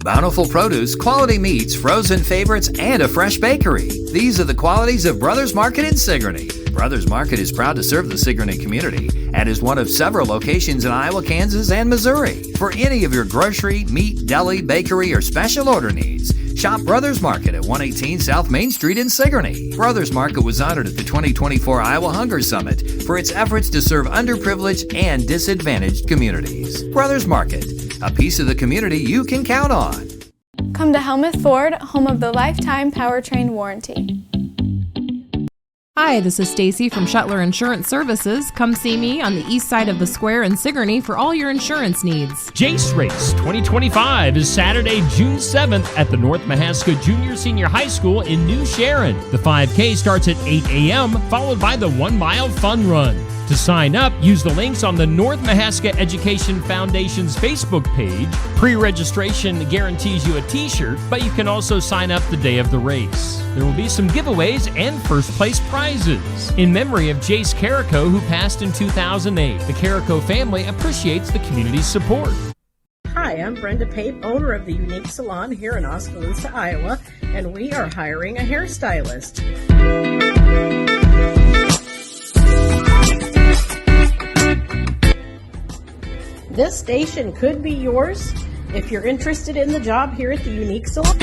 Bountiful produce, quality meats, frozen favorites, and a fresh bakery. These are the qualities of Brothers Market in Sigourney. Brothers Market is proud to serve the Sigourney community and is one of several locations in Iowa, Kansas, and Missouri. For any of your grocery, meat, deli, bakery, or special order needs, shop Brothers Market at 118 South Main Street in Sigourney. Brothers Market was honored at the 2024 Iowa Hunger Summit for its efforts to serve underprivileged and disadvantaged communities. Brothers Market, a piece of the community you can count on. Come to Helmuth Ford, home of the lifetime powertrain warranty. Hi, this is Stacy from Shuttler Insurance Services. Come see me on the east side of the square in Sigourney for all your insurance needs. Jace Race 2025 is Saturday, June 7th at the North Mahaska Junior Senior High School in New Sharon. The 5K starts at 8 a.m., followed by the 1 mile fun run. To sign up, use the links on the North Mahaska Education Foundation's Facebook page. Pre-registration guarantees you a t-shirt, but you can also sign up the day of the race. There will be some giveaways and first place prizes. In memory of Jace Carrico, who passed in 2008, the Carrico family appreciates the community's support. Hi, I'm Brenda Pape, owner of the Unique Salon here in Oskaloosa, Iowa, and we are hiring a hairstylist. This station could be yours if you're interested in the job here at the Unique Salon.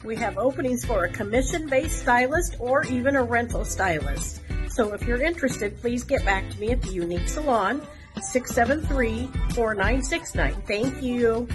We have openings for a commission-based stylist or even a rental stylist. So if you're interested, please get back to me at the Unique Salon, 673-4969. Thank you.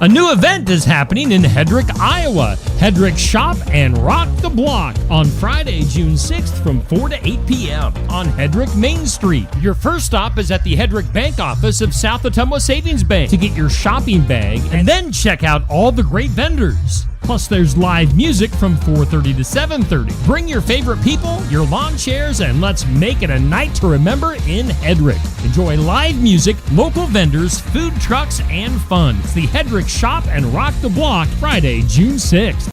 A new event is happening in Hedrick, Iowa. Hedrick Shop and Rock the Block on Friday, June 6th from 4 to 8 p.m. on Hedrick Main Street. Your first stop is at the Hedrick Bank office of South Ottumwa Savings Bank to get your shopping bag and then check out all the great vendors. Plus, there's live music from 4:30 to 7:30. Bring your favorite people, your lawn chairs, and let's make it a night to remember in Hedrick. Enjoy live music, local vendors, food trucks, and fun. It's the Hedrick Shop and Rock the Block, Friday, June 6th.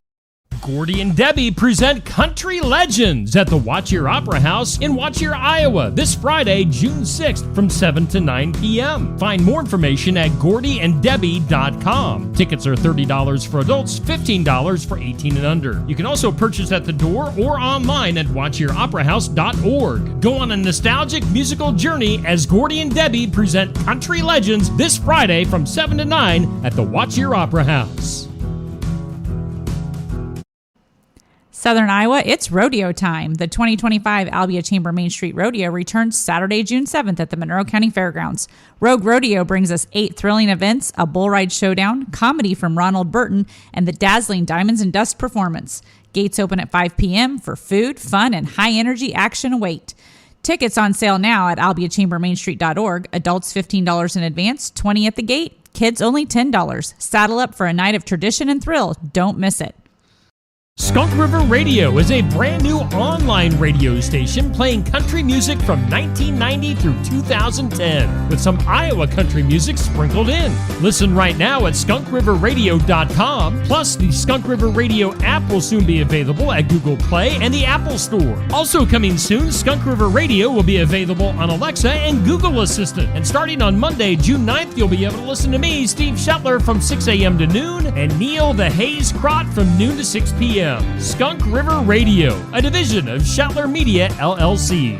Gordy and Debbie present Country Legends at the Watch Your Opera House in Watch Your, Iowa this Friday, June 6th from 7 to 9 p.m. Find more information at gordyanddebbie.com. Tickets are $30 for adults, $15 for 18 and under. You can also purchase at the door or online at watchyouroperahouse.org. Go on a nostalgic musical journey as Gordy and Debbie present Country Legends this Friday from 7 to 9 at the Watch Your Opera House. Southern Iowa, it's rodeo time. The 2025 Albia Chamber Main Street Rodeo returns Saturday, June 7th at the Monroe County Fairgrounds. Rogue Rodeo brings us 8 thrilling events, a bull ride showdown, comedy from Ronald Burton, and the dazzling Diamonds and Dust performance. Gates open at 5 p.m. for food, fun, and high-energy action await. Tickets on sale now at albiachambermainstreet.org. Adults $15 in advance, $20 at the gate. Kids only $10. Saddle up for a night of tradition and thrill. Don't miss it. Skunk River Radio is a brand new online radio station playing country music from 1990 through 2010 with some Iowa country music sprinkled in. Listen right now at skunkriverradio.com. Plus, the Skunk River Radio app will soon be available at Google Play and the Apple Store. Also coming soon, Skunk River Radio will be available on Alexa and Google Assistant. And starting on Monday, June 9th, you'll be able to listen to me, Steve Shetler, from 6 a.m. to noon, and Neil the Hayes Crott from noon to 6 p.m. Skunk River Radio, a division of Shetler Media, LLC.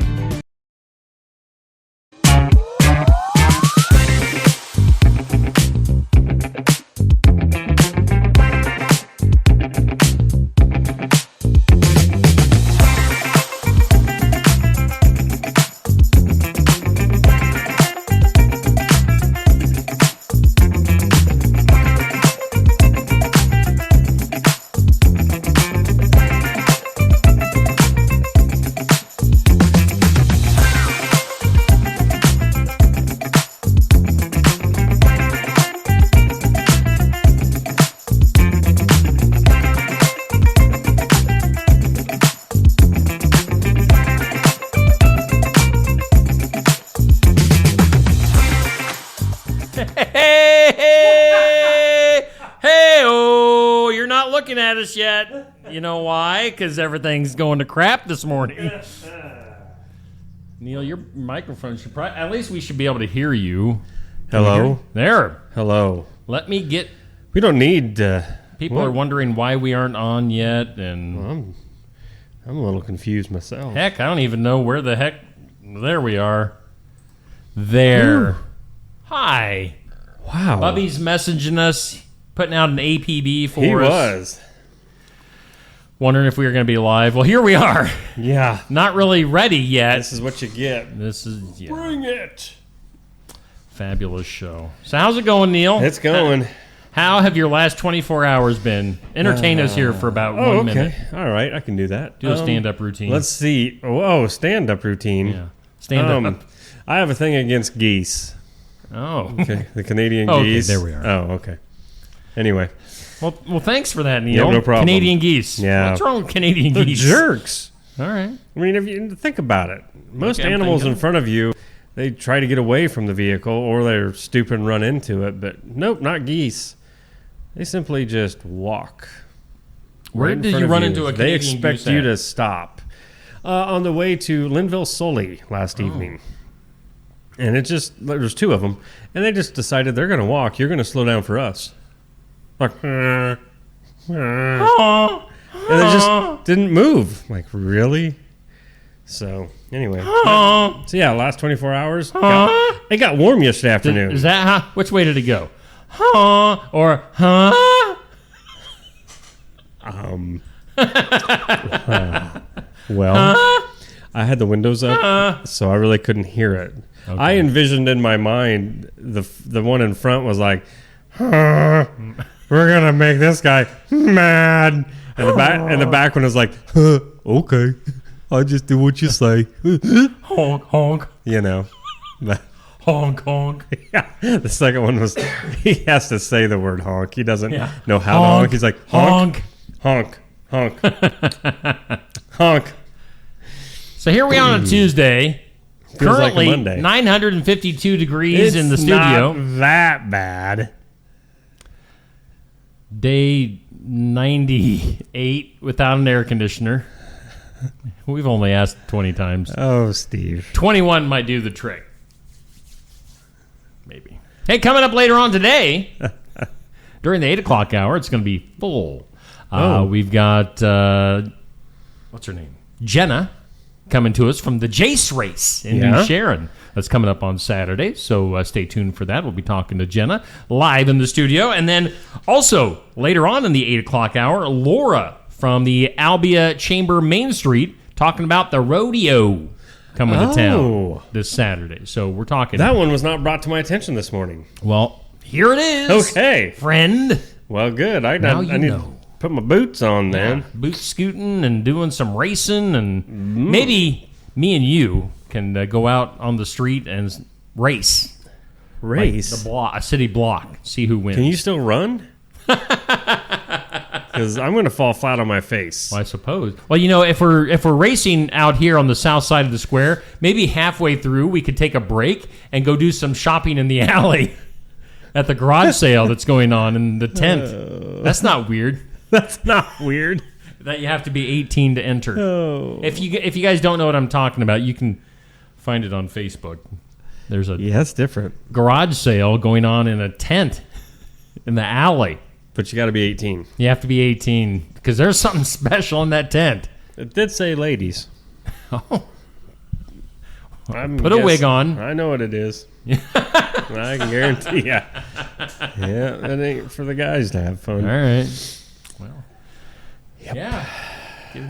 At us yet. You know why? Because everything's going to crap this morning. Neil, your microphone should probably, at least we should be able to hear you. Hello? There. Hello. Let me get... We don't need... People are wondering why we aren't on yet, and... Well, I'm a little confused myself. Heck, I don't even know where the heck... There we are. There. Ooh. Hi. Wow. Bubby's messaging us, putting out an APB for us. He was. Wondering if we were going to be live. Well, here we are. Yeah. Not really ready yet. This is what you get. This is... Yeah. Bring it. Fabulous show. So how's it going, Neil? It's going. How have your last 24 hours been? Entertain us here for about 1 minute. All right, I can do that. Do a stand-up routine. Let's see. Oh, stand-up routine. Yeah. Stand-up. I have a thing against geese. Oh. Okay, the Canadian geese. Okay, there we are. Oh, okay. Anyway. Well, thanks for that, Neil. Yeah, no problem. Canadian geese. Yeah. What's wrong with Canadian They're geese? jerks. All right. I mean, if you think about it, most animals in front of you, they try to get away from the vehicle or they're stupid and run into it. But nope, not geese. They simply just walk. Where did you run into a Canadian goose? They expect you to stop. On the way to Linville Sully last evening. And it just, there's two of them. And they just decided they're going to walk. You're going to slow down for us. Like, and they just didn't move. Like, really? So, anyway. So, yeah, last 24 hours. It got warm yesterday afternoon. Is that how? Which way did it go? Or well, I had the windows up, so I really couldn't hear it. Okay. I envisioned in my mind the one in front was like, we're gonna make this guy mad, and the back one was like, okay, I'll just do what you say. Honk honk. You know. Honk honk. Yeah. The second one was he has to say the word honk. He doesn't know how to honk. He's like honk, honk, honk, honk. So here we are on a Tuesday. Feels currently like a Monday. 952 degrees in the studio. Not that bad. Day 98 without an air conditioner. We've only asked 20 times. Oh, Steve. 21 might do the trick. Maybe. Hey, coming up later on today, during the 8 o'clock hour, it's going to be full. We've got, what's her name? Jenna coming to us from the Jace Race in New Sharon. That's coming up on Saturday, so stay tuned for that. We'll be talking to Jenna live in the studio. And then also, later on in the 8 o'clock hour, Laura from the Albia Chamber Main Street talking about the rodeo coming to town this Saturday. So we're talking... That one was not brought to my attention this morning. Well, here it is. Okay. Friend. Well, good. I need to put my boots on then. Yeah, boot scooting and doing some racing, and maybe me and you can go out on the street and race. Race? Like the block, a city block. See who wins. Can you still run? Because I'm going to fall flat on my face. Well, I suppose. Well, you know, if we're racing out here on the south side of the square, maybe halfway through we could take a break and go do some shopping in the alley at the garage sale that's going on in the tent. That's not weird. That's not weird. That you have to be 18 to enter. Oh. If you guys don't know what I'm talking about, you can find it on Facebook. There's a it's different garage sale going on in a tent in the alley. But you got to be 18. You have to be 18 because there's something special in that tent. It did say ladies. Oh. Put a wig on. I know what it is. I can guarantee you. Yeah, that ain't for the guys to have fun. All right. Well, yeah.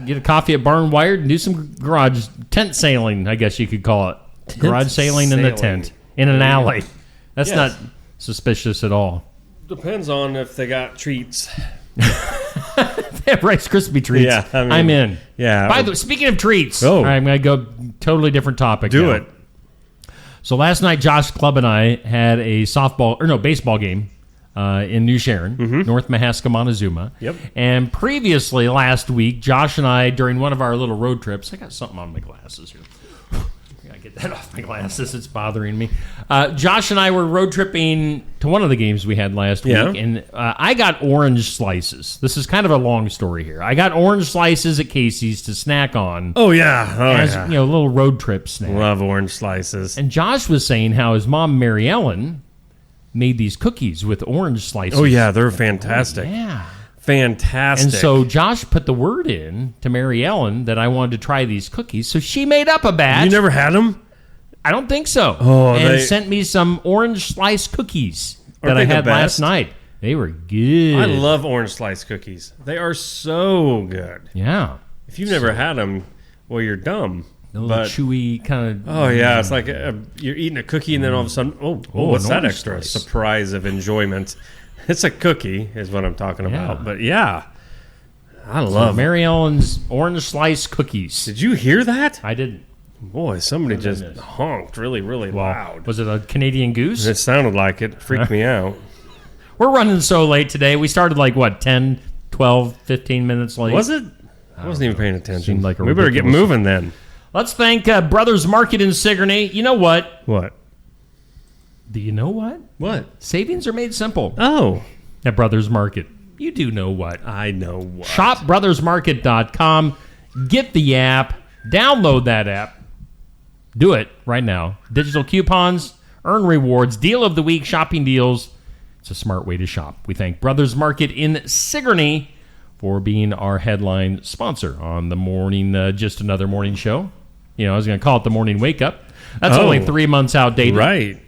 Get a coffee at Barn Wired and do some garage tent sailing, I guess you could call it. Garage sailing in the tent in an alley. That's not suspicious at all. Depends on if they got treats. They have Rice Krispie treats. Yeah, I'm in. Yeah. By the way, speaking of treats, all right, I'm going to go totally different topic. Do it. So last night, Josh Clubb and I had a baseball game in New Sharon, North Mahaska, Montezuma. Yep. And previously last week, Josh and I, during one of our little road trips, I got something on my glasses here. Get that off my glasses. It's bothering me. Josh and I were road tripping to one of the games we had last week, and I got orange slices. This is kind of a long story here. I got orange slices at Casey's to snack on. Oh, yeah. As you know, little road trip snack. Love orange slices. And Josh was saying how his mom, Mary Ellen, made these cookies with orange slices. Oh, yeah, they're fantastic. Yeah. Fantastic. And so Josh put the word in to Mary Ellen that I wanted to try these cookies. So she made up a batch. You never had them? I don't think so. Oh, and sent me some orange slice cookies that I had last night. They were good. I love orange slice cookies. They are so good. Yeah. If you've never had them, well, you're dumb. A little chewy kind of. Oh, yeah. It's like you're eating a cookie and then all of a sudden, what's that extra slice. surprise of enjoyment? It's a cookie is what I'm talking about. But yeah, I love Mary Ellen's orange slice cookies. Did you hear that? I didn't. Boy, somebody just honked really, really loud. Was it a Canadian goose? It sounded like it. Freaked me out. We're running so late today. We started 10, 12, 15 minutes late. Was it? I wasn't even paying attention. Seemed like we better get moving then. Let's thank Brothers Market in Sigourney. You know what? What? Do you know what? What? Savings are made simple. Oh. At Brothers Market. You do know what. I know what. ShopBrothersMarket.com. Get the app. Download that app. Do it right now. Digital coupons, earn rewards, deal of the week, shopping deals. It's a smart way to shop. We thank Brothers Market in Sigourney for being our headline sponsor on the morning, Just Another Morning Show. I was going to call it the Morning Wake Up. That's only 3 months outdated. Right.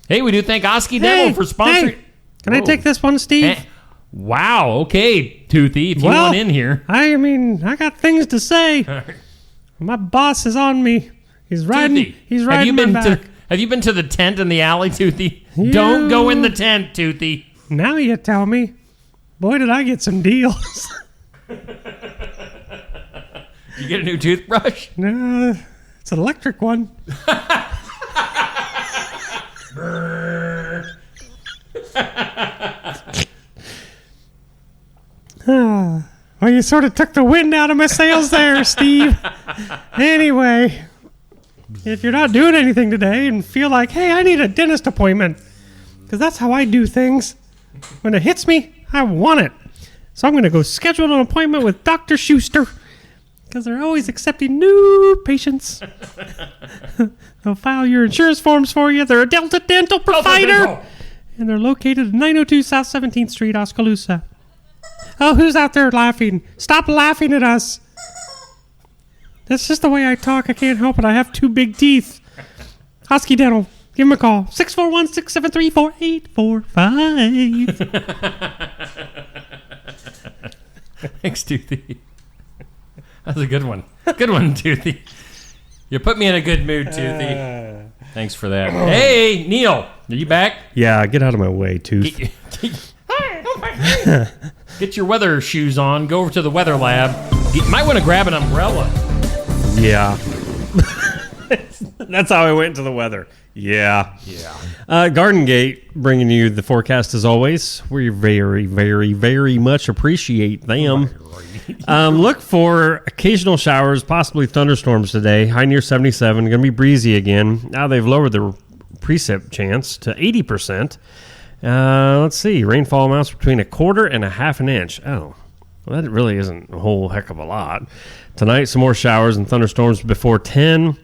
Hey, we do thank Oski Dental for sponsoring. Hey, can I take this one, Steve? Wow. Okay, Toothy, if you want in here. I got things to say. My boss is on me. He's riding. Toothy, he's riding my back. Have you been to the tent in the alley, Toothy? Don't go in the tent, Toothy. Now you tell me. Boy, did I get some deals. Did you get a new toothbrush? No, it's an electric one. Well, you sort of took the wind out of my sails there, Steve. Anyway, if you're not doing anything today and feel like, hey, I need a dentist appointment, because that's how I do things. When it hits me, I want it. So I'm going to go schedule an appointment with Dr. Schuster, because they're always accepting new patients. They'll file your insurance forms for you. They're a Delta Dental provider. And they're located at 902 South 17th Street, Oskaloosa. Oh, who's out there laughing? Stop laughing at us. That's just the way I talk. I can't help it. I have 2 big teeth. Husky Dental. Give him a call. 641-673-4845. Thanks, Toothy. That's a good one. Good one, Toothy. You put me in a good mood, Toothy. Thanks for that. Hey, Neil. Are you back? Yeah, get out of my way, Tooth. Get your weather shoes on. Go over to the weather lab. You might want to grab an umbrella. Yeah. That's how I went to the weather. Yeah. Garden Gate bringing you the forecast as always. We very, very, very much appreciate them. Look for occasional showers, possibly thunderstorms today. High near 77. Going to be breezy again. Now they've lowered the precip chance to 80%. Let's see. Rainfall amounts between 1/4 and 1/2 inch. Oh, well, that really isn't a whole heck of a lot. Tonight, some more showers and thunderstorms before 10.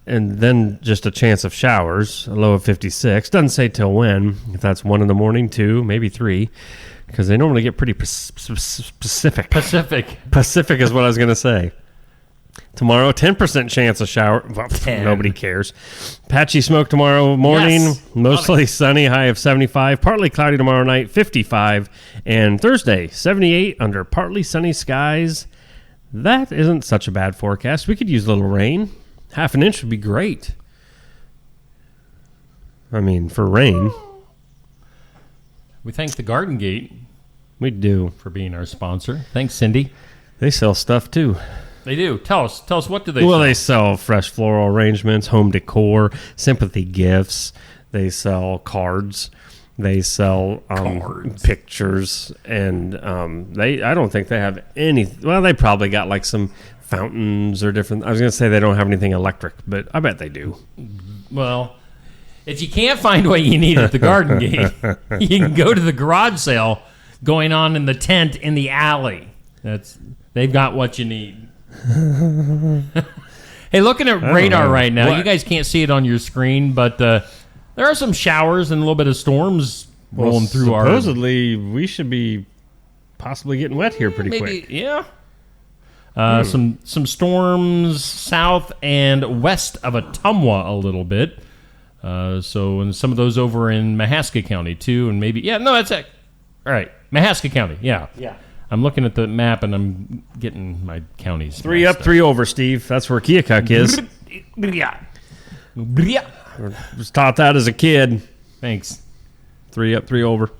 And then just a chance of showers, a low of 56. Doesn't say till when. If that's 1 in the morning, 2, maybe 3. Because they normally get pretty specific. Pacific is what I was going to say. Tomorrow, 10% chance of shower. Well, nobody cares. Patchy smoke tomorrow morning. Yes. Mostly sunny, high of 75. Partly cloudy tomorrow night, 55. And Thursday, 78 under partly sunny skies. That isn't such a bad forecast. We could use a little rain. 1/2 inch would be great. I mean, for rain. We thank the Garden Gate. We do. For being our sponsor. Thanks, Cindy. They sell stuff, too. They do. Tell us, what do they sell? Well, they sell fresh floral arrangements, home decor, sympathy gifts. They sell cards. They sell pictures. And I don't think they have any. Well, they probably got like some fountains or different. I was going to say they don't have anything electric, but I bet they do. Well, if you can't find what you need at the Garden Gate, you can go to the garage sale going on in the tent in the alley. They've got what you need. Hey, looking at radar right now, you guys can't see it on your screen, but there are some showers and a little bit of storms rolling through supposedly, we should be possibly getting wet here pretty quick. Yeah. Some storms south and west of Ottumwa a little bit. And some of those over in Mahaska County, too. And maybe, that's it. All right. Mahaska County, yeah. I'm looking at the map, and I'm getting my counties. 3 up, 3 over, Steve. That's where Keokuk is. Was taught that as a kid. Thanks. 3 up, 3 over.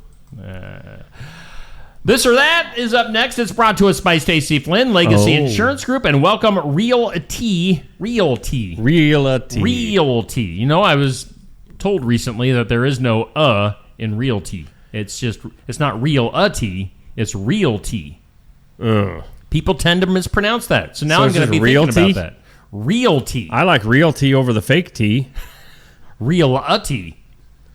This or That is up next. It's brought to us by Stacy Flynn, Legacy Insurance Group, and welcome Realty. Realty. You know, I was told recently that there is no in realty. It's not realty, it's realty. People tend to mispronounce that. So now I'm going to be thinking about that. Realty. I like realty over the fake T. Realty.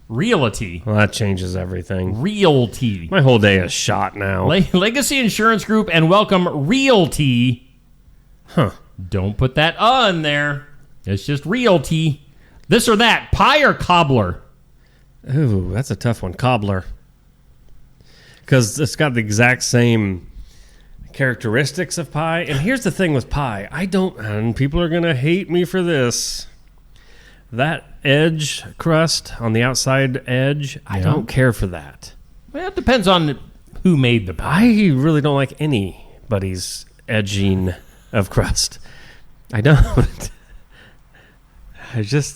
Well, that changes everything. Realty. My whole day is shot now. Legacy Insurance Group and welcome Realty. Don't put that in there. It's just Realty. This or That, pie or cobbler? Ooh, that's a tough one. Cobbler. Because it's got the exact same characteristics of pie. And here's the thing with pie. And people are going to hate me for this. That edge crust on the outside edge, I don't care for that. Well, it depends on who made the pie. I really don't like anybody's edging of crust. I don't.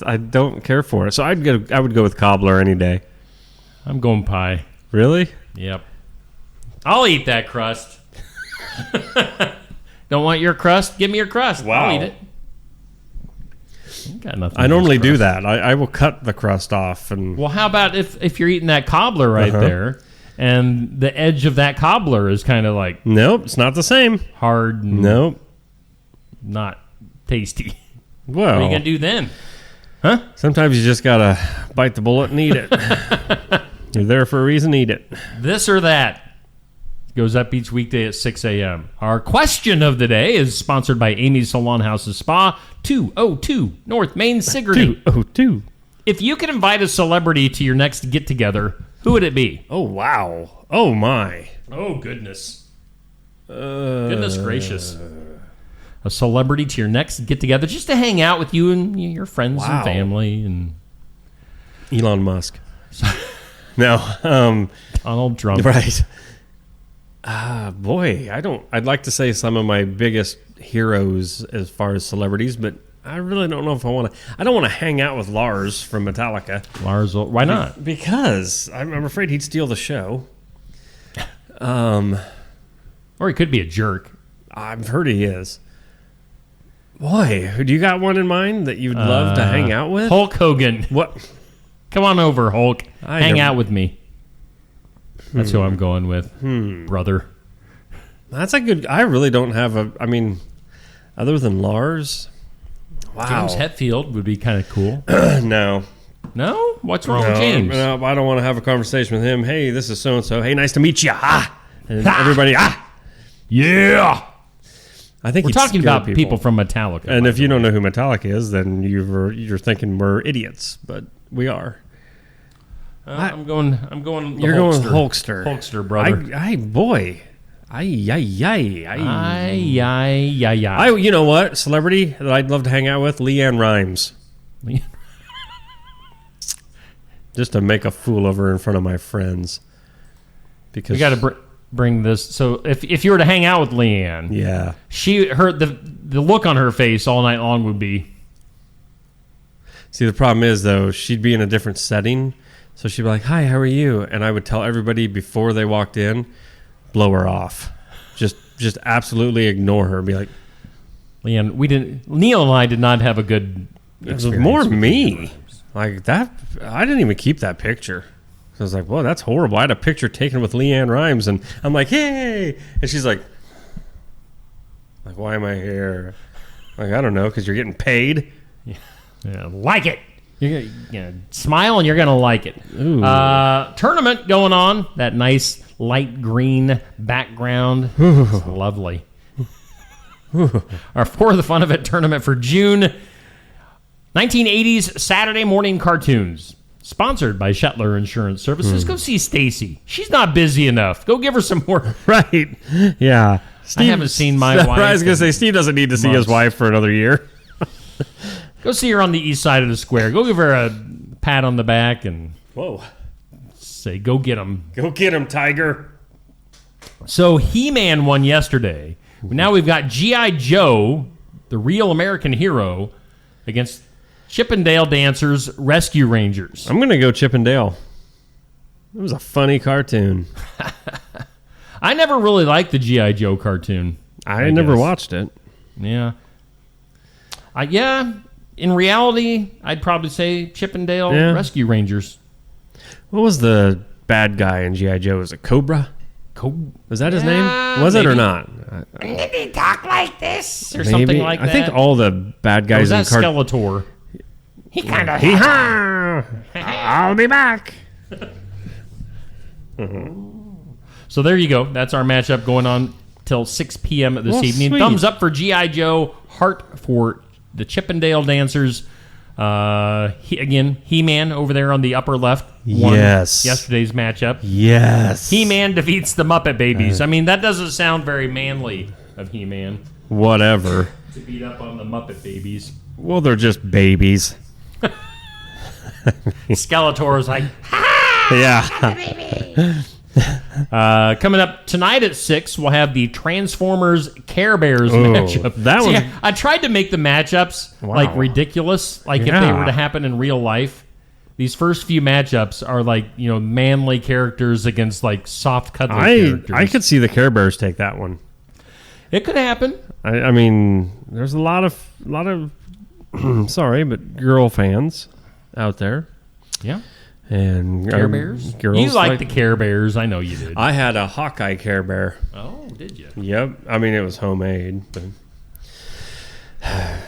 I don't care for it. So I would go with cobbler any day. I'm going pie. Really? Yep. I'll eat that crust. Don't want your crust? Give me your crust. Wow. I'll eat it. Got nothing. I normally do that. I will cut the crust off. Well, how about if you're eating that cobbler right there, and the edge of that cobbler is kind of like... Nope, it's not the same. Hard and... Nope. Not tasty. Well... What are you going to do then? Huh? Sometimes you just got to bite the bullet and eat it. You're there for a reason, eat it. This or That goes up each weekday at 6 a.m. Our question of the day is sponsored by Amy's Salon House's Spa, 202 North Main, Sigourney. 202. If you could invite a celebrity to your next get-together, who would it be? Oh, wow. Oh, my. Oh, goodness. Goodness gracious. A celebrity to your next get-together just to hang out with you and your friends and family. And Elon Musk. No. Donald Trump. Right. Boy, I'd like to say some of my biggest heroes as far as celebrities, but I really don't know if I want to. I don't want to hang out with Lars from Metallica. Lars, why not? Because I'm afraid he'd steal the show. Or he could be a jerk. I've heard he is. Boy, do you got one in mind that you'd love to hang out with? Hulk Hogan. What? Come on over, Hulk. Hang out with me. That's who I'm going with, brother. That's a good... I really don't have other than Lars... Wow. James Hetfield would be kind of cool. No. No? What's wrong with James? No, I don't want to have a conversation with him. Hey, this is so-and-so. Hey, nice to meet you. And everybody, Yeah! I think we're talking about people from Metallica. And if you don't know who Metallica is, then you're thinking we're idiots, but we are. I'm going. You're Hulkster. going Hulkster. Hulkster, brother. Boy. You know what? Celebrity that I'd love to hang out with? Leanne Rimes. Just to make a fool of her in front of my friends. Because we got to bring this. So if you were to hang out with Leanne, yeah, the look on her face all night long would be. See, the problem is though, she'd be in a different setting. So she'd be like, "Hi, how are you?" And I would tell everybody before they walked in, blow her off. Just absolutely ignore her. Be like, Leanne, Neil and I did not have a good experience. It was more me. Like that, I didn't even keep that picture. So I was like, "Whoa, that's horrible." I had a picture taken with Leanne Rimes, and I'm like, "Hey!" And she's like, "Why am I here?" Like, I don't know, because you're getting paid. Yeah, like it. You're gonna smile and you're gonna like it. Tournament going on. That nice light green background. It's lovely. Our For the Fun of It tournament for June. 1980s Saturday morning cartoons. sponsored by Shetler Insurance Services. Go see Stacy. She's not busy enough. Go give her some more. Right. Yeah. I haven't seen my wife. I was going to say, Steve doesn't need to see his wife for another year. Go see her on the east side of the square. Go give her a pat on the back and say, go get him. Go get him, Tiger. So He-Man won yesterday. Now we've got G.I. Joe, the real American hero, against Chippendale Dancers Rescue Rangers. I'm going to go Chippendale. It was a funny cartoon. I never really liked the G.I. Joe cartoon. I never watched it. Yeah. In reality, I'd probably say Chippendale Rescue Rangers. What was the bad guy in G.I. Joe? Was it Cobra? Was that his name? Was it or not? Did he talk like this? Or something like that? I think all the bad guys in Skeletor. He kind of... I'll be back. So there you go. That's our matchup going on till 6 p.m. this evening. Sweet. Thumbs up for G.I. Joe. Heart for the Chippendale Dancers. He-Man over there on the upper left won yesterday's matchup. Yes. He-Man defeats the Muppet Babies. I mean, that doesn't sound very manly of He-Man. Whatever. To beat up on the Muppet Babies. Well, they're just babies. Skeletor is like, yeah. Coming up tonight at 6, we'll have the Transformers Care Bears matchup. I tried to make the matchups like ridiculous, like if they were to happen in real life. These first few matchups are like, manly characters against like soft cuddly characters. I could see the Care Bears take that one. It could happen. I mean, there's a lot of sorry, but girl fans out there. Yeah. And Care Bears? Girls you like the Care Bears. I know you did. I had a Hawkeye Care Bear. Oh, did you? Yep. I mean, it was homemade. But all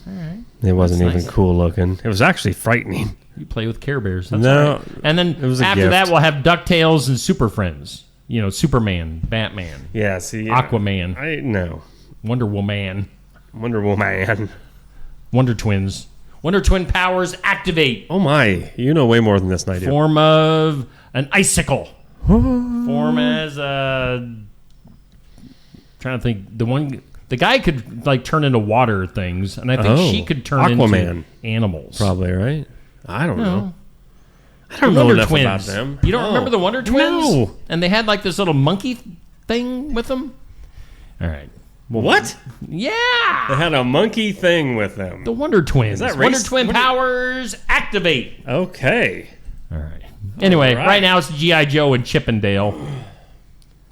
right. It wasn't even cool looking. It was actually frightening. You play with Care Bears. That's no. Right. And then after that, we'll have DuckTales and Super Friends. Superman, Batman. Yeah, see. Aquaman. No. Wonder Woman. Wonder Twins. Wonder Twin powers activate. Oh my, you know way more than this than I do. Form of an icicle. Form as a... trying to think. The guy could like turn into water things, and I think she could turn into animals. Probably, right? I don't know. I don't know enough about them. You don't remember the Wonder Twins? No. And they had like this little monkey thing with them? All right. Well, what? Yeah. They had a monkey thing with them. The Wonder Twins. Is that Wonder Twin powers activate. Okay. All right. Anyway, right now it's G.I. Joe and Chippendale.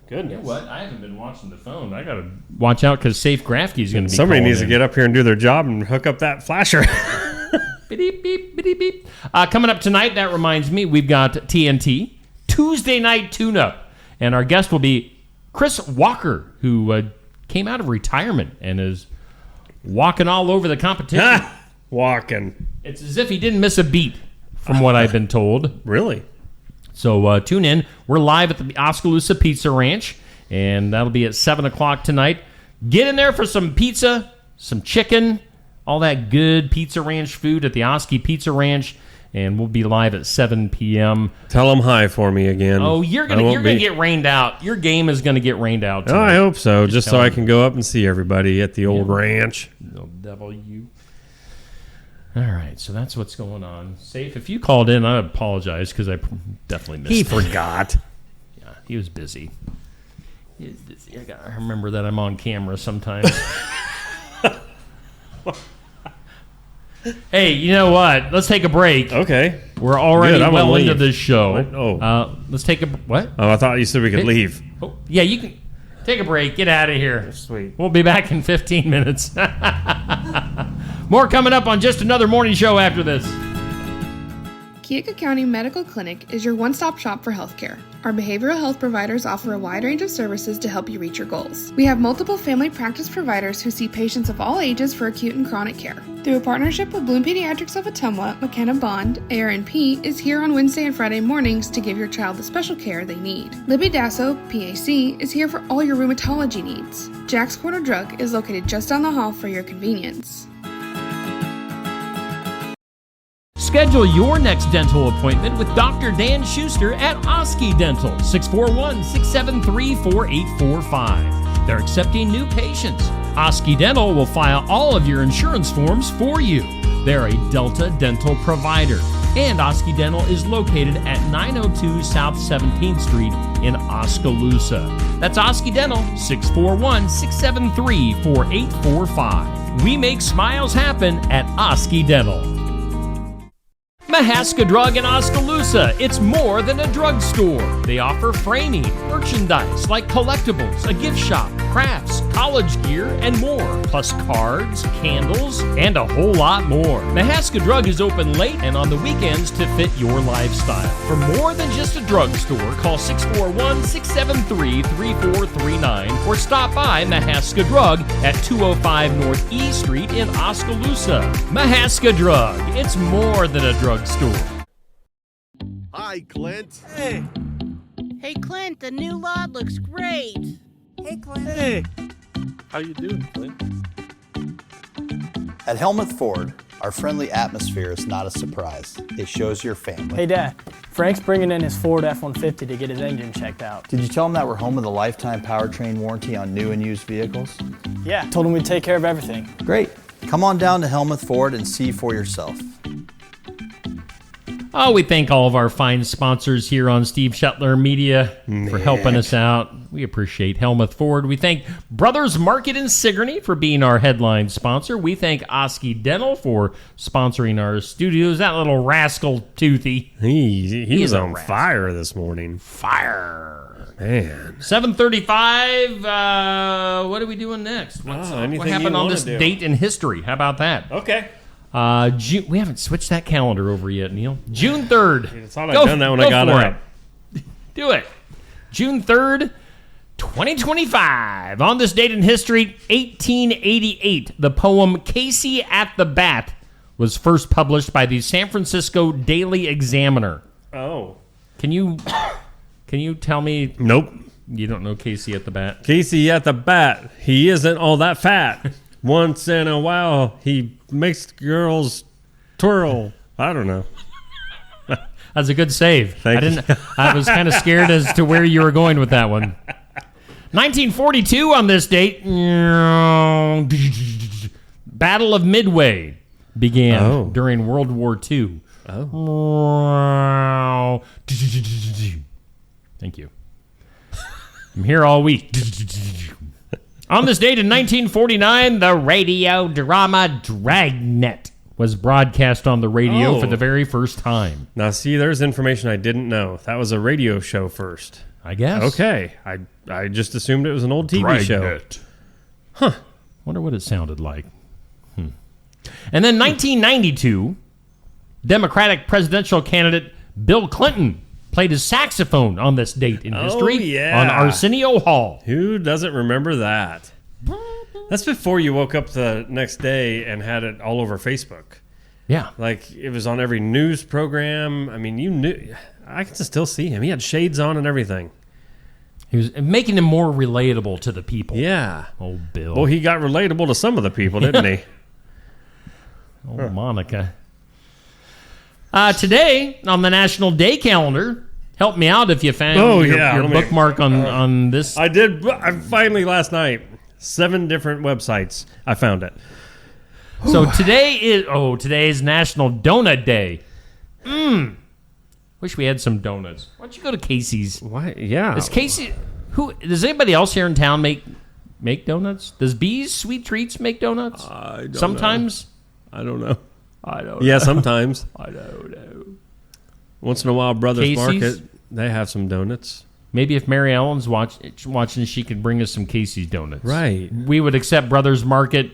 Goodness. You know what? I haven't been watching the phone. I got to watch out because Safe Grafke is going to be Somebody needs to get up here and do their job and hook up that flasher. Beep, beep, beep, beep. Coming up tonight, that reminds me, we've got TNT, Tuesday Night Tune-Up. And our guest will be Chris Walker, who... came out of retirement and is walking all over the competition. Walking. It's as if he didn't miss a beat, from what I've been told. Really? So tune in. We're live at the Oskaloosa Pizza Ranch, and that'll be at 7 o'clock tonight. Get in there for some pizza, some chicken, all that good Pizza Ranch food at the Oski Pizza Ranch, and we'll be live at 7 p.m. Tell them hi for me again. Oh, you're gonna get rained out. Your game is gonna get rained out tonight. Oh, I hope so, just so I can go up and see everybody at the old ranch. W. All right, so that's what's going on. Safe, if you called in, I apologize because I definitely missed it. He forgot. Yeah, he was busy. I gotta remember that I'm on camera sometimes. Hey, you know what? Let's take a break. Okay. We're already well into this show. Oh. Let's take a... What? Oh, I thought you said we could leave. Oh, yeah, you can take a break. Get out of here. Sweet. We'll be back in 15 minutes. More coming up on Just Another Morning Show after this. Keokuk County Medical Clinic is your one-stop shop for healthcare. Our behavioral health providers offer a wide range of services to help you reach your goals. We have multiple family practice providers who see patients of all ages for acute and chronic care. Through a partnership with Bloom Pediatrics of Ottumwa, McKenna Bond, ARNP is here on Wednesday and Friday mornings to give your child the special care they need. Libby Dasso, PAC, is here for all your rheumatology needs. Jack's Corner Drug is located just down the hall for your convenience. Schedule your next dental appointment with Dr. Dan Schuster at Oski Dental, 641-673-4845. They're accepting new patients. Oski Dental will file all of your insurance forms for you. They're a Delta dental provider. And Oski Dental is located at 902 South 17th Street in Oskaloosa. That's Oski Dental, 641-673-4845. We make smiles happen at Oski Dental. Mahaska Drug in Oskaloosa. It's more than a drugstore. They offer framing, merchandise like collectibles, a gift shop, crafts, college gear, and more, plus cards, candles, and a whole lot more. Mahaska Drug is open late and on the weekends to fit your lifestyle. For more than just a drugstore, call 641-673-3439 or stop by Mahaska Drug at 205 North E Street in Oskaloosa. Mahaska Drug. It's more than a drugstore. Hi, Clint. Hey. Hey, Clint, the new lot looks great. Hey, Clint. Hey. How you doing, Clint? At Helmuth Ford, our friendly atmosphere is not a surprise. It shows your family. Hey, Dad. Frank's bringing in his Ford F-150 to get his engine checked out. Did you tell him that we're home with a lifetime powertrain warranty on new and used vehicles? Yeah, told him we'd take care of everything. Great. Come on down to Helmuth Ford and see for yourself. Oh, we thank all of our fine sponsors here on Steve Shetler Media for helping us out. We appreciate Helmuth Ford. We thank Brothers Market in Sigourney for being our headline sponsor. We thank Oski Dental for sponsoring our studios. That little rascal Toothy. He was on fire this morning. Fire. Man. 7:35. What are we doing next? What happened on this date in history? How about that? Okay. We haven't switched that calendar over yet, Neil. June 3rd. I thought I'd done that when I got up. Do it. June 3rd, 2025. On this date in history, 1888, the poem Casey at the Bat was first published by the San Francisco Daily Examiner. Oh. Can you tell me? Nope. You don't know Casey at the Bat? Casey at the Bat. He isn't all that fat. Once in a while, he makes girls twirl. I don't know. That's a good save. Thank you. I was kind of scared as to where you were going with that one. 1942 on this date, Battle of Midway began during World War II. Oh. Thank you. I'm here all week. On this date in 1949, the radio drama Dragnet was broadcast on the radio for the very first time. Now, see, there's information I didn't know. That was a radio show first. I guess. Okay. I just assumed it was an old TV show. Huh. Wonder what it sounded like. And then 1992, Democratic presidential candidate Bill Clinton played his saxophone on this date in history on Arsenio Hall. Who doesn't remember that? That's before you woke up the next day and had it all over Facebook. Yeah. Like, it was on every news program. I mean, you knew. I can still see him. He had shades on and everything. He was making him more relatable to the people. Yeah. Oh, Bill. Well, he got relatable to some of the people, didn't he? Oh, Monica. Today, on the National Day calendar, help me out if you found your bookmark on this. I did. I finally, last night, 7 different websites. I found it. So today is National Donut Day. Wish we had some donuts. Why don't you go to Casey's? Why? Yeah. Is Casey? Does anybody else here in town make donuts? Does Bee's Sweet Treats make donuts? I don't sometimes. know. I don't know. I don't know. Yeah, sometimes. I don't know. Once in a while, Brothers Casey's? Market, they have some donuts. Maybe if Mary Ellen's watching, she could bring us some Casey's donuts. Right. We would accept Brothers Market,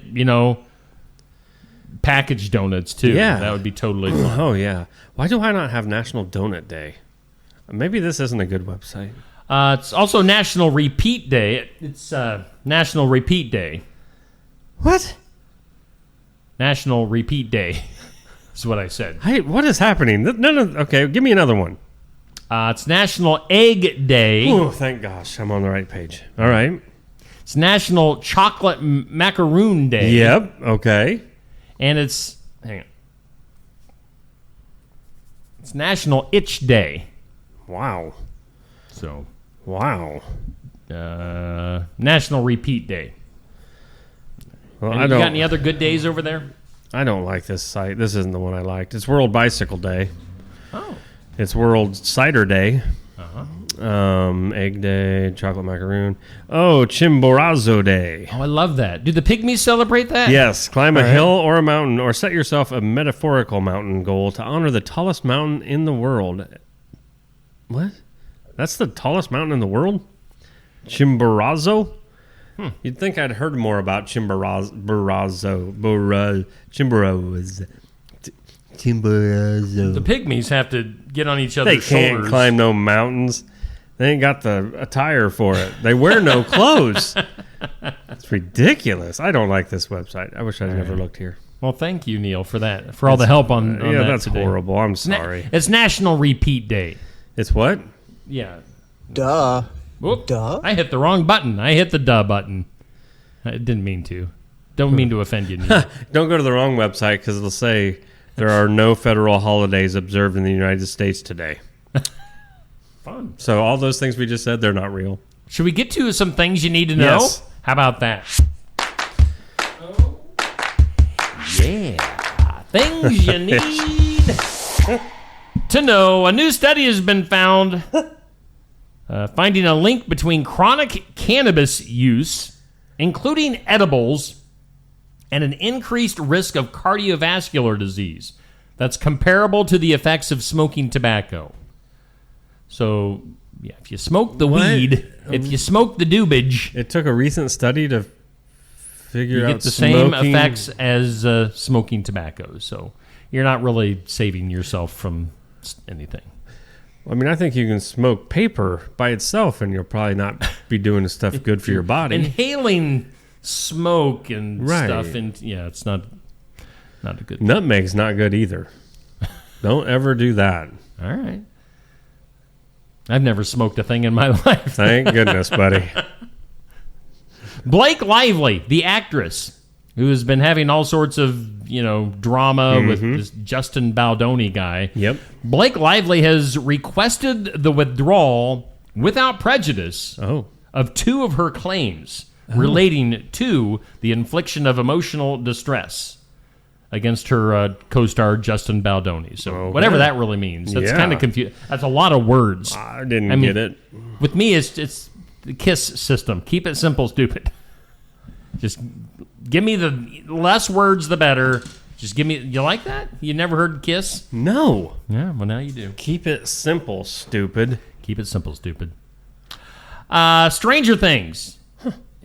packaged donuts too. Yeah. That would be totally fine. Oh, yeah. Why do I not have National Donut Day? Maybe this isn't a good website. It's also National Repeat Day. It's National Repeat Day. What? National Repeat Day is what I said. Hey, what is happening? Okay, give me another one. It's National Egg Day. Oh, thank gosh. I'm on the right page. All right. It's National Chocolate Macaroon Day. Yep. Okay. And it's... Hang on. It's National Itch Day. Wow. So. Wow. National Repeat Day. Well, you got any other good days over there? I don't like this site. This isn't the one I liked. It's World Bicycle Day. Oh. It's World Cider Day. Uh-huh. Egg Day, chocolate macaroon. Oh, Chimborazo Day. Oh, I love that. Do the Pygmies celebrate that? Yes. Climb a hill or a mountain, or set yourself a metaphorical mountain goal to honor the tallest mountain in the world. What? That's the tallest mountain in the world? Chimborazo? You'd think I'd heard more about Chimborazo. The Pygmies have to get on each other's shoulders. They can't climb no mountains. They ain't got the attire for it. They wear no clothes. It's ridiculous. I don't like this website. I wish I'd never looked here. Well, thank you, Neil, for that. For all the help on yeah, that that's today. horrible. I'm sorry. It's National Repeat Day. It's what? Yeah. Duh. Whoop. Duh. I hit the wrong button. I hit the duh button. I didn't mean to. Don't mean to offend you, Neil. Don't go to the wrong website because it'll say there are no federal holidays observed in the United States today. Fun. So all those things we just said, they're not real. Should we get to some things you need to know? Yes. How about that? Yeah. Things you need to know. A new study has been found finding a link between chronic cannabis use, including edibles, and an increased risk of cardiovascular disease that's comparable to the effects of smoking tobacco. So, yeah, if you smoke the weed, if you smoke the doobage... It took a recent study to figure out you get the same effects as smoking tobacco. So you're not really saving yourself from anything. I mean, I think you can smoke paper by itself and you'll probably not be doing stuff good for your body. Inhaling smoke and stuff, and yeah, it's not a good thing. Nutmeg's not good either. Don't ever do that. All right. I've never smoked a thing in my life. Thank goodness, buddy. Blake Lively, the actress, who has been having all sorts of, drama with this Justin Baldoni guy. Yep. Blake Lively has requested the withdrawal without prejudice of two of her claims relating to the infliction of emotional distress against her co-star Justin Baldoni. So whatever that really means. That's kind of confusing. That's a lot of words. I didn't get it. With me, it's the KISS system. Keep it simple, stupid. Just give me the less words, the better. Just give me... You like that? You never heard KISS? No. Yeah, well, now you do. Keep it simple, stupid. Keep it simple, stupid. Stranger Things.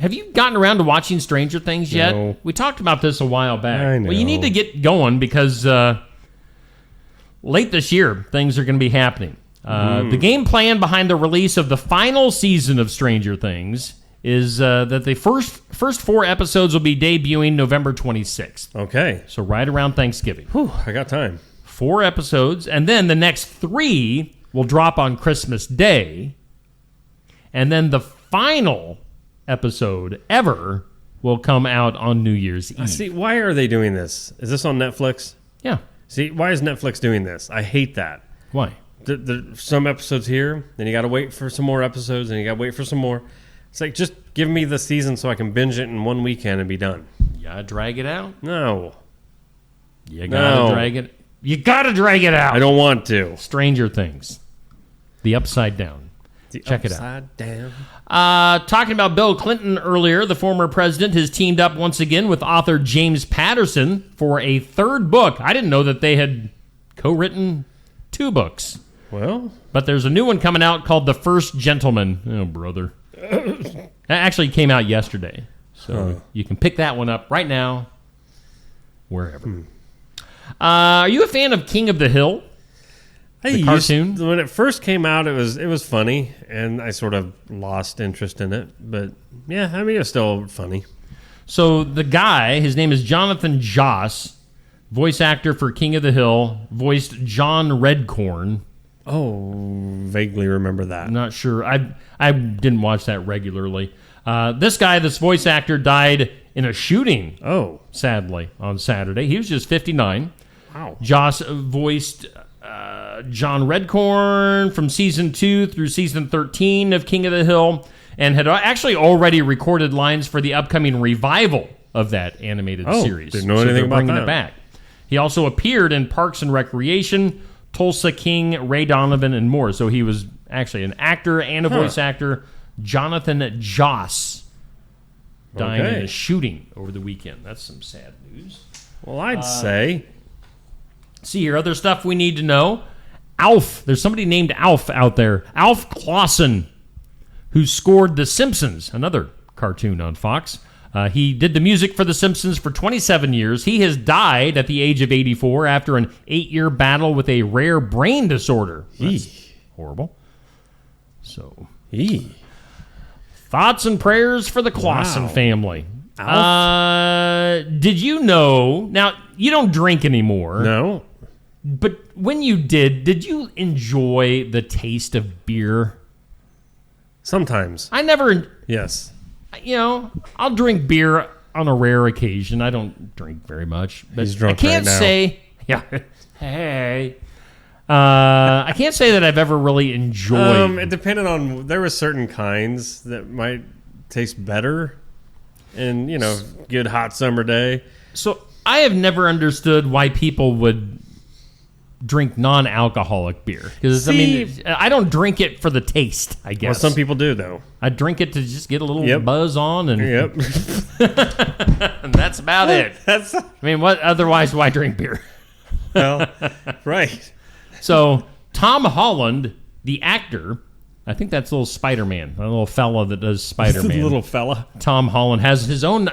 Have you gotten around to watching Stranger Things yet? No. We talked about this a while back. I know. Well, you need to get going because late this year, things are going to be happening. The game plan behind the release of the final season of Stranger Things is that the first 4 episodes will be debuting November 26th. Okay. So right around Thanksgiving. Whew, I got time. 4 episodes, and then the next 3 will drop on Christmas Day, and then the final episode ever will come out on New Year's Eve. See, why are they doing this? Is this on Netflix? Yeah. See, why is Netflix doing this? I hate that. Why? There's some episodes here, then you got to wait for some more episodes, and you got to wait for some more. It's like, just give me the season so I can binge it in one weekend and be done. You gotta drag it out? No. You gotta drag it. You gotta drag it out. I don't want to. Stranger Things. The Upside Down. Check it out. Upside Down. Talking about Bill Clinton earlier, the former president has teamed up once again with author James Patterson for a 3rd book. I didn't know that they had co-written 2 books. Well, but there's a new one coming out called The First Gentleman. Oh, brother. That actually came out yesterday. So you can pick that one up right now, wherever. Are you a fan of King of the Hill? The cartoon? When it first came out, it was funny, and I sort of lost interest in it. But yeah, I mean, it was still funny. So the guy, his name is Jonathan Joss, voice actor for King of the Hill, voiced John Redcorn. Oh, vaguely remember that. I'm not sure. I didn't watch that regularly. This guy, this voice actor, died in a shooting. Oh, sadly, on Saturday. He was just 59. Wow. Joss voiced John Redcorn from season 2 through season 13 of King of the Hill, and had actually already recorded lines for the upcoming revival of that animated series. Didn't know anything about bringing that. it back. He also appeared in Parks and Recreation, Tulsa King, Ray Donovan, and more. So he was actually an actor and a voice actor. Jonathan Joss dying in a shooting over the weekend. That's some sad news. Well, I'd say. See here, other stuff we need to know. Alf. There's somebody named Alf out there. Alf Clausen, who scored The Simpsons, another cartoon on Fox. He did the music for The Simpsons for 27 years. He has died at the age of 84 after an 8-year battle with a rare brain disorder. That's horrible. So, thoughts and prayers for the Clausen family. Did you know... Now, you don't drink anymore. No. But when you did you enjoy the taste of beer? Sometimes. I never... Yes. I'll drink beer on a rare occasion. I don't drink very much. But He's drunk I can't right now. say... Yeah. Hey. I can't say that I've ever really enjoyed... It depended on... There were certain kinds that might taste better in, good hot summer day. So I have never understood why people would drink non-alcoholic beer. Because, I don't drink it for the taste, I guess. Well, some people do, though. I drink it to just get a little buzz on. And, and that's about it. Otherwise, why drink beer? Well, right. So, Tom Holland, the actor, I think that's little Spider-Man, a little fella that does Spider-Man. Little fella. Tom Holland has his own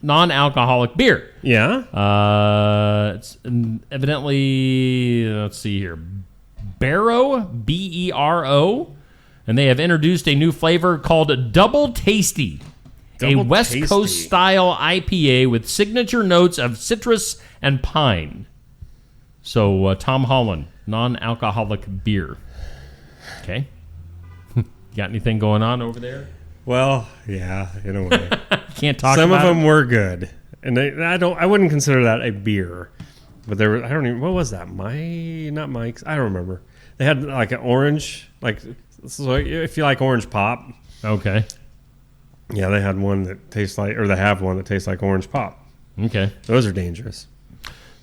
non-alcoholic beer. Yeah? It's evidently, let's see here, Bero, B-E-R-O, and they have introduced a new flavor called Double Tasty, a West Coast-style IPA with signature notes of citrus and pine. So, Tom Holland, non-alcoholic beer. Okay. Got anything going on over there? Well, yeah, in a way. Can't talk Some about of them were good. And I wouldn't consider that a beer. But there were, what was that? Not Mike's. I don't remember. They had like an orange, so if you like orange pop. Okay. Yeah, they had one that tastes like, or they have one that tastes like orange pop. Okay. Those are dangerous.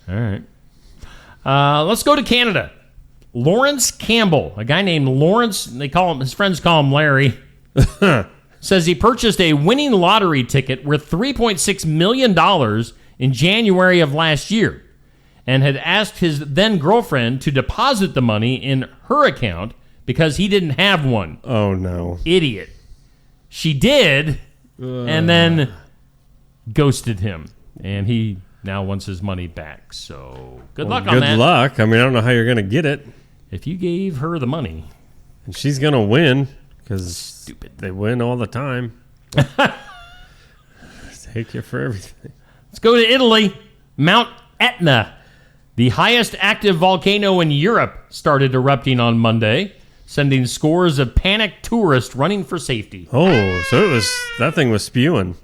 All right. Let's go to Canada. Lawrence Campbell, a guy named Lawrence, his friends call him Larry, says he purchased a winning lottery ticket worth $3.6 million in January of last year and had asked his then-girlfriend to deposit the money in her account because he didn't have one. Oh, no. Idiot. She did, and then ghosted him, and he now wants his money back. So good luck on that. Good luck. I don't know how you're going to get it. If you gave her the money. And she's going to win because they win all the time. Take you for everything. Let's go to Italy. Mount Etna, the highest active volcano in Europe, started erupting on Monday, sending scores of panicked tourists running for safety. Oh, so that thing was spewing.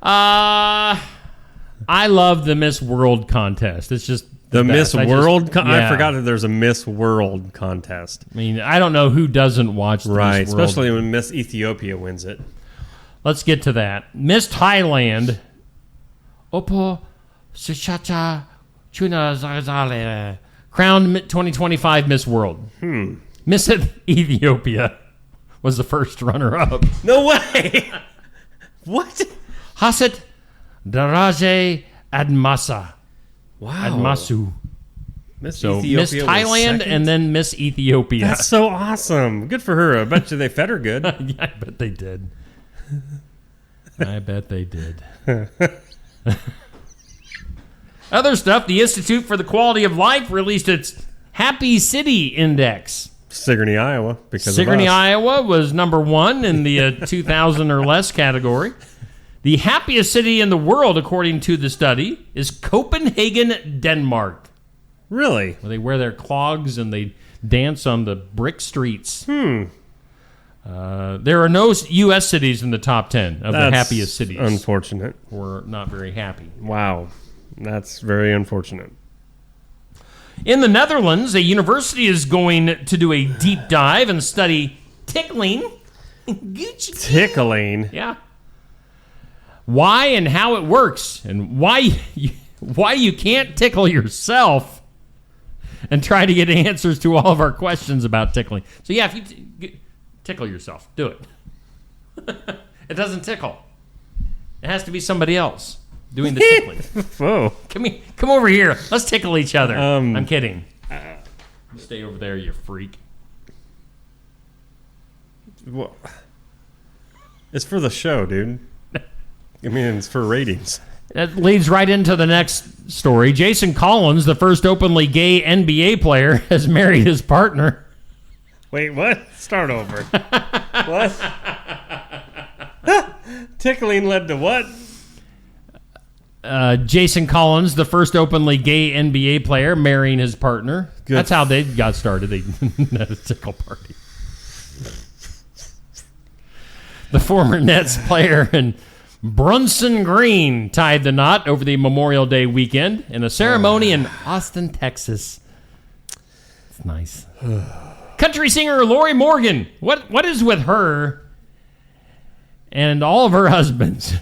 I love the Miss World contest. It's just the Miss World. I forgot that there's a Miss World contest. I don't know who doesn't watch the right, Miss World. Especially when Miss Ethiopia wins it. Let's get to that. Miss Thailand. Opo Suchacha Chuna Zarzale. Crowned 2025 Miss World. Miss Ethiopia was the first runner-up. No way! What? Hasit Daraje Admasa. Wow. Admasu. Miss Miss Thailand and then Miss Ethiopia. That's so awesome. Good for her. I bet you they fed her good. Yeah, I bet they did. I bet they did. Other stuff, the Institute for the Quality of Life released its Happy City Index. Sigourney, Iowa. Sigourney, Iowa was number 1 in the 2,000 or less category. The happiest city in the world, according to the study, is Copenhagen, Denmark. Really? Where they wear their clogs and they dance on the brick streets. There are no U.S. cities in the top 10 of the happiest cities. Unfortunate. We're not very happy. Wow. That's very unfortunate. In the Netherlands, a university is going to do a deep dive and study tickling. Tickling? Yeah. Why and how it works, and why you can't tickle yourself, and try to get answers to all of our questions about tickling. So yeah, if you tickle yourself, do it. It doesn't tickle. It has to be somebody else doing the tickling. Whoa. Come over here. Let's tickle each other. I'm kidding. You stay over there, you freak. Well, it's for the show, dude. I mean, it's for ratings. That leads right into the next story. Jason Collins, the first openly gay NBA player, has married his partner. Wait, what? Start over. What? Tickling led to what? Jason Collins, the first openly gay NBA player, marrying his partner. Good. That's how they got started. They had a tickle party. The former Nets player and Brunson Green tied the knot over the Memorial Day weekend in a ceremony in Austin, Texas. It's nice. Country singer Lori Morgan. What is with her and all of her husbands?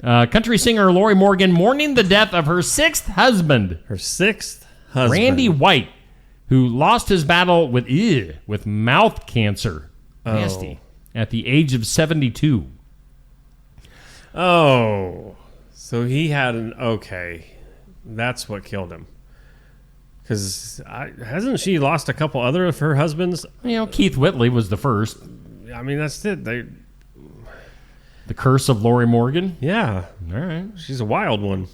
Country singer Lori Morgan mourning the death of her sixth husband. Her sixth husband. Randy White, who lost his battle with mouth cancer. Nasty. At the age of 72. Oh. So he had okay. That's what killed him. Because hasn't she lost a couple other of her husbands? Keith Whitley was the first. I mean, that's it. The curse of Lori Morgan? Yeah. All right. She's a wild one.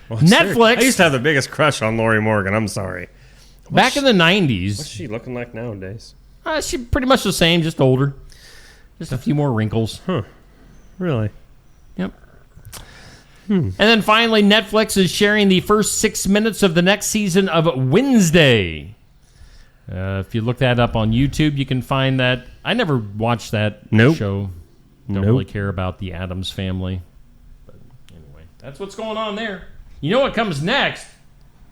Well, Netflix. I used to have the biggest crush on Lori Morgan. I'm sorry. Back in the 90s. What's she looking like nowadays? She's pretty much the same, just older. Just a few more wrinkles. Huh. Really? Yep. And then finally, Netflix is sharing the first 6 minutes of the next season of Wednesday. If you look that up on YouTube, you can find that. I never watched that show. Don't really care about the Addams Family. But anyway, that's what's going on there. You know what comes next?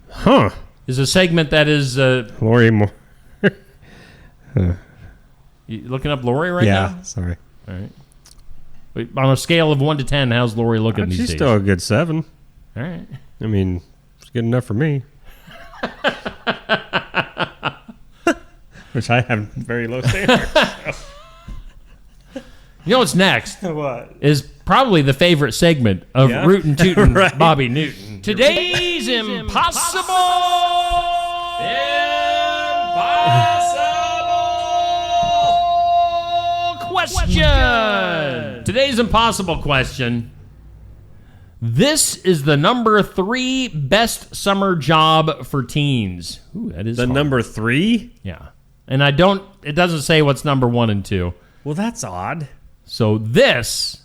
Huh. Is a segment that is... Lori Moore. You looking up Lori right now? Yeah, sorry. All right. Wait, on a scale of 1 to 10, how's Lori looking these days? She's still a good 7. All right. I mean, it's good enough for me. Which I have very low standards. So. You know what's next? What? Is probably the favorite segment of Rootin' Tootin' Right. Bobby Newton. Today's Impossible question. Today's impossible question. This is the number 3 best summer job for teens. Ooh, that is the hard. number 3? Yeah. And it doesn't say what's number 1 and 2. Well, that's odd. So this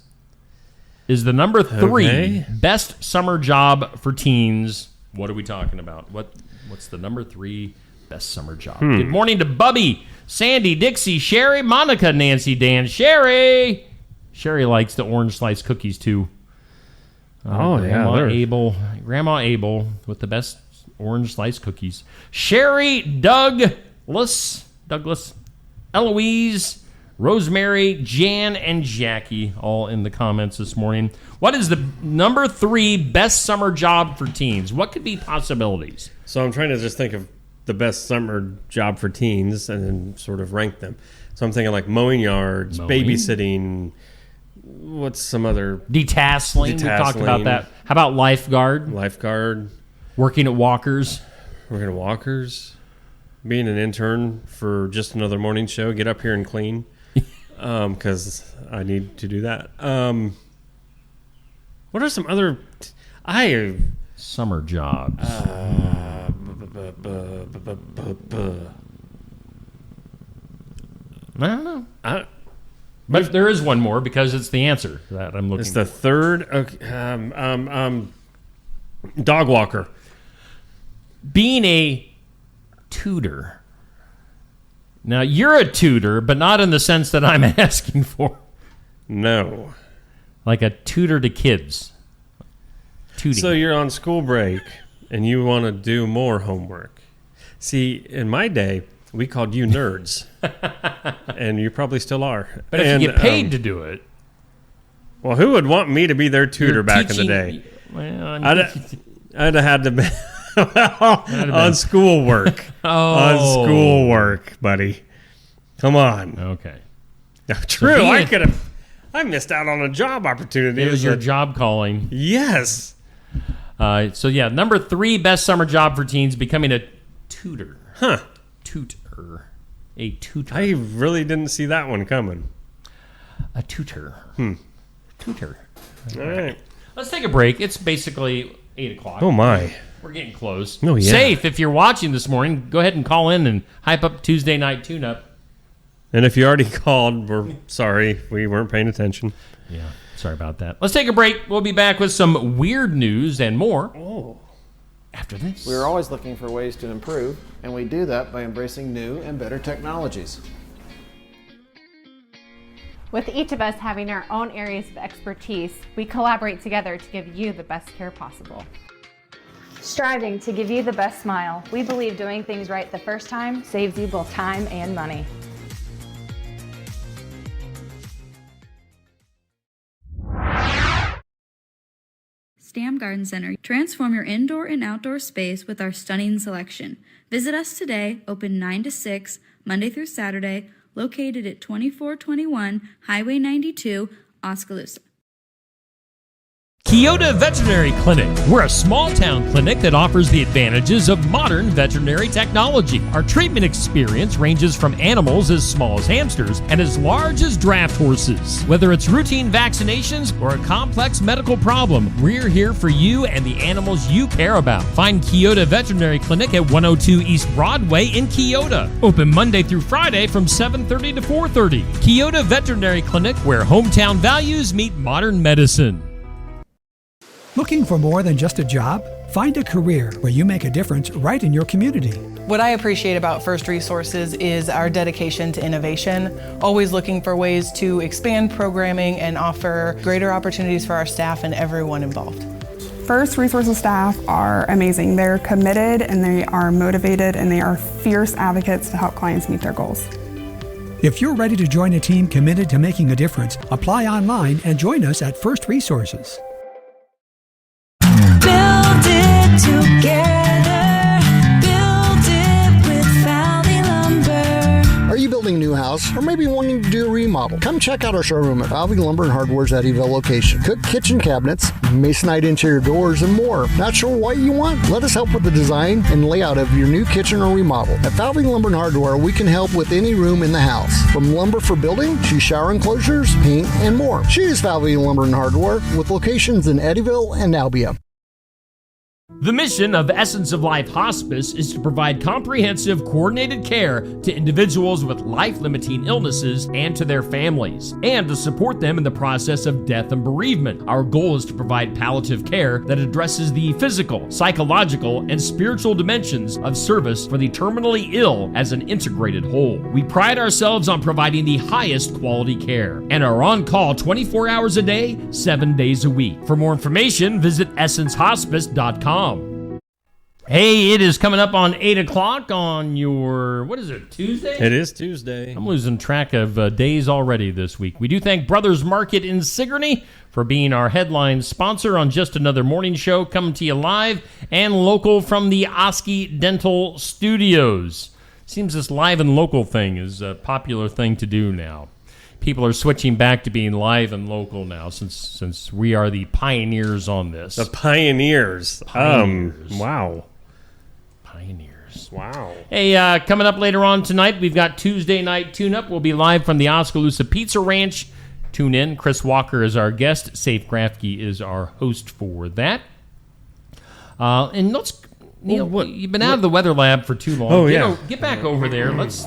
is the number 3 best summer job for teens. What are we talking about? What's the number 3 best summer job? Good morning to Bubby, Sandy, Dixie, Sherry, Monica, Nancy, Dan, Sherry. Sherry likes the orange slice cookies too. Grandma Abel with the best orange slice cookies. Sherry, Douglas, Eloise, Rosemary, Jan, and Jackie, all in the comments this morning. What is the number 3 best summer job for teens? What could be possibilities? So I'm trying to just think of the best summer job for teens and then sort of rank them. So I'm thinking like mowing yards, babysitting. What's some other? Detasseling. We talked about that. How about lifeguard? Working at Walkers. Being an intern for Just Another Morning Show. Get up here and clean. Because I need to do that. What are some other summer jobs? I don't know. But there is one more because it's the answer that I'm looking for. It's the third. Okay, dog walker. Being a tutor. Now, you're a tutor, but not in the sense that I'm asking for. No. Like a tutor to kids. Tooting. So you're on school break, and you want to do more homework. See, in my day, we called you nerds, and you probably still are. But if you get paid to do it. Well, who would want me to be their tutor back in the day? Well, I'd have had to be on schoolwork. On schoolwork, buddy. Come on. Okay. True. So I missed out on a job opportunity. It was your job calling. Yes. Number 3 best summer job for teens, becoming a tutor. Huh. Tutor. A tutor. I really didn't see that one coming. A tutor. Tutor. All right. Let's take a break. It's basically 8 o'clock. Oh, my. We're getting close. Oh, yeah. Safe, if you're watching this morning, go ahead and call in and hype up Tuesday Night Tune-Up. And if you already called, we're sorry. We weren't paying attention. Yeah, sorry about that. Let's take a break. We'll be back with some weird news and more. After this. We're always looking for ways to improve, and we do that by embracing new and better technologies. With each of us having our own areas of expertise, we collaborate together to give you the best care possible. Striving to give you the best smile, we believe doing things right the first time saves you both time and money. Stam Garden Center. Transform your indoor and outdoor space with our stunning selection. Visit us today, open 9 to 6, Monday through Saturday, located at 2421 Highway 92, Oskaloosa. Keota Veterinary Clinic. We're a small-town clinic that offers the advantages of modern veterinary technology. Our treatment experience ranges from animals as small as hamsters and as large as draft horses. Whether it's routine vaccinations or a complex medical problem, we're here for you and the animals you care about. Find Keota Veterinary Clinic at 102 East Broadway in Keota. Open Monday through Friday from 7:30 to 4:30. Keota Veterinary Clinic, where hometown values meet modern medicine. Looking for more than just a job? Find a career where you make a difference right in your community. What I appreciate about First Resources is our dedication to innovation, always looking for ways to expand programming and offer greater opportunities for our staff and everyone involved. First Resources staff are amazing. They're committed and they are motivated and they are fierce advocates to help clients meet their goals. If you're ready to join a team committed to making a difference, apply online and join us at First Resources. Build it together. Build it with Valley Lumber. Are you building a new house or maybe wanting to do a remodel? Come check out our showroom at Valley Lumber and Hardware's Eddyville location. Cook kitchen cabinets, masonite interior doors, and more. Not sure what you want? Let us help with the design and layout of your new kitchen or remodel. At Valley Lumber and Hardware, we can help with any room in the house, from lumber for building to shower enclosures, paint, and more. Choose Valley Lumber and Hardware with locations in Eddyville and Albia. The mission of Essence of Life Hospice is to provide comprehensive, coordinated care to individuals with life-limiting illnesses and to their families, and to support them in the process of death and bereavement. Our goal is to provide palliative care that addresses the physical, psychological, and spiritual dimensions of service for the terminally ill as an integrated whole. We pride ourselves on providing the highest quality care and are on call 24 hours a day, 7 days a week. For more information, visit essencehospice.com. Hey, it is coming up on 8 o'clock on your, what is it, Tuesday? It is Tuesday. I'm losing track of days already this week. We do thank Brothers Market in Sigourney for being our headline sponsor on Just Another Morning Show, coming to you live and local from the Oski Dental Studios. Seems this live and local thing is a popular thing to do now. People are switching back to being live and local now since we are the pioneers on this. The pioneers. Wow. Pioneers. Wow. Hey, coming up later on tonight, we've got Tuesday Night Tune-Up. We'll be live from the Oskaloosa Pizza Ranch. Tune in. Chris Walker is our guest. Safe Grafke is our host for that. And let's... Neil, you've been out of the weather lab for too long. Get back over there. Let's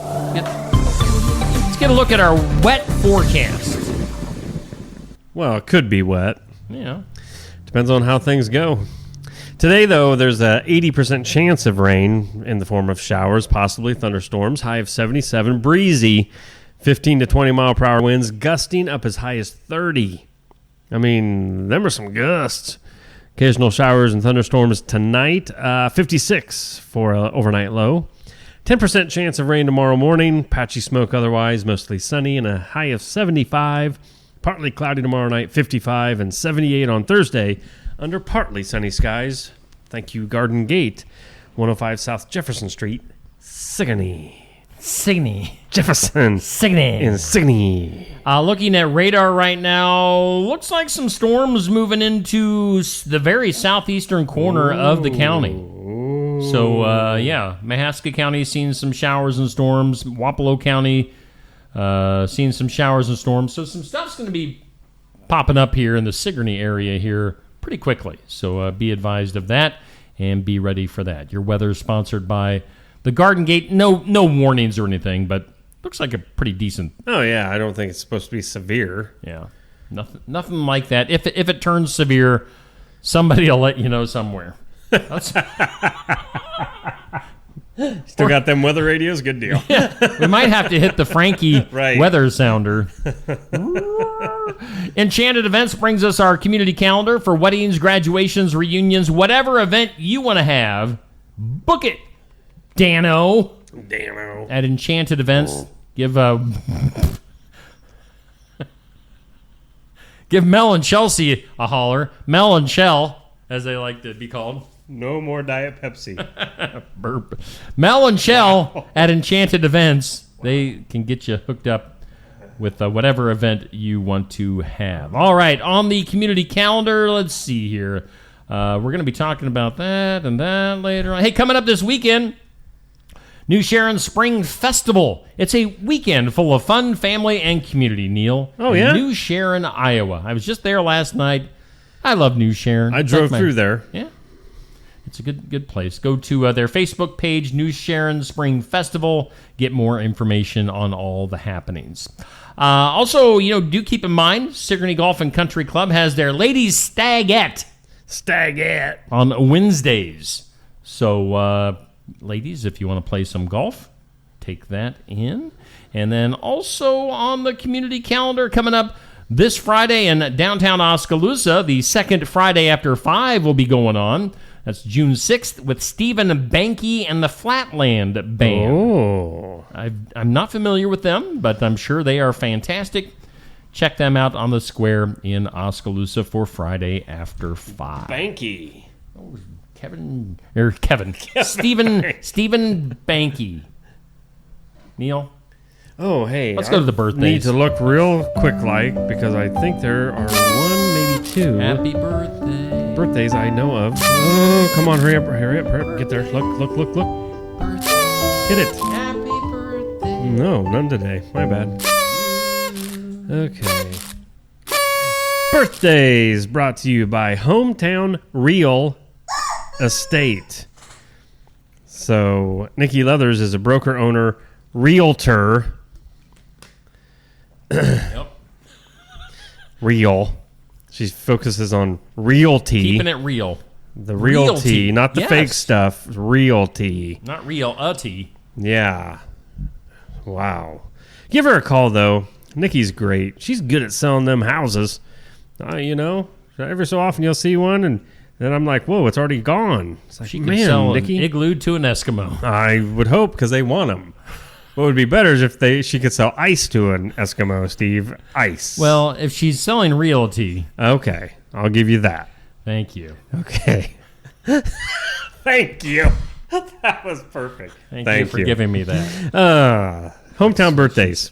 get a look at our wet forecast. Well, it could be wet. Yeah. Depends on how things go. Today, though, there's a 80% chance of rain in the form of showers, possibly thunderstorms. High of 77, breezy, 15 to 20 mile per hour winds, gusting up as high as 30. I mean, them are some gusts. Occasional showers and thunderstorms tonight. 56 for an overnight low. 10% chance of rain tomorrow morning. Patchy smoke otherwise. Mostly sunny and a high of 75. Partly cloudy tomorrow night. 55 and 78 on Thursday under partly sunny skies. Thank you, Garden Gate. 105 South Jefferson Street. Sigourney. Jefferson. Sigourney. Looking at radar right now, looks like some storms moving into the very southeastern corner of the county. So, Mahaska County seeing some showers and storms. Wapello County seeing some showers and storms. So some stuff's going to be popping up here in the Sigourney area here pretty quickly. So be advised of that and be ready for that. Your weather is sponsored by the Garden Gate. No warnings or anything, but looks like a pretty decent. Oh yeah, I don't think it's supposed to be severe. Yeah, nothing like that. If it turns severe, somebody will let you know somewhere. Still got them weather radios? Good deal. Yeah, we might have to hit the Frankie weather sounder. Enchanted Events brings us our community calendar for weddings, graduations, reunions, whatever event you want to have. Book it, Dano. At Enchanted Events. Give Mel and Chelsea a holler. Mel and Shell, as they like to be called. No more Diet Pepsi. Burp. Mel and Shell at Enchanted Events. They can get you hooked up with whatever event you want to have. All right, on the community calendar, let's see here. We're going to be talking about that and that later on. Hey, coming up this weekend, New Sharon Spring Festival. It's a weekend full of fun, family, and community, Neil. Oh, yeah? New Sharon, Iowa. I was just there last night. I love New Sharon. I drove through there. Yeah. It's a good place. Go to their Facebook page, New Sharon Spring Festival. Get more information on all the happenings. Also, do keep in mind, Sigourney Golf and Country Club has their Ladies Stagette on Wednesdays. So, ladies, if you want to play some golf, take that in. And then also on the community calendar coming up this Friday in downtown Oskaloosa, the second Friday after 5 will be going on. That's June 6th with Stephen Banky and the Flatland Band. Oh. I'm not familiar with them, but I'm sure they are fantastic. Check them out on the square in Oskaloosa for Friday after 5. Banky. Oh, Kevin. Stephen Banky. Neil? Oh, hey. Let's go to the birthdays. Need to look real quick because I think there are one, maybe two. Happy birthday. Birthdays I know of. Oh, come on, hurry up. Get there. Look. Hit it. Happy birthday. No, none today. My bad. Okay. Birthdays brought to you by Hometown Real Estate. So, Nikki Leathers is a broker, owner, realtor. Yep. Real. She focuses on realty. Keeping it real. The realty, not the fake stuff. Realty. Not realty. Yeah. Wow. Give her a call, though. Nikki's great. She's good at selling them houses. Every so often you'll see one, and then I'm like, whoa, it's already gone. It's like, she could sell Nikki, an igloo to an Eskimo. I would hope, because they want them. What would be better is if she could sell ice to an Eskimo, Steve. Ice. Well, if she's selling realty. Okay. I'll give you that. Thank you. Okay. Thank you. That was perfect. Thank you for giving me that. Hometown birthdays.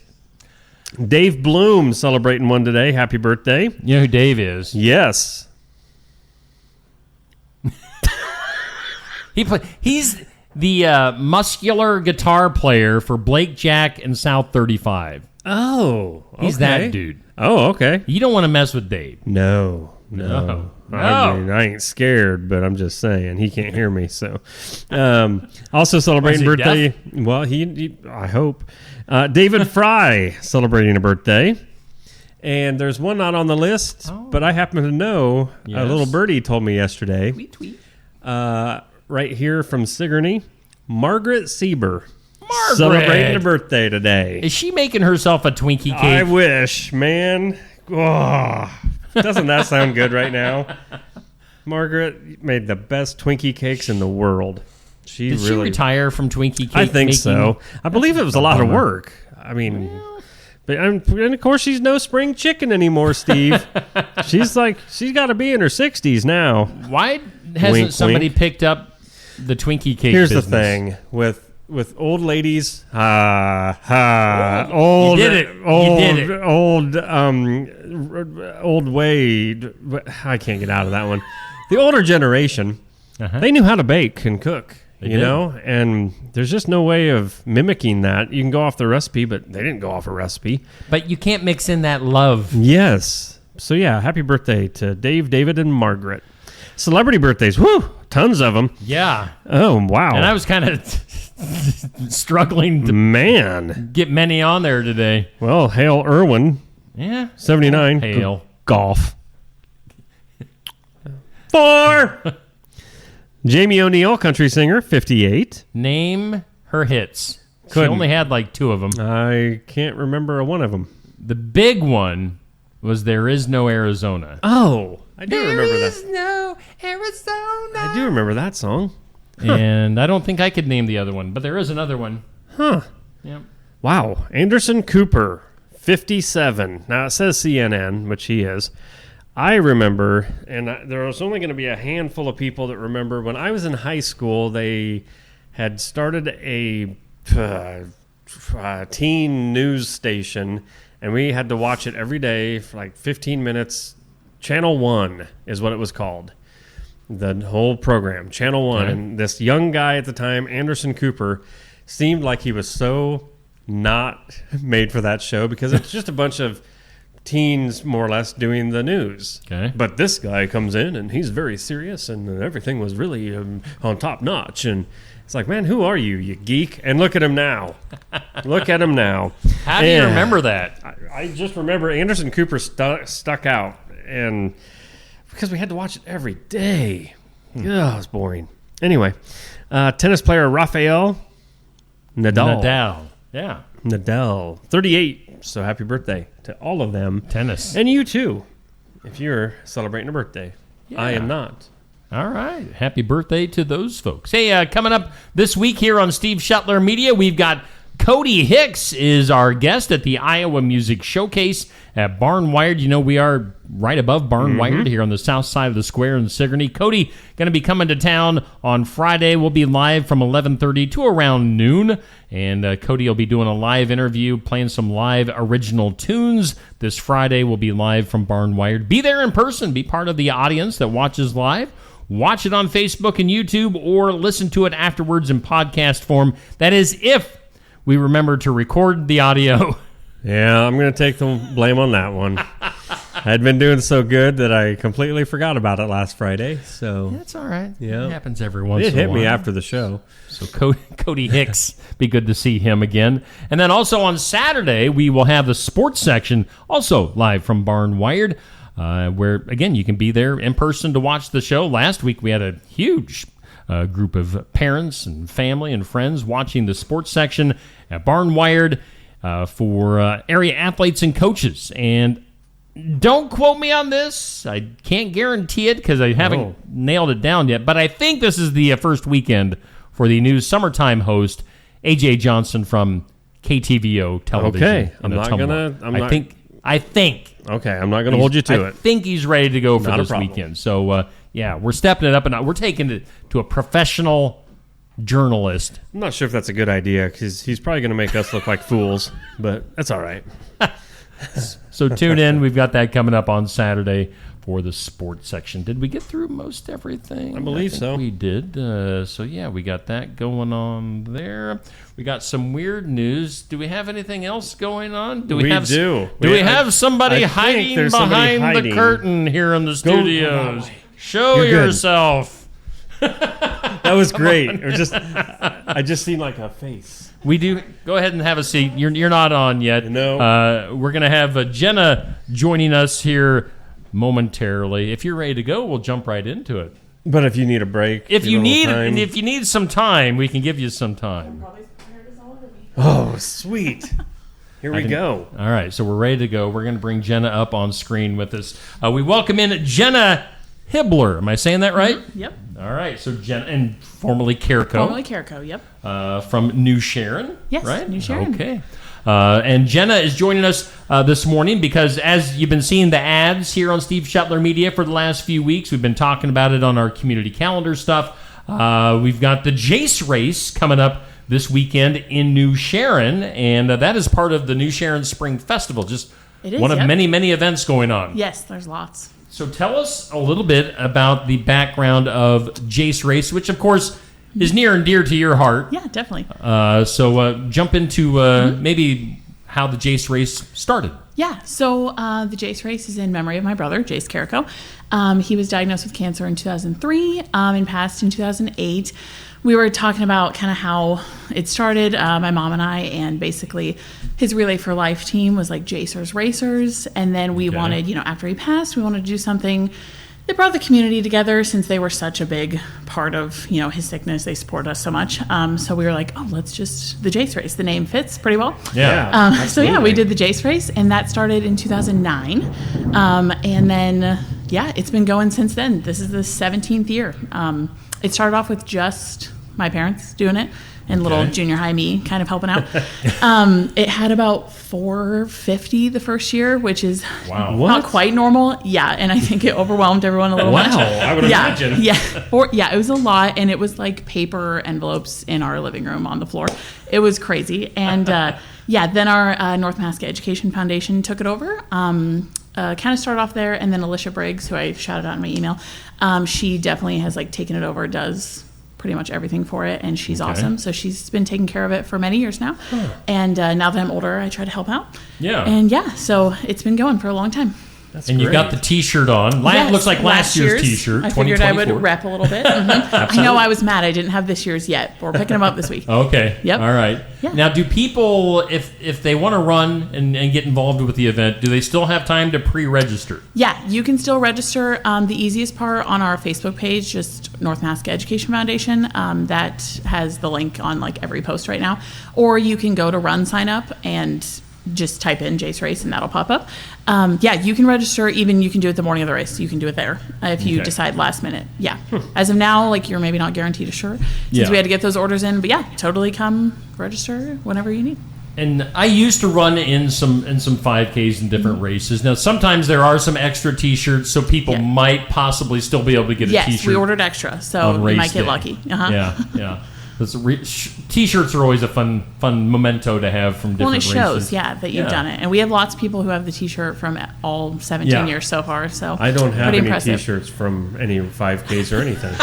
Dave Bloom celebrating one today. Happy birthday. You know who Dave is? Yes. He's the muscular guitar player for Blake Jack and South 35. Oh, okay. He's that dude. Oh, okay. You don't want to mess with Dave. No. I mean, I ain't scared, but I'm just saying he can't hear me. So, also celebrating birthday. Deaf? Well, he I hope. David Fry celebrating a birthday, and there's one not on the list, but I happen to know. Yes. A little birdie told me yesterday. Tweet. Right here from Sigourney, Margaret Sieber. Celebrating a birthday today. Is she making herself a Twinkie cake? I wish, man. Oh, doesn't that sound good right now? Margaret made the best Twinkie cakes in the world. Did she retire from Twinkie cake I think making? so. I believe it was a lot of work. I mean, and of course she's no spring chicken anymore, Steve. she's got to be in her 60s now. Why hasn't somebody picked up the Twinkie cake Here's business? the thing with old ladies, you did it. old Wade. I can't get out of that one. The older generation, they knew how to bake and cook. They you did. know, and there's just no way of mimicking that. You can go off the recipe, but they didn't go off a recipe. But you can't mix in that love. Yes. So yeah, happy birthday to Dave, David, and Margaret. Celebrity birthdays, whew, tons of them. Yeah. Oh, wow. And I was kind of struggling to get many on there today. Well, Hale Irwin. Yeah. 79. Hale. Golf. 4. Jamie O'Neill, country singer, 58. Name her hits. Couldn't. She only had like 2 of them. I can't remember one of them. The big one was There Is No Arizona. Oh, I do remember that. There is no Arizona. I do remember that song. And I don't think I could name the other one, but there is another one. Huh. Yep. Wow. Anderson Cooper, 57. Now, it says CNN, which he is. I remember, and there was only going to be a handful of people that remember, when I was in high school, they had started a teen news station, and we had to watch it every day for like 15 minutes. Channel 1 is what it was called. The whole program, Channel 1. Okay. And this young guy at the time, Anderson Cooper, seemed like he was so not made for that show because it's just a bunch of teens, more or less, doing the news. Okay. But this guy comes in, and he's very serious, and everything was really on top notch. And it's like, man, who are you, you geek? And look at him now. Look at him now. How do you remember that? I just remember Anderson Cooper stuck out, and because we had to watch it every day. It was boring. Anyway, tennis player Rafael Nadal. Yeah. Nadal, 38. So happy birthday to all of them. Tennis. And you too, if you're celebrating a birthday. Yeah. I am not. All right. Happy birthday to those folks. Hey, coming up this week here on Steve Shuttler Media, we've got Cody Hicks is our guest at the Iowa Music Showcase at Barn Wired. You know, we are right above Barn Wired here on the south side of the square in Sigourney. Cody going to be coming to town on Friday. We'll be live from 11:30 to around noon. And Cody will be doing a live interview, playing some live original tunes. This Friday we'll be live from Barn Wired. Be there in person. Be part of the audience that watches live. Watch it on Facebook and YouTube or listen to it afterwards in podcast form. That is if we remember to record the audio. Yeah, I'm going to take the blame on that one. I'd been doing so good that I completely forgot about it last Friday. So that's all right. Yeah, it happens every once in a while. It hit me after the show. So Cody Hicks, be good to see him again. And then also on Saturday, we will have the sports section, also live from Barn Wired, where, again, you can be there in person to watch the show. Last week, we had a huge group of parents and family and friends watching the sports section at Barn Wired for area athletes and coaches. And don't quote me on this. I can't guarantee it because I haven't nailed it down yet. But I think this is the first weekend for the new summertime host, A.J. Johnson from KTVO Television. Okay, I think. Okay, I'm not gonna hold you to it. I think he's ready to go for Not a this problem. weekend. So yeah, we're stepping it up and we're taking it to a professional journalist. I'm not sure if that's a good idea because he's probably going to make us look like fools, but that's all right. So tune in. We've got that coming up on Saturday for the sports section. Did we get through most everything? I believe so. We did. So yeah, we got that going on there. We got some weird news. Do we have anything else going on? Do we have somebody hiding behind the curtain here in the studios? Show yourself. That was great. It was just, I just seen like a face. We do. Go ahead and have a seat. You're not on yet. No. We're going to have Jenna joining us here momentarily. If you're ready to go, we'll jump right into it. But if you need a break, if you need some time, we can give you some time. Oh, sweet. Here we go. All right, so we're ready to go. We're going to bring Jenna up on screen with us. We welcome in Jenna Hibbler. Am I saying that right? Yep. All right. So Jenna, and formerly Carico. Formerly Carico, yep. From New Sharon. Yes, right? New Sharon. Okay. And Jenna is joining us this morning because as you've been seeing the ads here on Steve Shetler Media for the last few weeks, we've been talking about it on our community calendar stuff. We've got the Jace Race coming up this weekend in New Sharon, and that is part of the New Sharon Spring Festival. Just It is, one of yep. many, many events going on. Yes, there's lots. So tell us a little bit about the background of Jace Race, which of course is near and dear to your heart. Yeah, definitely. So jump into maybe how the Jace Race started. Yeah, so the Jace Race is in memory of my brother, Jace Carico. He was diagnosed with cancer in 2003 and passed in 2008. We were talking about kind of how it started, my mom and I, and basically his Relay for Life team was like Jacers Racers. And then we wanted, after he passed, we wanted to do something that brought the community together since they were such a big part of, his sickness. They support us so much. So we were like, let's just, the Jace Race. The name fits pretty well. Yeah. So yeah, we did the Jace Race, and that started in 2009. And then, it's been going since then. This is the 17th year. It started off with just my parents doing it and little junior high me kind of helping out. It had about 450 the first year, which is not quite normal. Yeah, and I think it overwhelmed everyone a little much. I would imagine. Yeah, it was a lot, and it was like paper envelopes in our living room on the floor. It was crazy. And then our North Mahaska Education Foundation took it over. Kind of started off there, and then Alicia Briggs, who I shouted out in my email, she definitely has taken it over, does pretty much everything for it, and she's awesome. So she's been taking care of it for many years now. And now that I'm older, I try to help out. Yeah. And so it's been going for a long time. That's great. You got the T-shirt on. Looks like last year's T-shirt. I figured I would rep a little bit. I know I was mad I didn't have this year's yet, but we're picking them up this week. Okay. Yep. All right. Yeah. Now, do people, if they want to run and get involved with the event, do they still have time to pre-register? Yeah, you can still register. The easiest part on our Facebook page, just North Mahaska Education Foundation, that has the link on every post right now. Or you can go to Run Sign Up and just type in Jace Race and that'll pop up. You can register. Even you can do it the morning of the race. You can do it there if you decide last minute. Yeah. As of now, you're maybe not guaranteed a shirt since we had to get those orders in. But totally come register whenever you need. And I used to run in some 5Ks and different races. Now, sometimes there are some extra T-shirts, so people might possibly still be able to get a T-shirt. Yes, we ordered extra, so you might get lucky. Yeah. T-shirts are always a fun memento to have from different races. Well, it shows, that you've done it. And we have lots of people who have the T-shirt from all 17 years so far. So I don't have any impressive. T-shirts from any 5Ks or anything.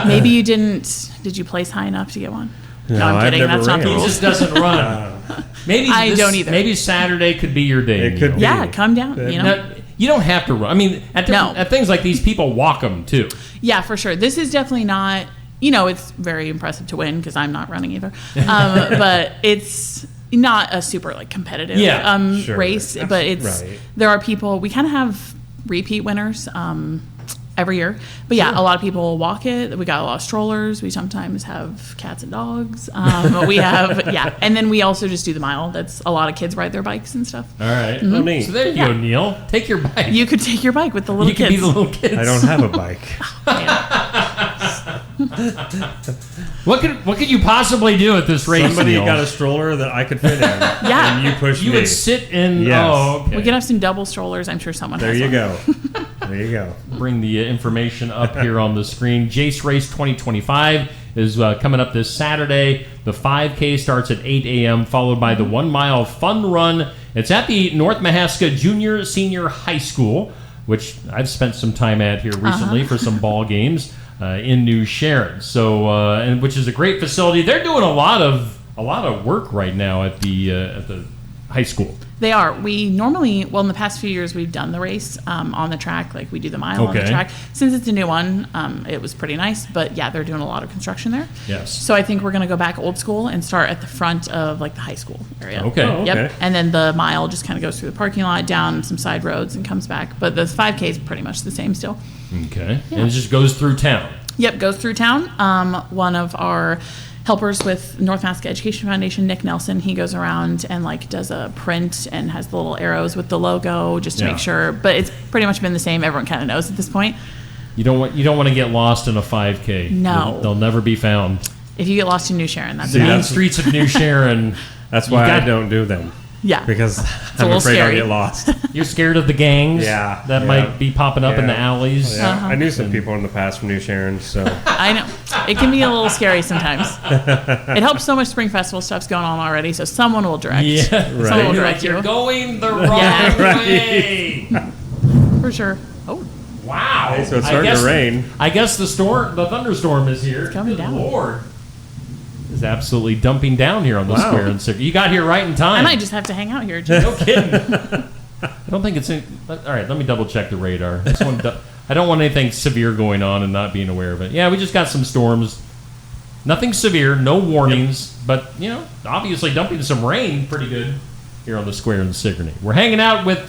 Maybe you didn't. Did you place high enough to get one? No, I'm kidding. That's not the He rules. just doesn't run. Maybe I don't either. Maybe Saturday could be your day. It could be. Yeah, come down. Now, you don't have to run. I mean, at things like these, people walk them too. Yeah, for sure. This is definitely not. It's very impressive to win because I'm not running either. But it's not a super competitive race. But there are people. We kind of have repeat winners every year. But a lot of people will walk it. We got a lot of strollers. We sometimes have cats and dogs. We have and then we also just do the mile. That's a lot of kids ride their bikes and stuff. All right. Mm-hmm. So there you go, Neil. Take your bike. You could take your bike with the little kids. You can be the little kids. I don't have a bike. What could you possibly do at this race? Somebody Neil? got a stroller that I could fit in. Yeah. And you pushed me. You would sit in. Yes. Oh, okay. We could have some double strollers. I'm sure someone has one. There you go. Bring the information up here on the screen. Jace Race 2025 is coming up this Saturday. The 5K starts at 8 a.m., followed by the 1 mile fun run. It's at the North Mahaska Junior Senior High School, which I've spent some time at here recently for some ball games in New Sharon. So, and which is a great facility. They're doing a lot of work right now at the high school. They are. We normally, in the past few years, we've done the race on the track. We do the mile on the track. Since it's a new one, it was pretty nice. But they're doing a lot of construction there. Yes. So I think we're going to go back old school and start at the front of the high school area. Okay. Oh, Yep. okay. And then the mile just kind of goes through the parking lot, down some side roads, and comes back. But the 5K is pretty much the same still. Okay. Yeah. And it just goes through town. Yep, goes through town. One of our helpers with North Mahaska Education Foundation, Nick Nelson, he goes around and does a print and has the little arrows with the logo just to make sure. But it's pretty much been the same. Everyone kind of knows at this point. You don't want to get lost in a 5K. No. They'll never be found. If you get lost in New Sharon, that's the main streets of New Sharon. That's why I don't do them. Yeah. Because I'm afraid I'll get lost. You're scared of the gangs that might be popping up in the alleys. Yeah. I knew some people in the past from New Sharon, so. I know. It can be a little scary sometimes. It helps so much Spring Festival stuff's going on already, so someone will direct. Yeah, right. Someone will direct you. You're going the wrong way. For sure. Oh. Wow. So it's starting to rain. I guess the thunderstorm is here. It's coming down. Lord. Is absolutely dumping down here on the square. And you got here right in time. I might just have to hang out here. Too. No kidding. I don't think it's in. All right, let me double check the radar. I don't want anything severe going on and not being aware of it. Yeah, we just got some storms. Nothing severe, no warnings, but obviously dumping some rain pretty good here on the square in Sigourney. We're hanging out with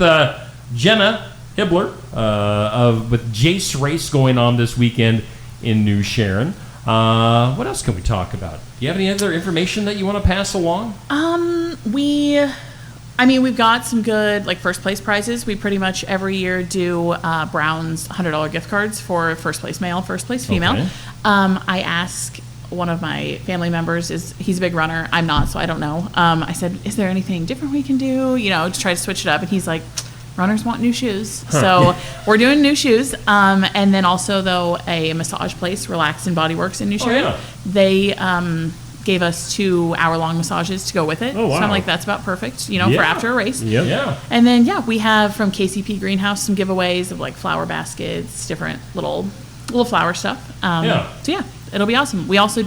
Jenna Hibbler with Jace Race going on this weekend in New Sharon. What else can we talk about? Do you have any other information that you want to pass along? We've got some good first place prizes. We pretty much every year do Brown's $100 gift cards for first place male, first place female. Okay. I asked one of my family members, he's a big runner. I'm not, so I don't know. I said, is there anything different we can do? To try to switch it up. And he's like, runners want new shoes. Huh. So we're doing new shoes. And then also, though, a massage place, Relax and Body Works in New Sharon. Yeah. They gave us 2 hour-long massages to go with it. Oh, wow. So I'm like, that's about perfect, for after a race. Yep. Yeah. And then, we have from KCP Greenhouse some giveaways of flower baskets, different little flower stuff. So it'll be awesome. We also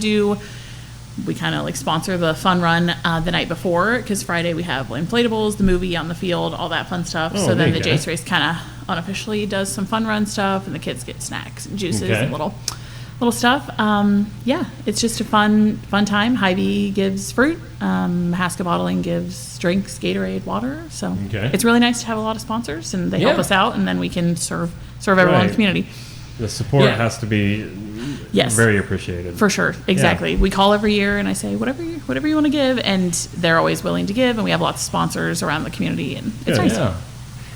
we kind of sponsor the fun run the night before, because Friday we have inflatables, the movie on the field, all that fun stuff. Oh, so then the okay. Jace Race kind of unofficially does some fun run stuff, and the kids get snacks and juices and little stuff. It's just a fun time. Hy-Vee gives fruit. Haska Bottling gives drinks, Gatorade, water. So it's really nice to have a lot of sponsors, and they help us out, and then we can serve everyone in the community. The support has to be very appreciated. For sure. Exactly. Yeah. We call every year and I say, whatever you want to give. And they're always willing to give. And we have lots of sponsors around the community. And it's nice. Yeah.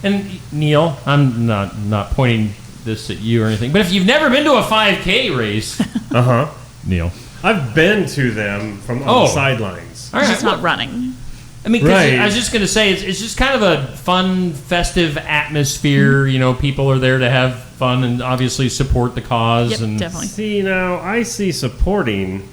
And Neil, I'm not pointing this at you or anything, but if you've never been to a 5K race, Neil, I've been to them from on the sidelines. All right. Just not running. I mean, I was just going to say, it's just kind of a fun, festive atmosphere. People are there to have fun and obviously support the cause. Yep, and definitely. See, now, I see supporting,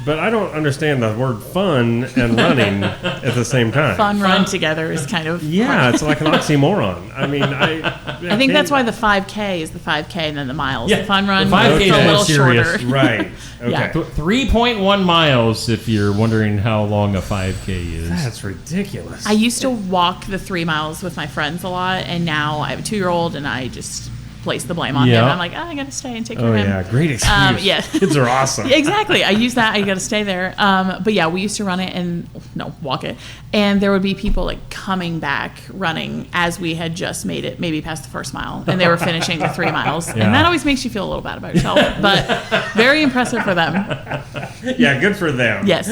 but I don't understand the word fun and running at the same time. Fun run together is kind of... Yeah, it's like an oxymoron. I mean, I think that's why the 5K is the 5K and then the miles. Yeah, The fun run the 5K is a little serious. shorter. Right. Okay. Yeah. 3.1 miles, if you're wondering how long a 5K is. That's ridiculous. I used to walk the 3 miles with my friends a lot, and now I have a 2-year-old, and I just place the blame on him. I'm like, I gotta stay and take care of him. Oh yeah, great excuse. Kids are awesome. Exactly. I use that. I gotta stay there. But yeah, we used to run it walk it, and there would be people coming back running as we had just made it, maybe past the first mile, and they were finishing the 3 miles, and that always makes you feel a little bad about yourself. But very impressive for them. Yeah, good for them. Yes.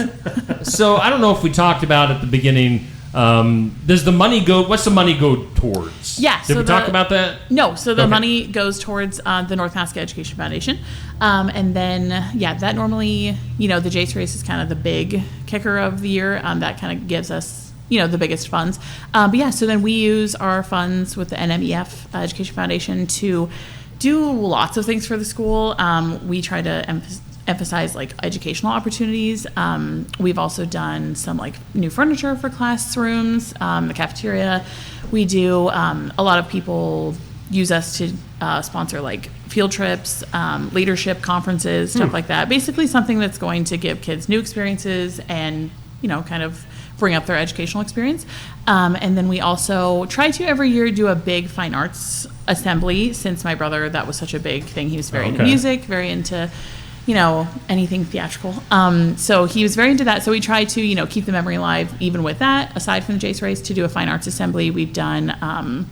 So I don't know if we talked about at the beginning. Does the money go? What's the money go towards? Yeah. Did we talk about that? No. So the money goes towards the North Alaska Education Foundation, and then that normally, the Jace Race is kind of the big kicker of the year. That kind of gives us, the biggest funds. So then we use our funds with the NMEF Education Foundation to do lots of things for the school. We try to emphasize educational opportunities. We've also done some new furniture for classrooms, the cafeteria. We do a lot of people use us to sponsor field trips, leadership conferences, stuff like that. Basically something that's going to give kids new experiences and kind of bring up their educational experience. And then we also try to every year do a big fine arts assembly. Since my brother, that was such a big thing. He was very into music, very into anything theatrical. So he was very into that. So we try to, keep the memory alive even with that. Aside from the Jace Race, to do a fine arts assembly, we've done,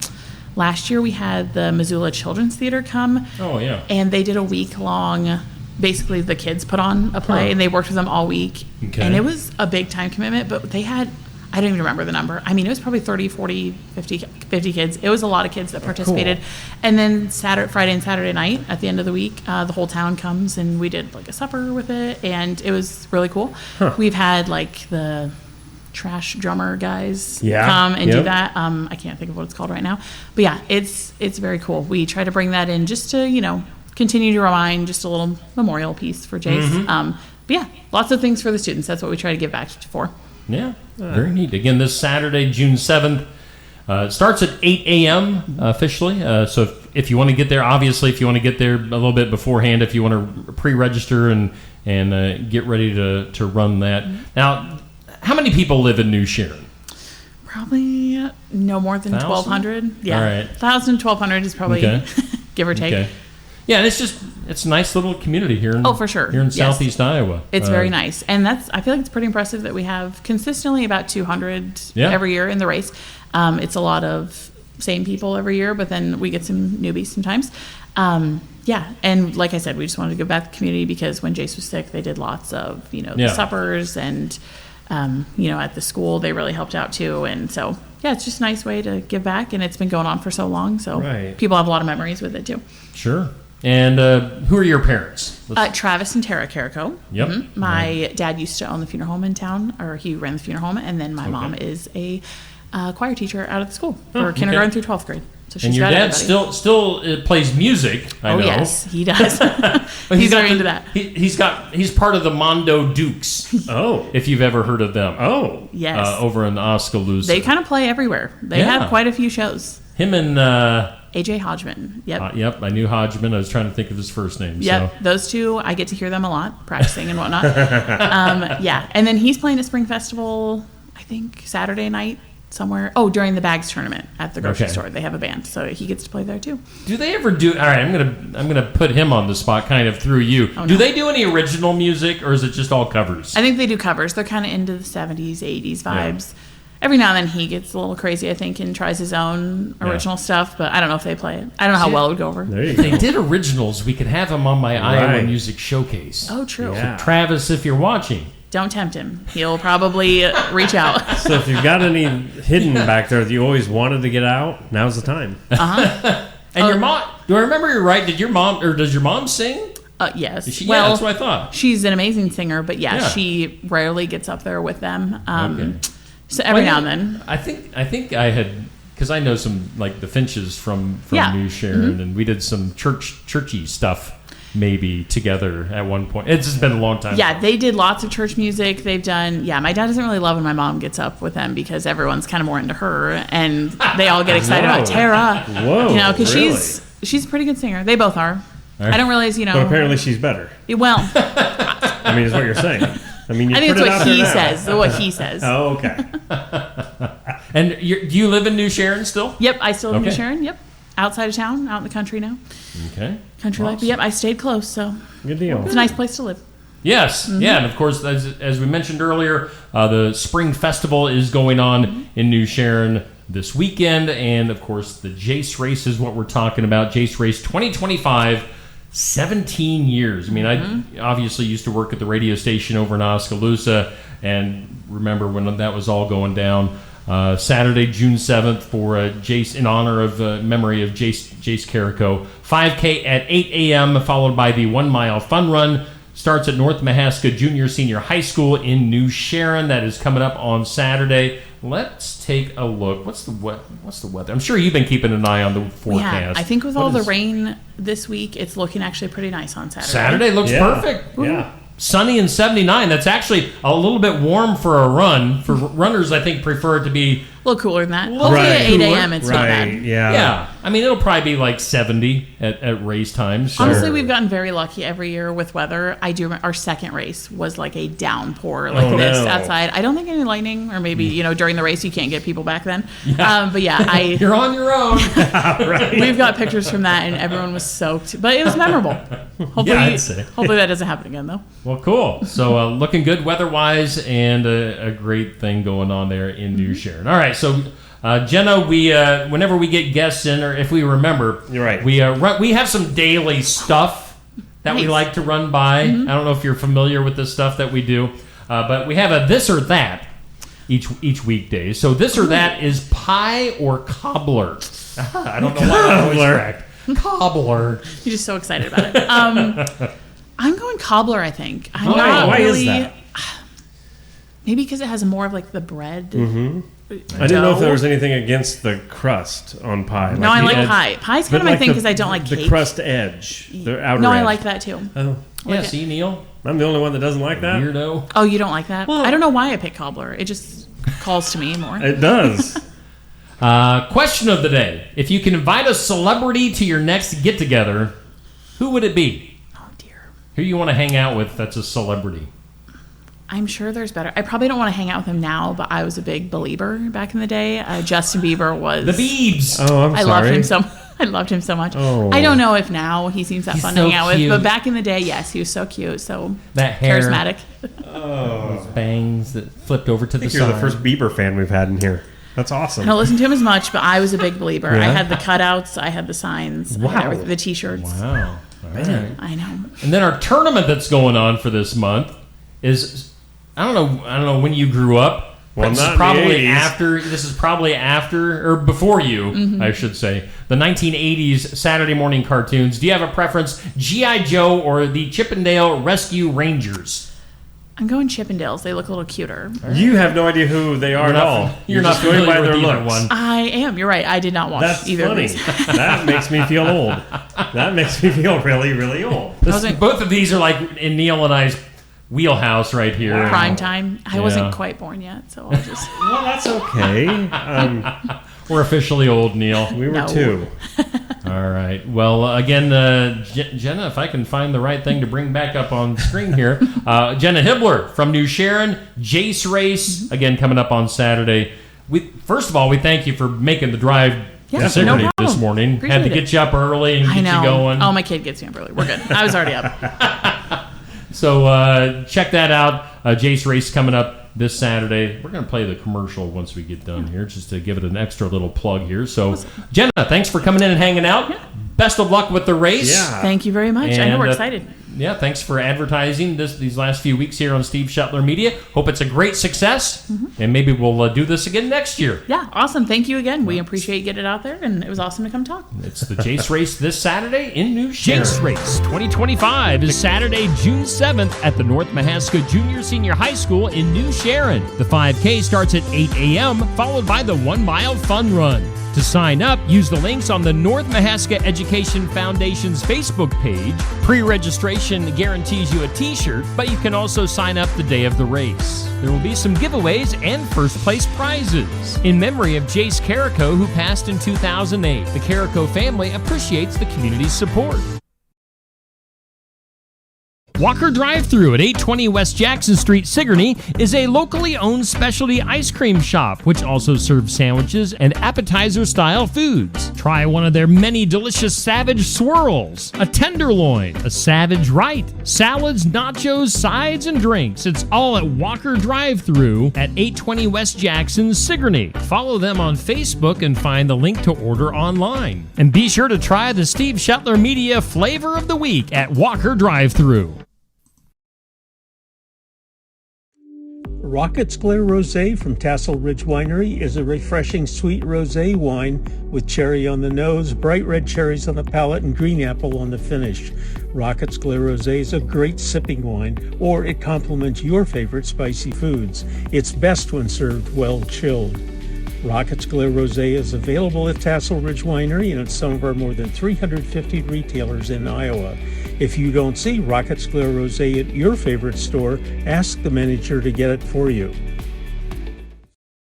last year we had the Missoula Children's Theater come. Oh, yeah. And they did a week-long, basically the kids put on a play, and they worked with them all week. Okay. And it was a big time commitment, but they had, I don't even remember the number. I mean, it was probably 30, 40, 50 kids. It was a lot of kids that participated. Cool. And then Friday and Saturday night at the end of the week, the whole town comes and we did like a supper with it, and it was really cool. Huh. We've had like the trash drummer guys Yeah. come and Yep. do that. I can't think of what it's called right now, but yeah, it's very cool. We try to bring that in just to continue to remind, just a little memorial piece for Jace. Mhm. But yeah, lots of things for the students. That's what we try to give back for. Yeah, very neat. Again, this Saturday, June 7th, it starts at 8 a.m. Officially. So if you want to get there, obviously, if you want to get there a little bit beforehand, if you want to pre-register and get ready to run that. Now, how many people live in New Sharon? Probably no more than 1,200. Yeah, All right. 1,000, 1,200 is probably Okay. give or take. Okay. Yeah, and it's a nice little community here. Oh, for sure. Here in Yes. Southeast Iowa. It's very nice. And I feel like it's pretty impressive that we have consistently about 200 Yeah. every year in the race. It's a lot of same people every year, but then we get some newbies sometimes. Yeah, and like I said, we just wanted to give back to the community because when Jace was sick, they did lots of, Yeah. suppers and, at the school, they really helped out too. And so, yeah, it's just a nice way to give back, and it's been going on for so long. So Right. people have a lot of memories with it too. Sure. And who are your parents? Travis and Tara Carrico. Yep. Mhm. My dad used to own the funeral home in town, or he ran the funeral home, and then my mom is a choir teacher out at the school for okay. kindergarten through 12th grade. So she's And your got dad everybody. still plays music. I know. Yes, he does. But He's very got into that. He's part of the Mondo Dukes. Oh, if you've ever heard of them. Oh, Yes. Over in Oskaloosa. They kind of play everywhere. They Yeah. have quite a few shows. Him and AJ Hodgman. Yep. Yep, I knew Hodgman. I was trying to think of his first name. Yep, So. those two, I get to hear them a lot, practicing and whatnot. Yeah, and then he's playing a spring festival, I think, Saturday night somewhere. Oh, during the Bags tournament at the grocery Okay. store. They have a band, so he gets to play there too. Do they ever do? All right, I'm gonna put him on the spot, kind of through you. Oh, Do no. they do any original music, or is it just all covers? I think they do covers. They're kind of into the 70s, 80s vibes. Every now and then he gets a little crazy, I think, and tries his own original stuff, but I don't know if they play it. I don't know how well it would go over. If they did originals, we could have him on my Iowa Music Showcase. Oh, true. So Travis, if you're watching. Don't tempt him. He'll probably reach out. So if you've got any hidden back there that you always wanted to get out, now's the time. And your mom, do I remember you're right? Does your mom sing? Yes. Yeah, that's what I thought. She's an amazing singer, but yeah. Yeah. She rarely gets up there with them. Okay. So every now and then. I think I had, because I know some, like the Finches from Yeah. New Sharon, Mhm. and we did some churchy stuff maybe together at one point. It's just been a long time. Yeah, they did lots of church music. They've done, my dad doesn't really love when my mom gets up with them because everyone's kind of more into her and they all get excited about Tara. Whoa, because really? she's a pretty good singer. They both are. All right. I don't realize, But apparently she's better. Well, I mean, is what you're saying. I mean, you I think put it's it out what there he now. says. What he says. Oh, okay. And do you live in New Sharon still? Yep, I still live in New Okay. Sharon. Yep. Outside of town, out in the country now. Okay. Country life. But yep, I stayed close, so good deal. It's a nice place to live. Yes, Mhm. yeah, and of course, as we mentioned earlier, the Spring Festival is going on in New Sharon this weekend, and of course, the Jace Race is what we're talking about. Jace Race 2025, 17 years. I mean, I obviously used to work at the radio station over in Oskaloosa, and remember when that was all going down. Saturday, June 7th, for Jace, in honor of memory of Jace Carrico. 5K at 8 a.m., followed by the 1 mile fun run. Starts at North Mahaska Junior Senior High School in New Sharon. That is coming up on Saturday. Let's take a look. What's the weather? I'm sure you've been keeping an eye on the forecast. Yeah, I think with all What the is- rain this week, it's looking actually pretty nice on Saturday. Saturday looks perfect. Yeah. Sunny and 79. That's actually a little bit warm for a run. For runners, I think prefer it to be A little cooler than that. Hopefully at 8 a.m. it's not bad. Yeah. I mean, it'll probably be like 70 at race times. So. Honestly, we've gotten very lucky every year with weather. I do remember our second race was like a downpour like Oh, this no. outside. I don't think any lightning, or maybe during the race you can't get people back then. Yeah. But yeah, You're on your own. We've got pictures from that, and everyone was soaked. But it was memorable. Hopefully, Yeah, I'd say. hopefully that doesn't happen again though. Well, cool. So looking good weather-wise, and a great thing going on there in New Sharon. All right, so Jenna, we whenever we get guests in, or if we remember, you're right. We have some daily stuff that we Nice. like to run by. I don't know if you're familiar with the stuff that we do, but we have a this or that. each weekday. So this or that is pie or cobbler. I don't know why that always correct. Cobbler. You're just so excited about it. I'm going cobbler, I think. I'm not why really, is that? Maybe because it has more of like the bread. Mm-hmm. I didn't know if there was anything against the crust on pie. No, I like pie. Pie's kind of my thing because I don't like cake. The crust edge, the outer No, edge. I like that too. Oh. Yeah, see, Neil? I'm the only one that doesn't like that. Weirdo. Oh, you don't like that? Well, I don't know why I picked cobbler. It just calls to me more. It does. Question of the day. If you can invite a celebrity to your next get-together, who would it be? Oh, dear. Who you want to hang out with that's a celebrity? I'm sure there's better. I probably don't want to hang out with him now, but I was a big Belieber back in the day. Justin Bieber was... The Biebs! Oh, I'm sorry. I loved him so much. Oh. I don't know if now he seems that fun to so hang out cute. with, but back in the day, yes, he was so cute, so that hair. charismatic. Those bangs that flipped over to the side. You're the first Bieber fan we've had in here. That's awesome. I don't listen to him as much, but I was a big Belieber. Yeah? I had the cutouts, I had the signs, I had everything, the T-shirts. Wow. All right. I know. And then our tournament that's going on for this month is... I don't know when you grew up. Well, this not is probably in the 80s. after. This is probably after or before you, I should say. The 1980s Saturday morning cartoons. Do you have a preference, G.I. Joe or the Chippendale Rescue Rangers? I'm going Chippendales. They look a little cuter. You have no idea who they are at all. You're not just going by familiar their with either looks. one. I am. You're right. I did not watch That's either funny. of these. That makes me feel old. That makes me feel really, really old. Both of these are like in Neil and I's wheelhouse right here. Wow. Prime time. I Yeah. wasn't quite born yet, so I'll just... Well, that's okay. We're officially old, Neil. We were No. two. All right. Well, again, Jenna, if I can find the right thing to bring back up on screen here. Jenna Hibbler from New Sharon, Jace Race, again, coming up on Saturday. First of all, we thank you for making the drive to Sigourney this morning. Appreciate Had to get you up early and I get know. you going. Oh, my kid gets me up early. We're good. I was already up. So check that out. Jace Race coming up this Saturday. We're going to play the commercial once we get done here, just to give it an extra little plug here. So, Jenna, thanks for coming in and hanging out. Yeah. Best of luck with the race. Yeah. Thank you very much. I know we're excited. Yeah, thanks for advertising these last few weeks here on Steve Shuttler Media. Hope it's a great success, and maybe we'll do this again next year. Yeah, awesome. Thank you again. We appreciate you getting it out there, and it was awesome to come talk. It's the Jace Race this Saturday in New Sharon. Jace Race 2025 is Saturday, June 7th at the North Mahaska Junior Senior High School in New Sharon. The 5K starts at 8 a.m., followed by the 1 mile fun run. To sign up, use the links on the North Mahaska Education Foundation's Facebook page. Pre-registration guarantees you a t-shirt, but you can also sign up the day of the race. There will be some giveaways and first-place prizes. In memory of Jace Carrico, who passed in 2008, the Carrico family appreciates the community's support. Walker Drive-Thru at 820 West Jackson Street, Sigourney, is a locally owned specialty ice cream shop, which also serves sandwiches and appetizer-style foods. Try one of their many delicious Savage Swirls, a Tenderloin, a Savage Right, salads, nachos, sides, and drinks. It's all at Walker Drive-Thru at 820 West Jackson, Sigourney. Follow them on Facebook and find the link to order online. And be sure to try the Steve Shuttler Media Flavor of the Week at Walker Drive-Thru. Rocket's Glare Rosé from Tassel Ridge Winery is a refreshing sweet rosé wine with cherry on the nose, bright red cherries on the palate, and green apple on the finish. Rocket's Glare Rosé is a great sipping wine, or it complements your favorite spicy foods. It's best when served well chilled. Rocket's Glare Rosé is available at Tassel Ridge Winery and at some of our more than 350 retailers in Iowa. If you don't see Rocket's Glare Rosé at your favorite store, ask the manager to get it for you.